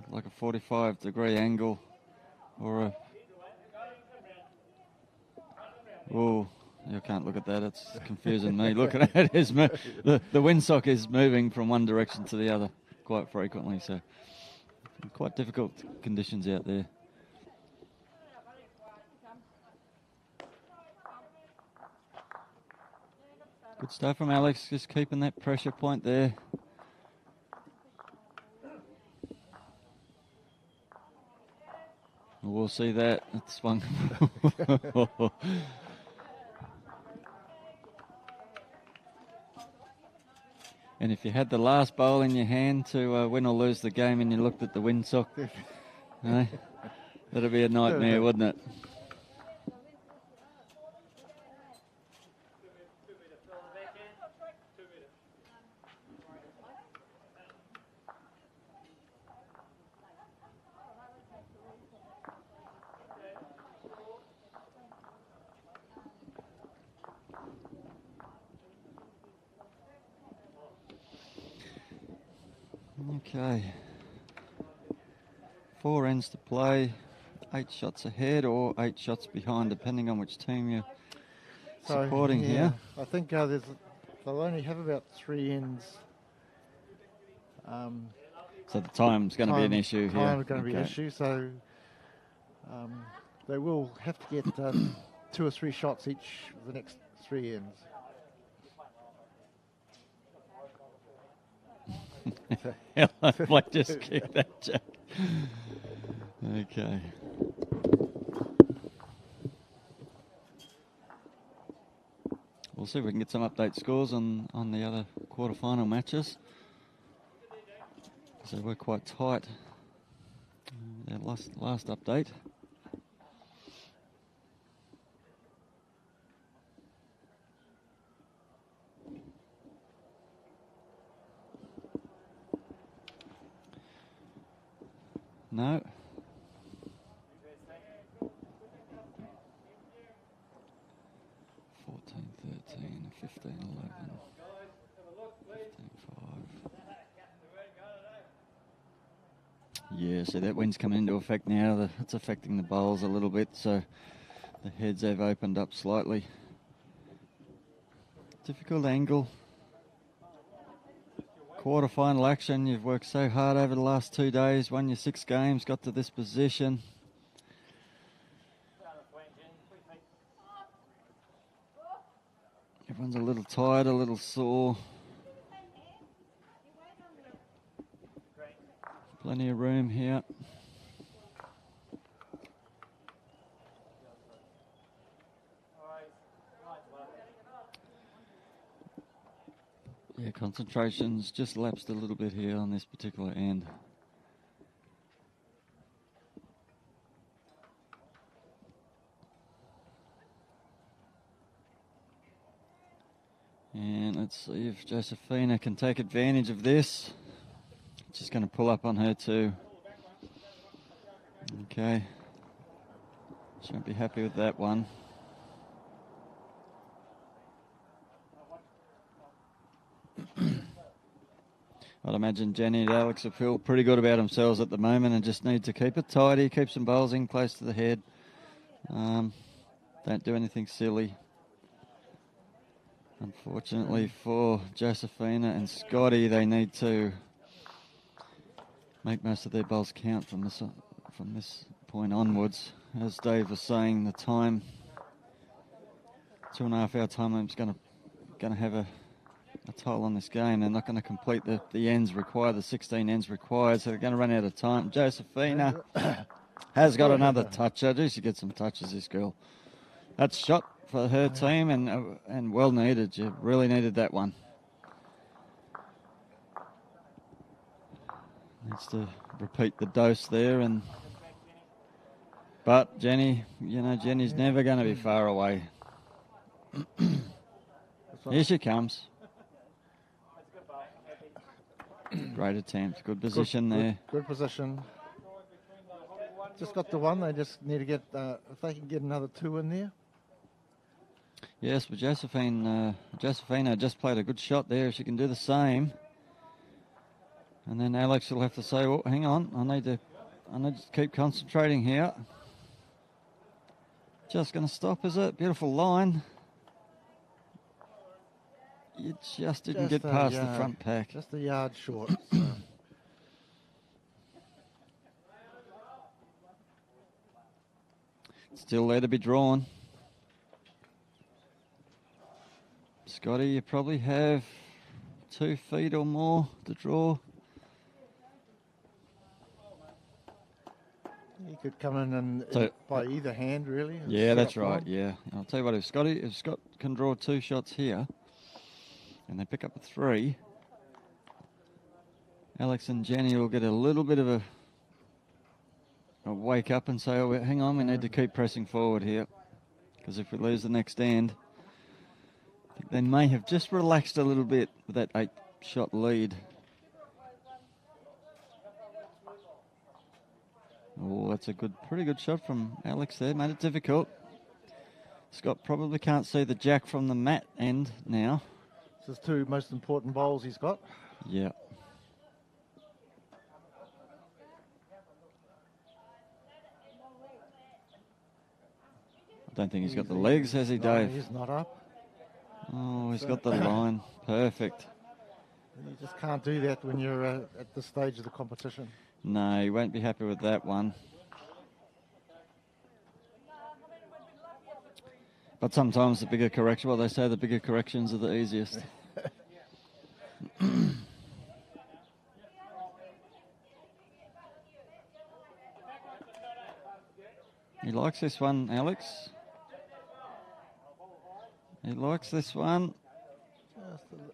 like a 45-degree angle, or a... Oh, you can't look at that. It's confusing me. Looking at it, the windsock is moving from one direction to the other quite frequently, so quite difficult conditions out there. Good stuff from Alex, just keeping that pressure point there. We'll see that. It swung. And if you had the last bowl in your hand to win or lose the game and you looked at the windsock, that'd be a nightmare, wouldn't it? Okay, 4 ends to play, 8 shots ahead or 8 shots behind, depending on which team you're supporting here. I think they'll only have about 3 ends. So the time's going to be an issue here. Time's going to be an issue, so they will have to get 2 or 3 shots each of the next 3 ends. Hell, I just kicked that, Jack. Okay. We'll see if we can get some update scores on the other quarterfinal matches. So we're quite tight. That last update. No. $14, $13, $15, $11, $15, $5. Yeah, so that wind's coming into effect now. It's affecting the bowls a little bit, so the heads have opened up slightly. Difficult angle. Quarterfinal action. You've worked so hard over the last 2 days, won your 6 games, got to this position. Everyone's a little tired, a little sore. Plenty of room here. Yeah, concentration's just lapsed a little bit here on this particular end. And let's see if Josephina can take advantage of this. Just going to pull up on her too. Okay. She won't be happy with that one. I'd imagine Jenny and Alex will feel pretty good about themselves at the moment and just need to keep it tidy, keep some bowls in close to the head. Don't do anything silly. Unfortunately for Josephina and Scotty, they need to make most of their bowls count from this point onwards. As Dave was saying, the time, 2.5 hour time limit's going to have a toll on this game. They're not going to complete the ends required, the 16 ends required, so they're going to run out of time. Josephina has got another toucher. Geez, she gets some touches, this girl. That's shot for her team and well needed. You really needed that one. Needs to repeat the dose there, but Jenny, Jenny's never going to be far away. Here she comes. Great attempt, good position there. Good position. Just got the one. They just need to get if they can get another 2 in there. Yes, but Josephina just played a good shot there. If she can do the same, and then Alex will have to say, "Well, hang on, I need to keep concentrating here." Just going to stop, is it? Beautiful line. You just didn't get past the front pack. Just a yard short. So. Still there to be drawn. Scotty, you probably have 2 feet or more to draw. You could come in and by either hand, really. Yeah, that's right. Yeah, I'll tell you what. If Scott can draw 2 shots here, and they pick up a 3, Alex and Jenny will get a little bit of a wake up and say, "Oh, hang on, we need to keep pressing forward here, because if we lose the next end." I think they may have just relaxed a little bit with that 8-shot lead. Oh, that's a pretty good shot from Alex there. Made it difficult. Scott probably can't see the jack from the mat end now. It's his 2 most important bowls he's got. Yeah. I don't think he's got the legs, has he, Dave? No, he's not up. Oh, he's got the line. Perfect. You just can't do that when you're at this stage of the competition. No, he won't be happy with that one. But sometimes the bigger correction, well, they say the bigger corrections are the easiest. He likes this one, Alex. He likes this one.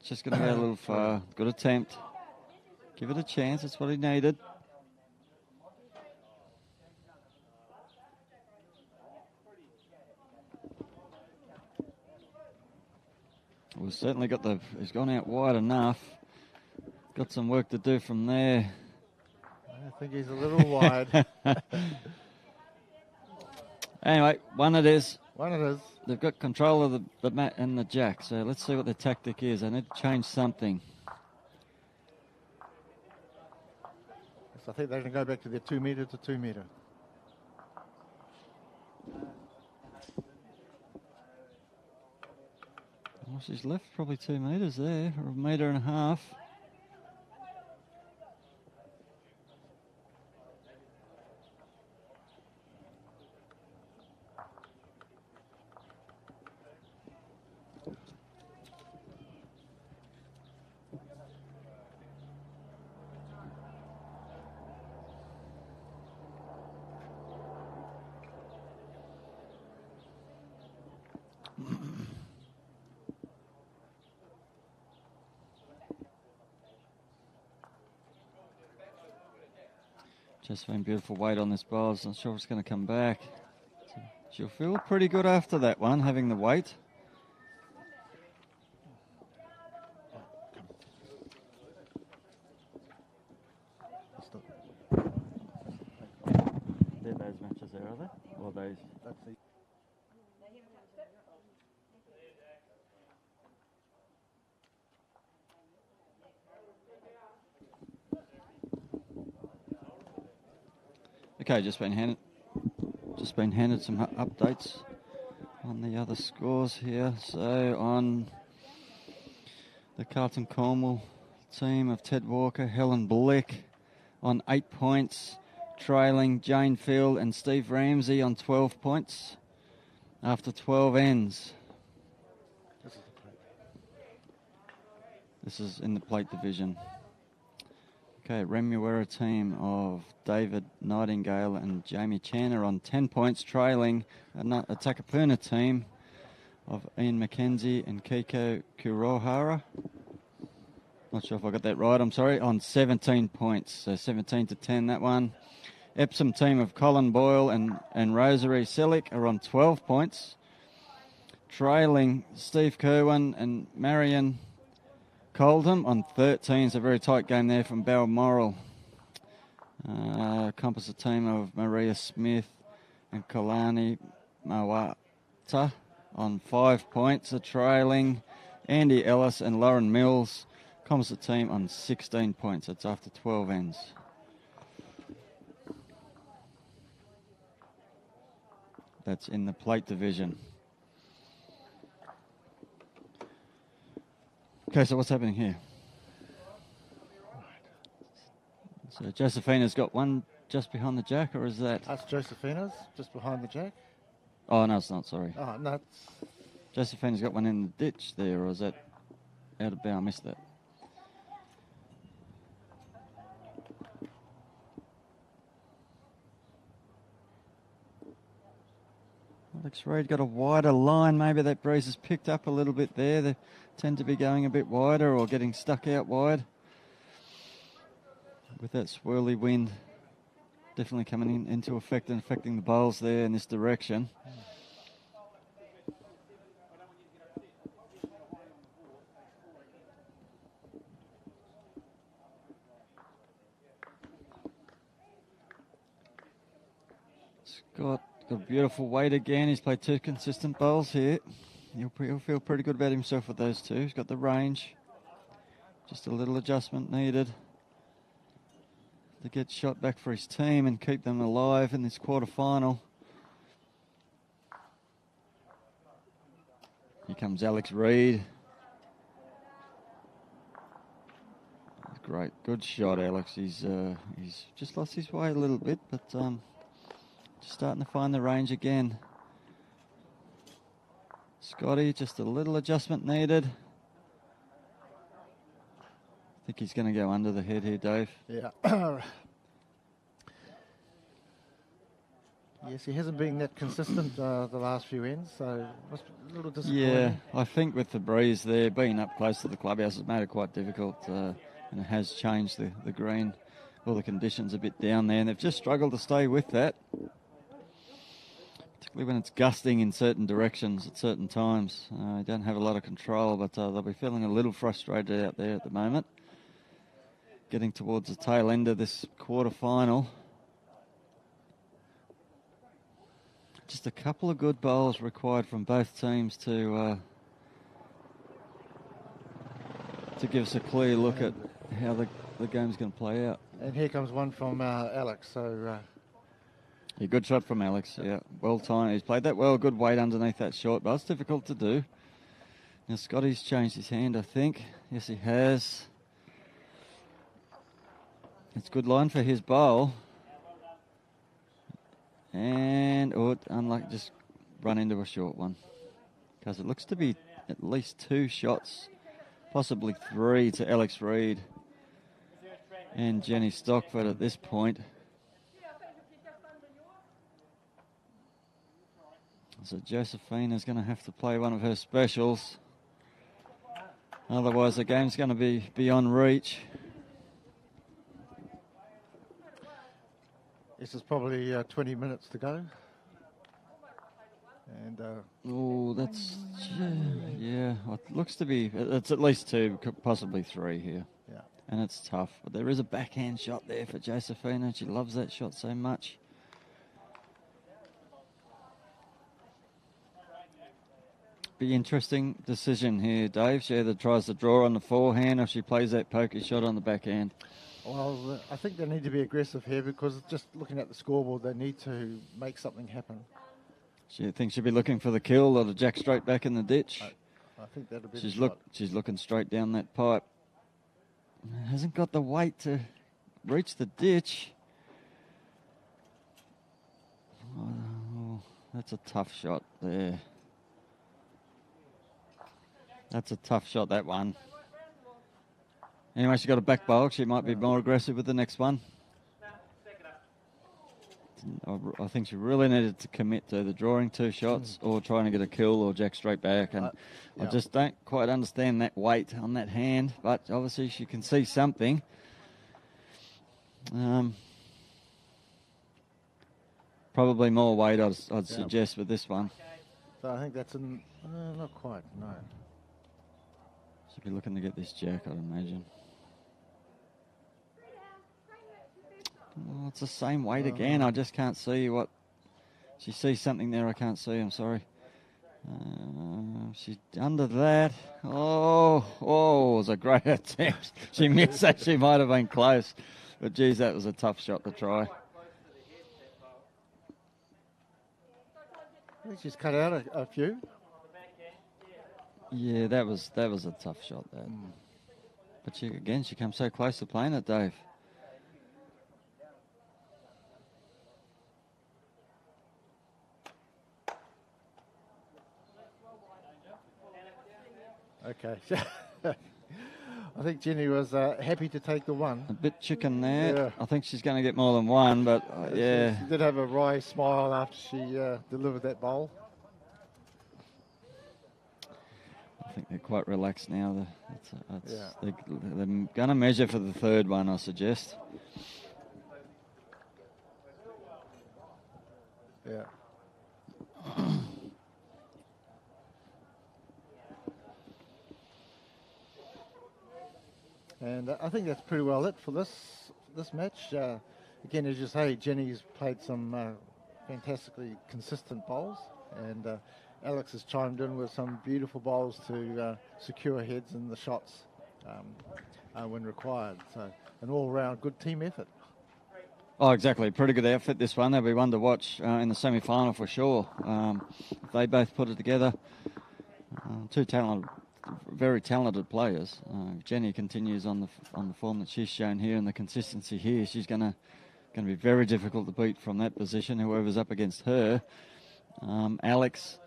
Just going to go a little far. Good attempt. Give it a chance. That's what he needed. We've certainly got he's gone out wide enough. Got some work to do from there. I think he's a little wide. Anyway, one it is. One it is. They've got control of the mat and the jack, so let's see what their tactic is. They need to change something. So I think they're going to go back to their 2 metre to 2 metre. Well, she's left probably 2 metres there, or 1.5 metres. Josephine, beautiful weight on this bowl. I'm not sure if it's going to come back. She'll feel pretty good after that one, having the weight. They're those matches there, are they? Or those? That's the Okay, just been handed some updates on the other scores here. So on the Carlton Cornwall team of Ted Walker, Helen Blick on 8 points, trailing Jane Field and Steve Ramsey on 12 points after 12 ends. This is in the plate division. Okay, Remuera team of David Nightingale and Jamie Channer on 10 points, trailing a Takapuna team of Ian McKenzie and Kiko Kurohara. Not sure if I got that right, I'm sorry, on 17 points. So 17 to 10, that one. Epsom team of Colin Boyle and Rosary Selick are on 12 points, trailing Steve Kerwin and Marion Coldham on 13. It's a very tight game there from Balmoral. Composite team of Maria Smith and Kalani Mawata on 5 points, are trailing Andy Ellis and Lauren Mills. Composite team on 16 points. It's after 12 ends. That's in the plate division. Okay, so what's happening here? So Josephina's got one just behind the jack, or is that? That's Josephina's, just behind the jack. Oh, no, it's not, sorry. Oh, no. Josephina's got one in the ditch there, or is that out of bounds? I missed that. Alex Reid got a wider line. Maybe that breeze has picked up a little bit there. They tend to be going a bit wider or getting stuck out wide. With that swirly wind definitely coming into effect and affecting the bowls there in this direction. Scott got a beautiful weight again. He's played 2 consistent bowls here. He'll feel pretty good about himself with those 2. He's got the range. Just a little adjustment needed to get shot back for his team and keep them alive in this quarterfinal. Here comes Alex Reid. Great, good shot, Alex. He's just lost his way a little bit, but just starting to find the range again. Scotty, just a little adjustment needed. I think he's going to go under the head here, Dave. Yeah. Yes, he hasn't been that consistent the last few ends, so must be a little disappointing. Yeah, I think with the breeze there, being up close to the clubhouse has made it quite difficult, and it has changed the green, all the conditions a bit down there, and they've just struggled to stay with that, particularly when it's gusting in certain directions at certain times. They don't have a lot of control, but they'll be feeling a little frustrated out there at the moment. Getting towards the tail end of this quarter-final. Just a couple of good bowls required from both teams to to give us a clear look at how the game's going to play out. And here comes one from Alex. So Yeah, good shot from Alex. Yeah, well timed. He's played that well. Good weight underneath that short, but it's difficult to do. Now Scotty's changed his hand, I think. Yes, he has. It's good line for his bowl. And unlucky, just run into a short one. Because it looks to be at least 2 shots, possibly 3 to Alex Reid and Jenny Stockford at this point. So Josephina's going to have to play one of her specials. Otherwise the game's going to be beyond reach. this is probably 20 minutes to go. And that's yeah. It looks to be. It's at least 2, possibly 3 here. yeah, And it's tough, but there is a backhand shot there for Josephina. She loves that shot so much. Be interesting decision here, Dave. She either tries to draw on the forehand or she plays that pokey shot on the backhand. well, I think they need to be aggressive here because just looking at the scoreboard, they need to make something happen. She thinks she'll be looking for the kill or the jack straight back in the ditch. I think that'll be. She's looking straight down that pipe. Hasn't got the weight to reach the ditch. Oh, that's a tough shot there. That's a tough shot, that one. Anyway, she's got a back bowl. She might be more aggressive with the next one. I think she really needed to commit to either drawing 2 shots or trying to get a kill or jack straight back. And I just don't quite understand that weight on that hand. But obviously she can see something. Probably more weight, I'd suggest, with this one. So I think that's not quite, no. She'll be looking to get this jack, I'd imagine. Oh, it's the same weight again. I just can't see what... She sees something there I can't see. I'm sorry. She's under that. Oh, it was a great attempt. She missed that. She might have been close. But, geez, that was a tough shot to try. I think she's cut out a few. Yeah, that was a tough shot, that. But, she comes so close to playing it, Dave. Okay. I think Jenny was happy to take the one. A bit chicken there. Yeah. I think she's going to get more than one, but yeah. She did have a wry smile after she delivered that bowl. I think they're quite relaxed now. They're going to measure for the 3rd one, I suggest. Yeah. And I think that's pretty well it for this match. Again, as you say, Jenny's played some fantastically consistent bowls, and Alex has chimed in with some beautiful bowls to secure heads in the shots when required. So an all-round good team effort. Oh, exactly. Pretty good outfit, this one. They'll be one to watch in the semi-final for sure. If they both put it together. 2 very talented players. Jenny continues on the form that she's shown here and the consistency here. She's going to be very difficult to beat from that position, whoever's up against her. Alex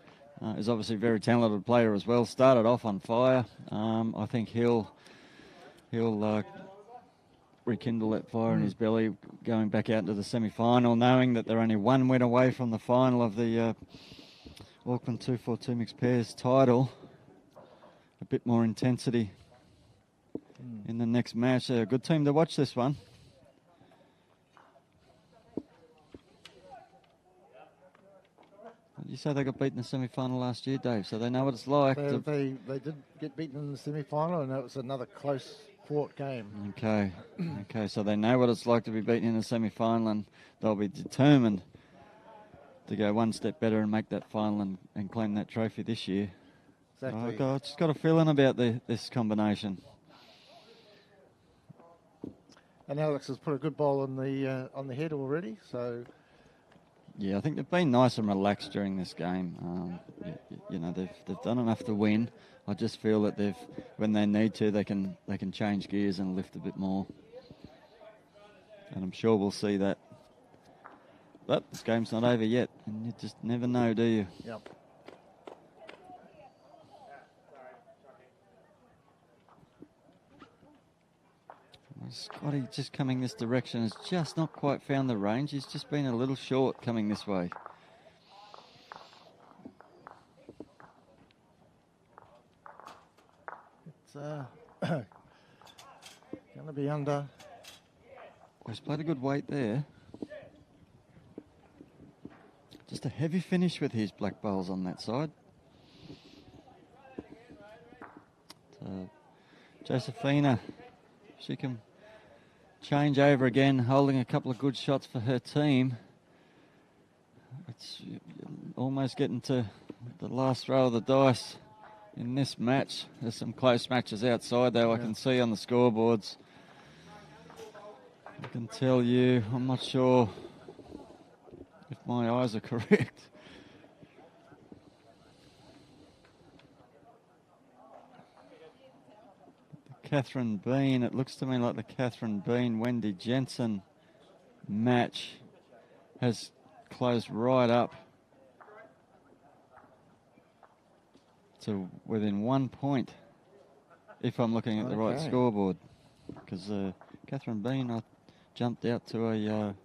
is obviously a very talented player as well. Started off on fire. I think he'll rekindle that fire in his belly going back out into the semi-final, knowing that they're only 1 win away from the final of the Auckland 242 mixed pairs title. A bit more intensity in the next match. A good team to watch this one. You say they got beaten in the semi-final last year, Dave, so they know what it's like. They did get beaten in the semi-final, and it was another close-fought game. Okay, so they know what it's like to be beaten in the semi-final, and they'll be determined to go one step better and make that final and claim that trophy this year. Exactly. I've just got a feeling about this combination. And Alex has put a good bowl on the head already. So Yeah, I think they've been nice and relaxed during this game. They've done enough to win. I just feel that when they need to, they can change gears and lift a bit more. And I'm sure we'll see that. But this game's not over yet, and you just never know, do you? Yep. Scotty just coming this direction has just not quite found the range. He's just been a little short coming this way. It's going to be under. He's played a good weight there. Just a heavy finish with his black bowls on that side. So, Josephina, she can change over again, holding a couple of good shots for her team. It's almost getting to the last throw of the dice in this match. There's some close matches outside though, I can see on the scoreboards. I can tell you, I'm not sure if my eyes are correct. Catherine Bean, it looks to me like the Catherine Bean Wendy Jensen match has closed right up to within 1 point, if I'm looking at the right scoreboard, because Catherine Bean jumped out to a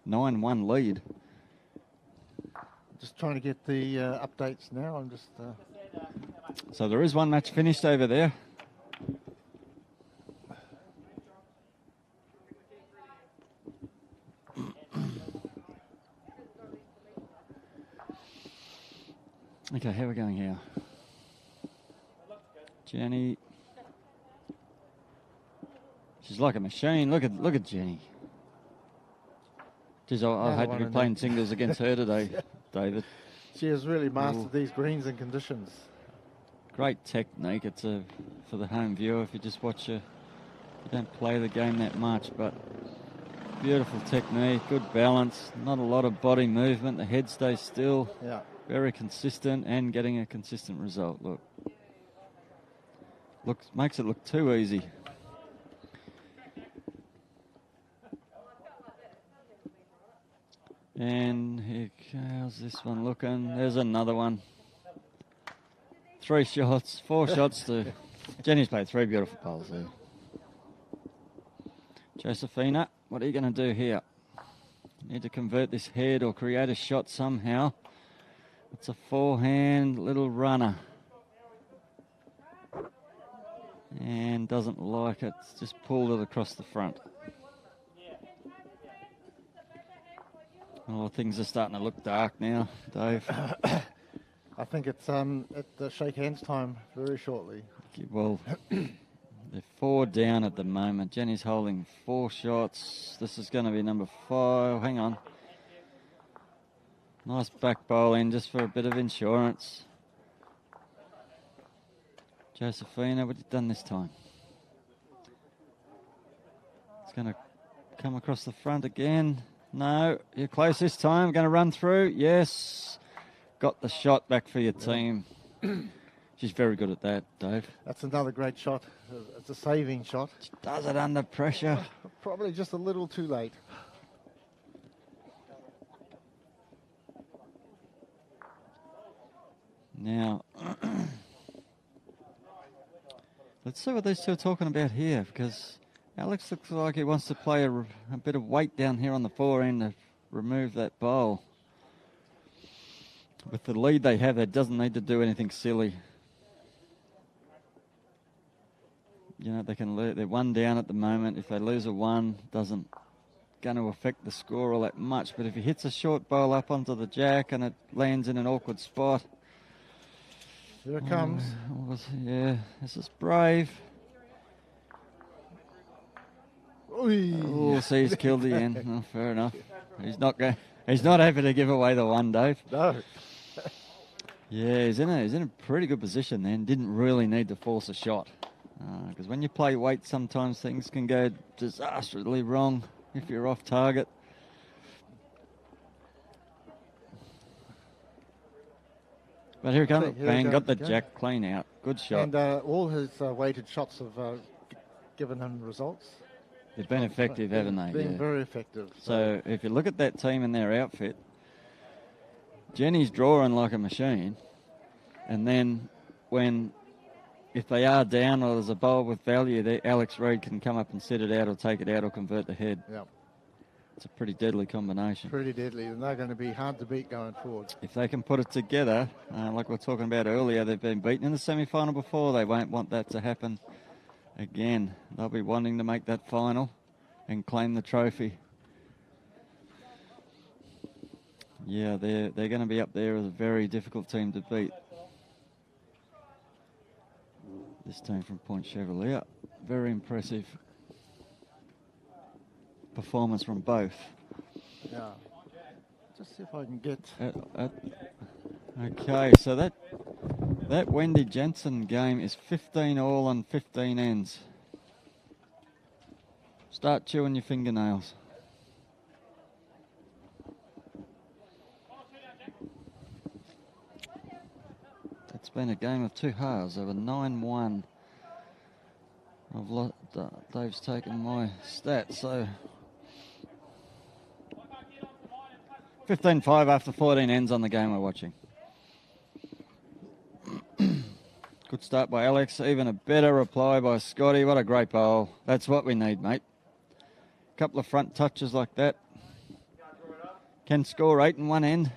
9-1 lead. Just trying to get the updates now. I'm just. So there is one match finished over there. Okay, how are we going here? Jenny. She's like a machine. Look at Jenny. Geez, I hate to be playing singles against her today, David. She has really mastered these greens and conditions. Great technique. It's for the home viewer if you just watch her. You don't play the game that much, but beautiful technique, good balance, not a lot of body movement. The head stays still. Yeah. Very consistent and getting a consistent result. Makes it look too easy. And how's this one looking? There's another one. 3 shots, 4 shots to Jenny's played 3 beautiful bowls there. Josephina, what are you going to do here? You need to convert this head or create a shot somehow. It's a forehand little runner. And doesn't like it. It's just pulled it across the front. Oh, things are starting to look dark now, Dave. I think it's at the shake hands time very shortly. Well, they're 4 down at the moment. Jenny's holding 4 shots. This is going to be number 5. Hang on. Nice back bowl in just for a bit of insurance. Josephina, what have you done this time? It's going to come across the front again. No, you're close this time. Going to run through. Yes. Got the shot back for your team. She's very good at that, Dave. That's another great shot. It's a saving shot. She does it under pressure. Probably just a little too late. Now, let's see what these two are talking about here, because Alex looks like he wants to play a bit of weight down here on the forehand to remove that bowl. With the lead they have, it doesn't need to do anything silly. You know, they can they're 1 down at the moment. If they lose a 1, doesn't going to affect the score all that much. But if he hits a short bowl up onto the jack and it lands in an awkward spot. Here it comes. Yeah, this is brave. Oh, see, he's killed the end. Oh, fair enough. He's not able to give away the 1, Dave. No. Yeah, he's in a pretty good position then. Didn't really need to force a shot. Because when you play weight, sometimes things can go disastrously wrong if you're off target. But here it comes. Bang, got the jack clean out. Good shot. And all his weighted shots have given him results. They've been effective, haven't they? Been very effective. So if you look at that team and their outfit, Jenny's drawing like a machine. And then if they are down or there's a bowl with value, Alex Reid can come up and set it out or take it out or convert the head. Yep. It's a pretty deadly combination. Pretty deadly, and they're going to be hard to beat going forward. If they can put it together, like we were talking about earlier, they've been beaten in the semi-final before. They won't want that to happen again. They'll be wanting to make that final and claim the trophy. Yeah, they're going to be up there as a very difficult team to beat. This team from Point Chevalier, very impressive performance from both. Yeah. Just see if I can get... Okay, so that Wendy Jensen game is 15 all on 15 ends. Start chewing your fingernails. It's been a game of two halves. They were 9-1. Dave's taken my stats, so 15-5 after 14 ends on the game we're watching. Good start by Alex. Even a better reply by Scotty. What a great bowl. That's what we need, mate. A couple of front touches like that. Can score 8 in one end.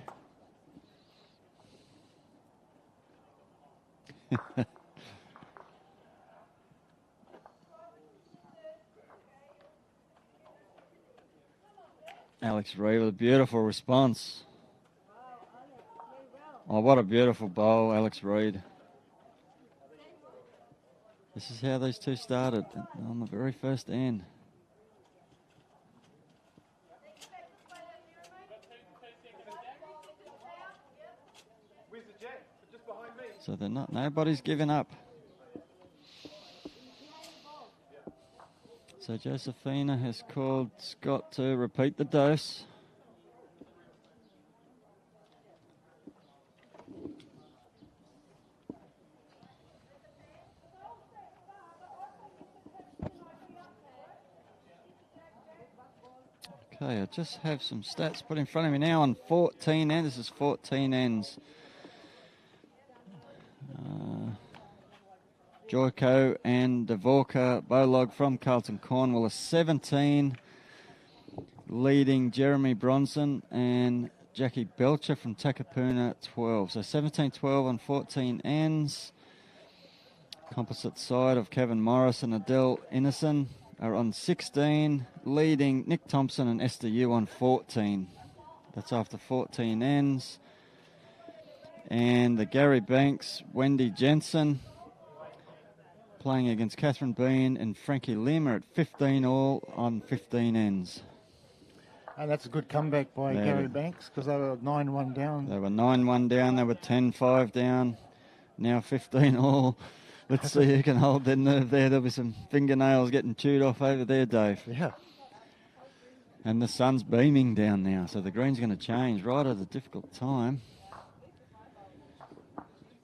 Alex Reid with a beautiful response. Oh, what a beautiful bowl, Alex Reid. This is how these two started on the very first end. So nobody's giving up. So Josephina has called Scott to repeat the dose. Okay, I just have some stats put in front of me now on 14 ends. This is 14 ends. Joyko and Dvorka Bolog from Carlton Cornwall are 17, leading Jeremy Bronson and Jackie Belcher from Takapuna 12. So 17-12 on 14 ends. Composite side of Kevin Morris and Adele Innocent are on 16, leading Nick Thompson and Esther Yu on 14. That's after 14 ends. And the Gary Banks, Wendy Jensen, playing against Catherine Bean and Frankie Lim are at 15 all on 15 ends. And that's a good comeback by Gary Banks because they were 9-1 down. They were 9-1 down. They were 10-5 down. Now 15 all. Let's see who can hold their nerve there. There'll be some fingernails getting chewed off over there, Dave. Yeah. And the sun's beaming down now, so the green's going to change right at a difficult time.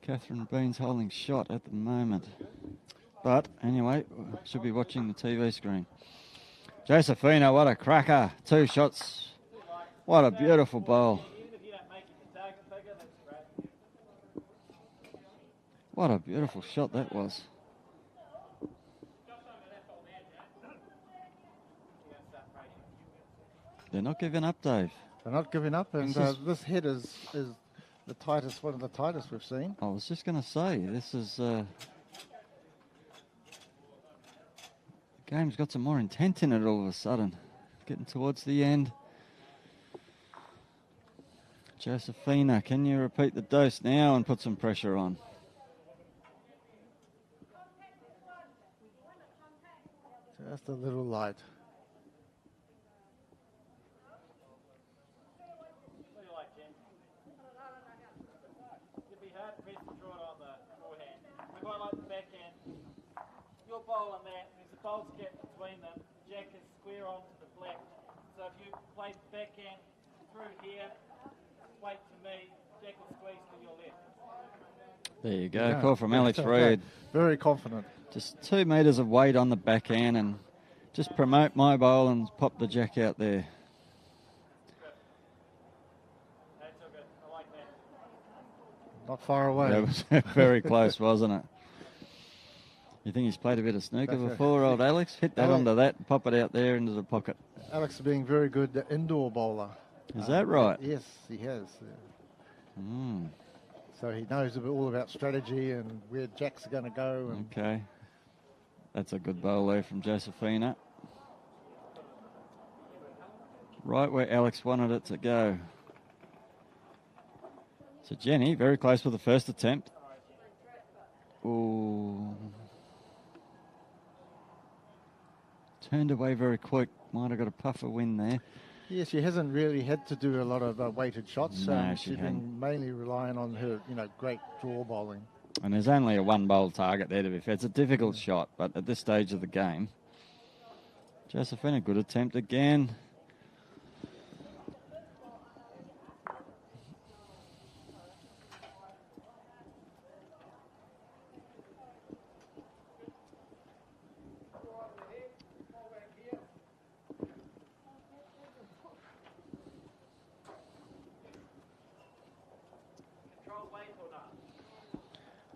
Catherine Bean's holding shot at the moment. But anyway, should be watching the TV screen. Josephina, what a cracker. 2 shots. What a beautiful bowl. What a beautiful shot that was. They're not giving up, Dave. They're not giving up, and this head is the tightest, one of the tightest we've seen. I was just going to say, this is... the game's got some more intent in it all of a sudden. Getting towards the end. Josephina, can you repeat the dose now and put some pressure on? Just a little light. It'd be hard to miss the draw on the forehand. We quite like the backhand. Your bowl on that, there's a bowls gap between them. Jack is square onto the black. So if you play backhand through here, wait to me, Jack will squeeze to your left. There you go. Call from Alex Reid. Very confident. Just 2 metres of weight on the backhand and just promote my bowl and pop the Jack out there. That's all good. I like that. Not far away. That was very close, wasn't it? You think he's played a bit of snooker before, old Alex? Hit that onto that and pop it out there into the pocket. Alex is being very good indoor bowler. Is that right? Yes, he has. Mm. So he knows all about strategy and where Jacks are going to go. And Okay. That's a good bowl there from Josephina. Right where Alex wanted it to go. So Jenny, very close with the first attempt. Ooh. Turned away very quick. Might have got a puffer win there. yes, she hasn't really had to do a lot of weighted shots. No, She's she been mainly relying on her, great draw bowling. And there's only a 1 bowl target there, to be fair. It's a difficult shot, but at this stage of the game, Josephine, a good attempt again.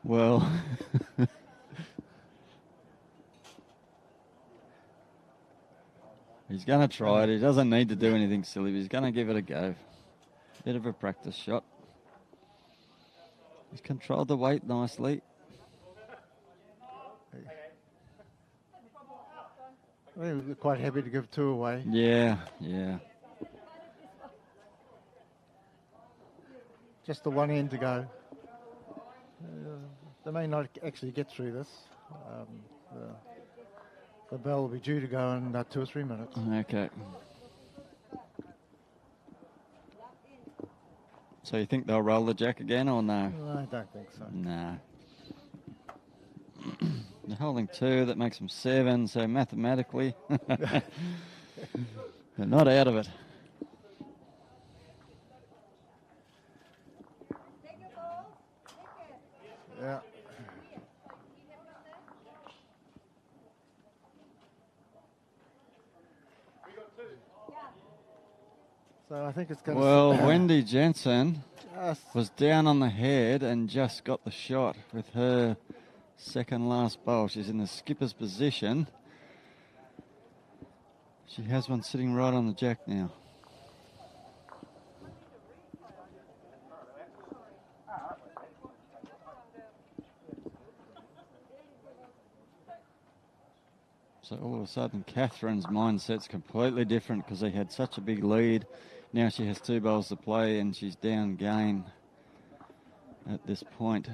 Well, he's going to try it. He doesn't need to do anything silly, but he's going to give it a go. Bit of a practice shot. He's controlled the weight nicely. We're quite happy to give 2 away. Yeah, yeah. Just the one end to go. They may not actually get through this. The bell will be due to go in 2 or 3 minutes. Okay. So you think they'll roll the Jack again or no? I don't think so. No. They're holding 2. That makes them 7. So mathematically, they're not out of it. Yeah. So I think it's going to... Well, Wendy Jensen just was down on the head and just got the shot with her second last bowl. She's in the skipper's position. She has one sitting right on the Jack now. So all of a sudden, Catherine's mindset's completely different because they had such a big lead. Now she has 2 bowls to play and she's down game at this point.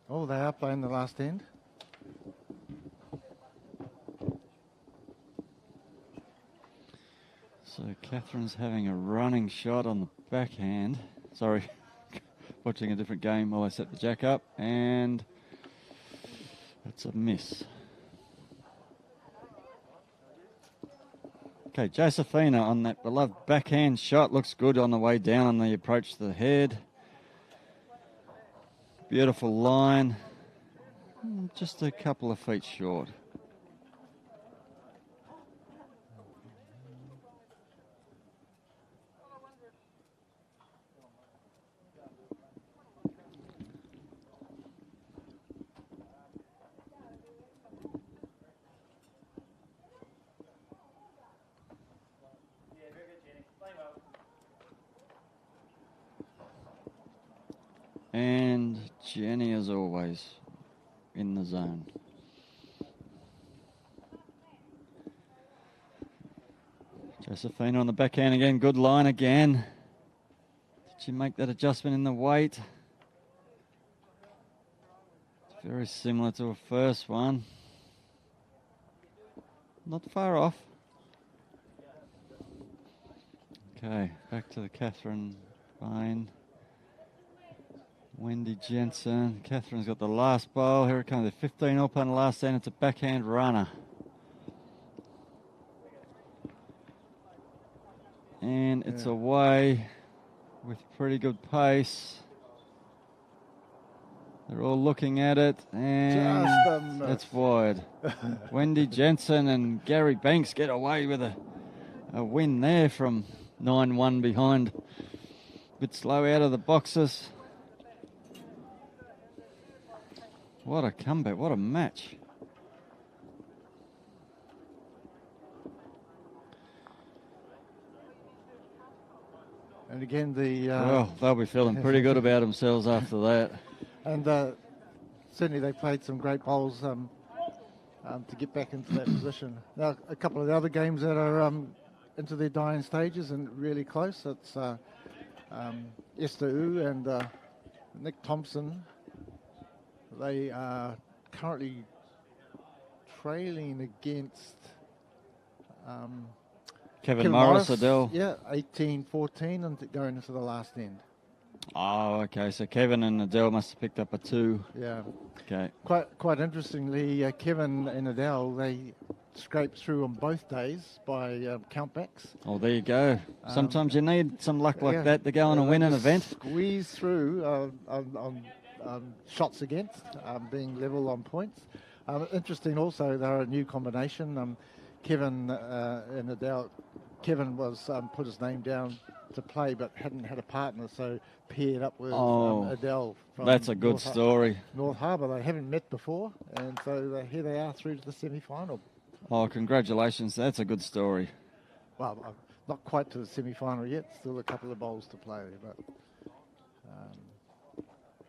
Oh, they are playing the last end. So Catherine's having a running shot on the backhand. Sorry, watching a different game while I set the Jack up, and that's a miss. Okay, Josephina on that beloved backhand shot. Looks good on the way down on the approach to the head. Beautiful line. Just a couple of feet short. And Jenny, as always, in the zone. Josephina on the backhand again. Good line again. Did she make that adjustment in the weight? It's very similar to her first one. Not far off. Okay, back to the Catherine Bain. Wendy Jensen. Catherine's got the last bowl. Here it comes, the 15 up on the last end. It's a backhand runner. And it's away with pretty good pace. They're all looking at it, and it's wide. Wendy Jensen and Gary Banks get away with a win there from 9-1 behind. Bit slow out of the boxes. What a comeback, what a match. And again, well, they'll be feeling pretty good about themselves after that. And certainly they played some great bowls to get back into that position. Now, a couple of the other games that are into their dying stages and really close. It's Esther Wu and Nick Thompson. They are currently trailing against Kevin Morris, Adele. Yeah, 18-14 and going into the last end. Oh, okay. So Kevin and Adele must have picked up a 2. Yeah. Okay. Quite interestingly, Kevin and Adele, they scraped through on both days by countbacks. Oh, there you go. Sometimes you need some luck like that to go on and win an event. Squeeze through on shots against, being level on points. Interesting also, they're a new combination. Kevin and Adele, Kevin was put his name down to play but hadn't had a partner, so paired up with Adele. From that's a good story. North Harbour. They haven't met before, and so here they are through to the semi-final. Oh, congratulations. That's a good story. Well, not quite to the semi-final yet. Still a couple of bowls to play, but...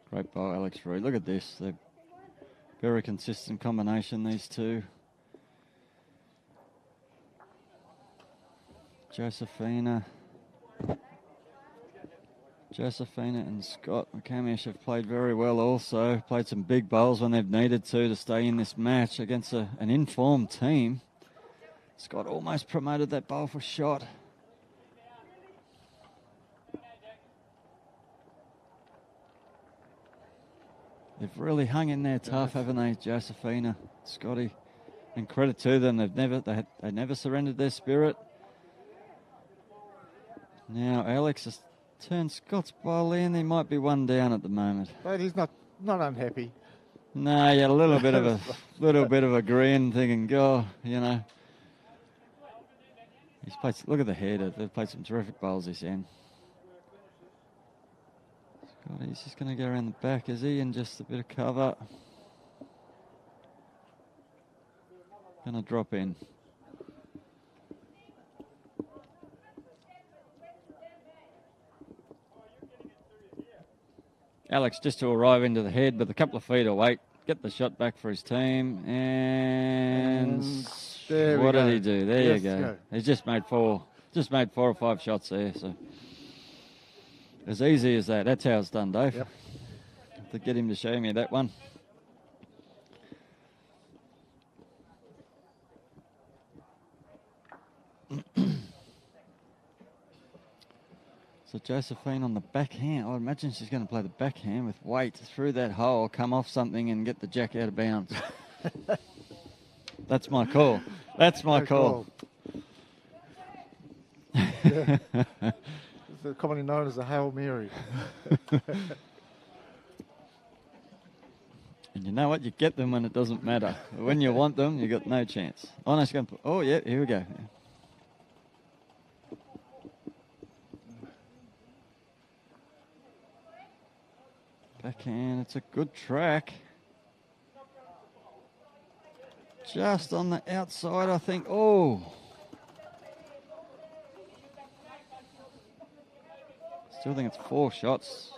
Great bowl, Alex Reid. Look at this. They're very consistent combination, these two. Josephina and Scott McCamish have played very well also. Played some big bowls when they've needed to stay in this match against an informed team. Scott almost promoted that bowl for shot. They've really hung in there tough, haven't they, Josephina, Scotty? And credit to them, they never surrendered their spirit. Now Alex has turned Scott's bowl in. He might be one down at the moment. But he's not unhappy. No, he had a little bit of a grin, thinking, "Go, you know." He's played. Look at the head. They've played some terrific bowls this end. Scott, he's just going to go around the back, is he? And just a bit of cover. Going to drop in. Alex just to arrive into the head with a couple of feet of weight, get the shot back for his team, and what did he do? There you go. He's just made 4 or 5 shots there. So as easy as that. That's how it's done, Dave. Yep. To get him to show me that one. So Josephine on the backhand. I imagine she's going to play the backhand with weight through that hole, come off something and get the jack out of bounds. That's my call. That's my call. Yeah. It's commonly known as a Hail Mary. And you know what? You get them when it doesn't matter. When you want them, you got no chance. Oh, no, she's going to put, oh, yeah, here we go. Backhand, it's a good track. Just on the outside, I think. Oh. Still think it's 4 shots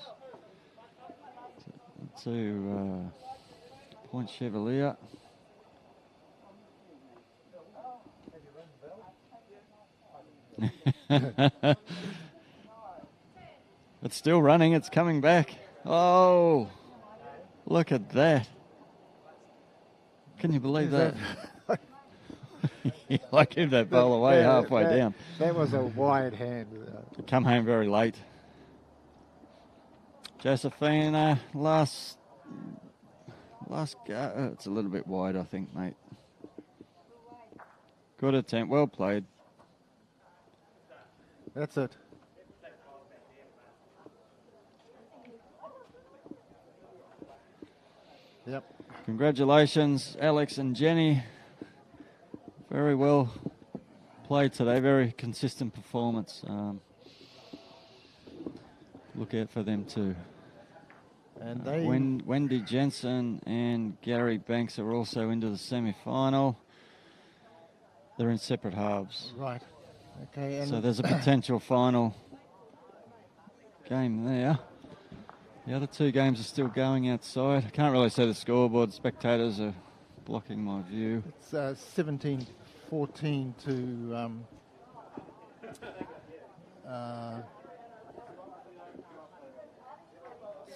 to Point Chevalier. It's still running. It's coming back. Oh, look at that. Can you believe that? I give that ball away halfway down. That was a wide hand. Come home very late. Josephina, last go. It's a little bit wide, I think, mate. Good attempt, well played. That's it. Yep. Congratulations, Alex and Jenny. Very well played today, very consistent performance. Look out for them too. And they Wendy Jensen and Gary Banks are also into the semi-final. They're in separate halves. right. Okay. And So there's a potential final game there. The other two games are still going outside. I can't really see the scoreboard. Spectators are blocking my view. it's 17-14 to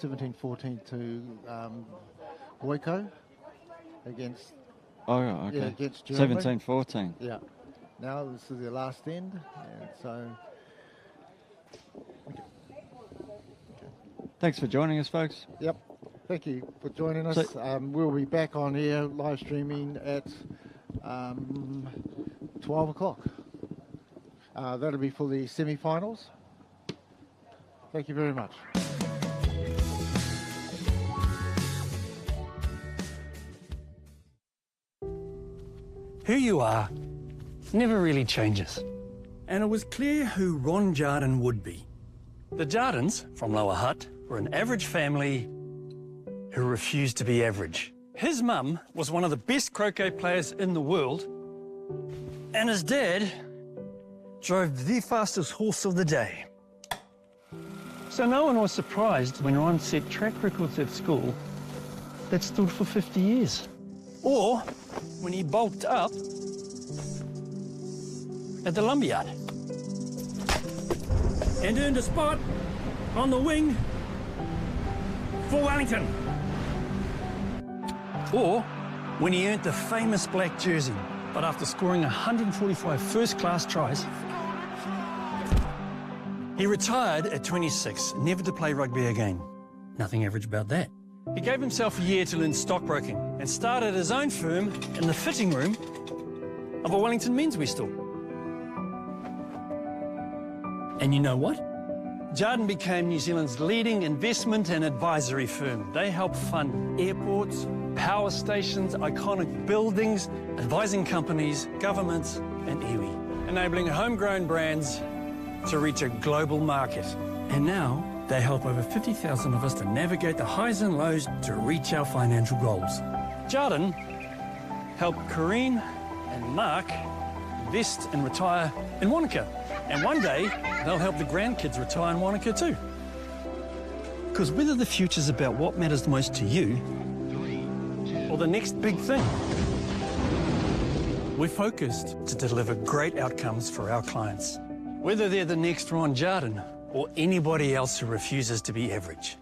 17-14 to Waiko against Oh, okay. yeah, against Germany. 17-14. Yeah. Now this is their last end, and so Thanks for joining us, folks. yep. Thank you for joining us. So- We'll be back on air live streaming at 12 o'clock. That'll be for the semi-finals. Thank you very much. Who you are never really changes. And it was clear who Ron Jardin would be. The Jardins, from Lower Hutt, were an average family who refused to be average. His mum was one of the best croquet players in the world, and his dad drove the fastest horse of the day. So no one was surprised when Ron set track records at school that stood for 50 years. Or when he bulked up at the lumberyard and earned a spot on the wing for Wellington. Or when he earned the famous black jersey, but after scoring 145 first-class tries, he retired at 26, never to play rugby again. Nothing average about that. He gave himself a year to learn stockbroking and started his own firm in the fitting room of a Wellington menswear store. And you know what? Jarden became New Zealand's leading investment and advisory firm. They help fund airports, power stations, iconic buildings, advising companies, governments, and iwi, enabling homegrown brands to reach a global market. And now they help over 50,000 of us to navigate the highs and lows to reach our financial goals. Jarden helped Corrine and Mark invest and retire in Wanaka. And one day, they'll help the grandkids retire in Wanaka too. Because whether the future's about what matters most to you, or the next big thing, we're focused to deliver great outcomes for our clients. Whether they're the next Ron Jardin or anybody else who refuses to be average.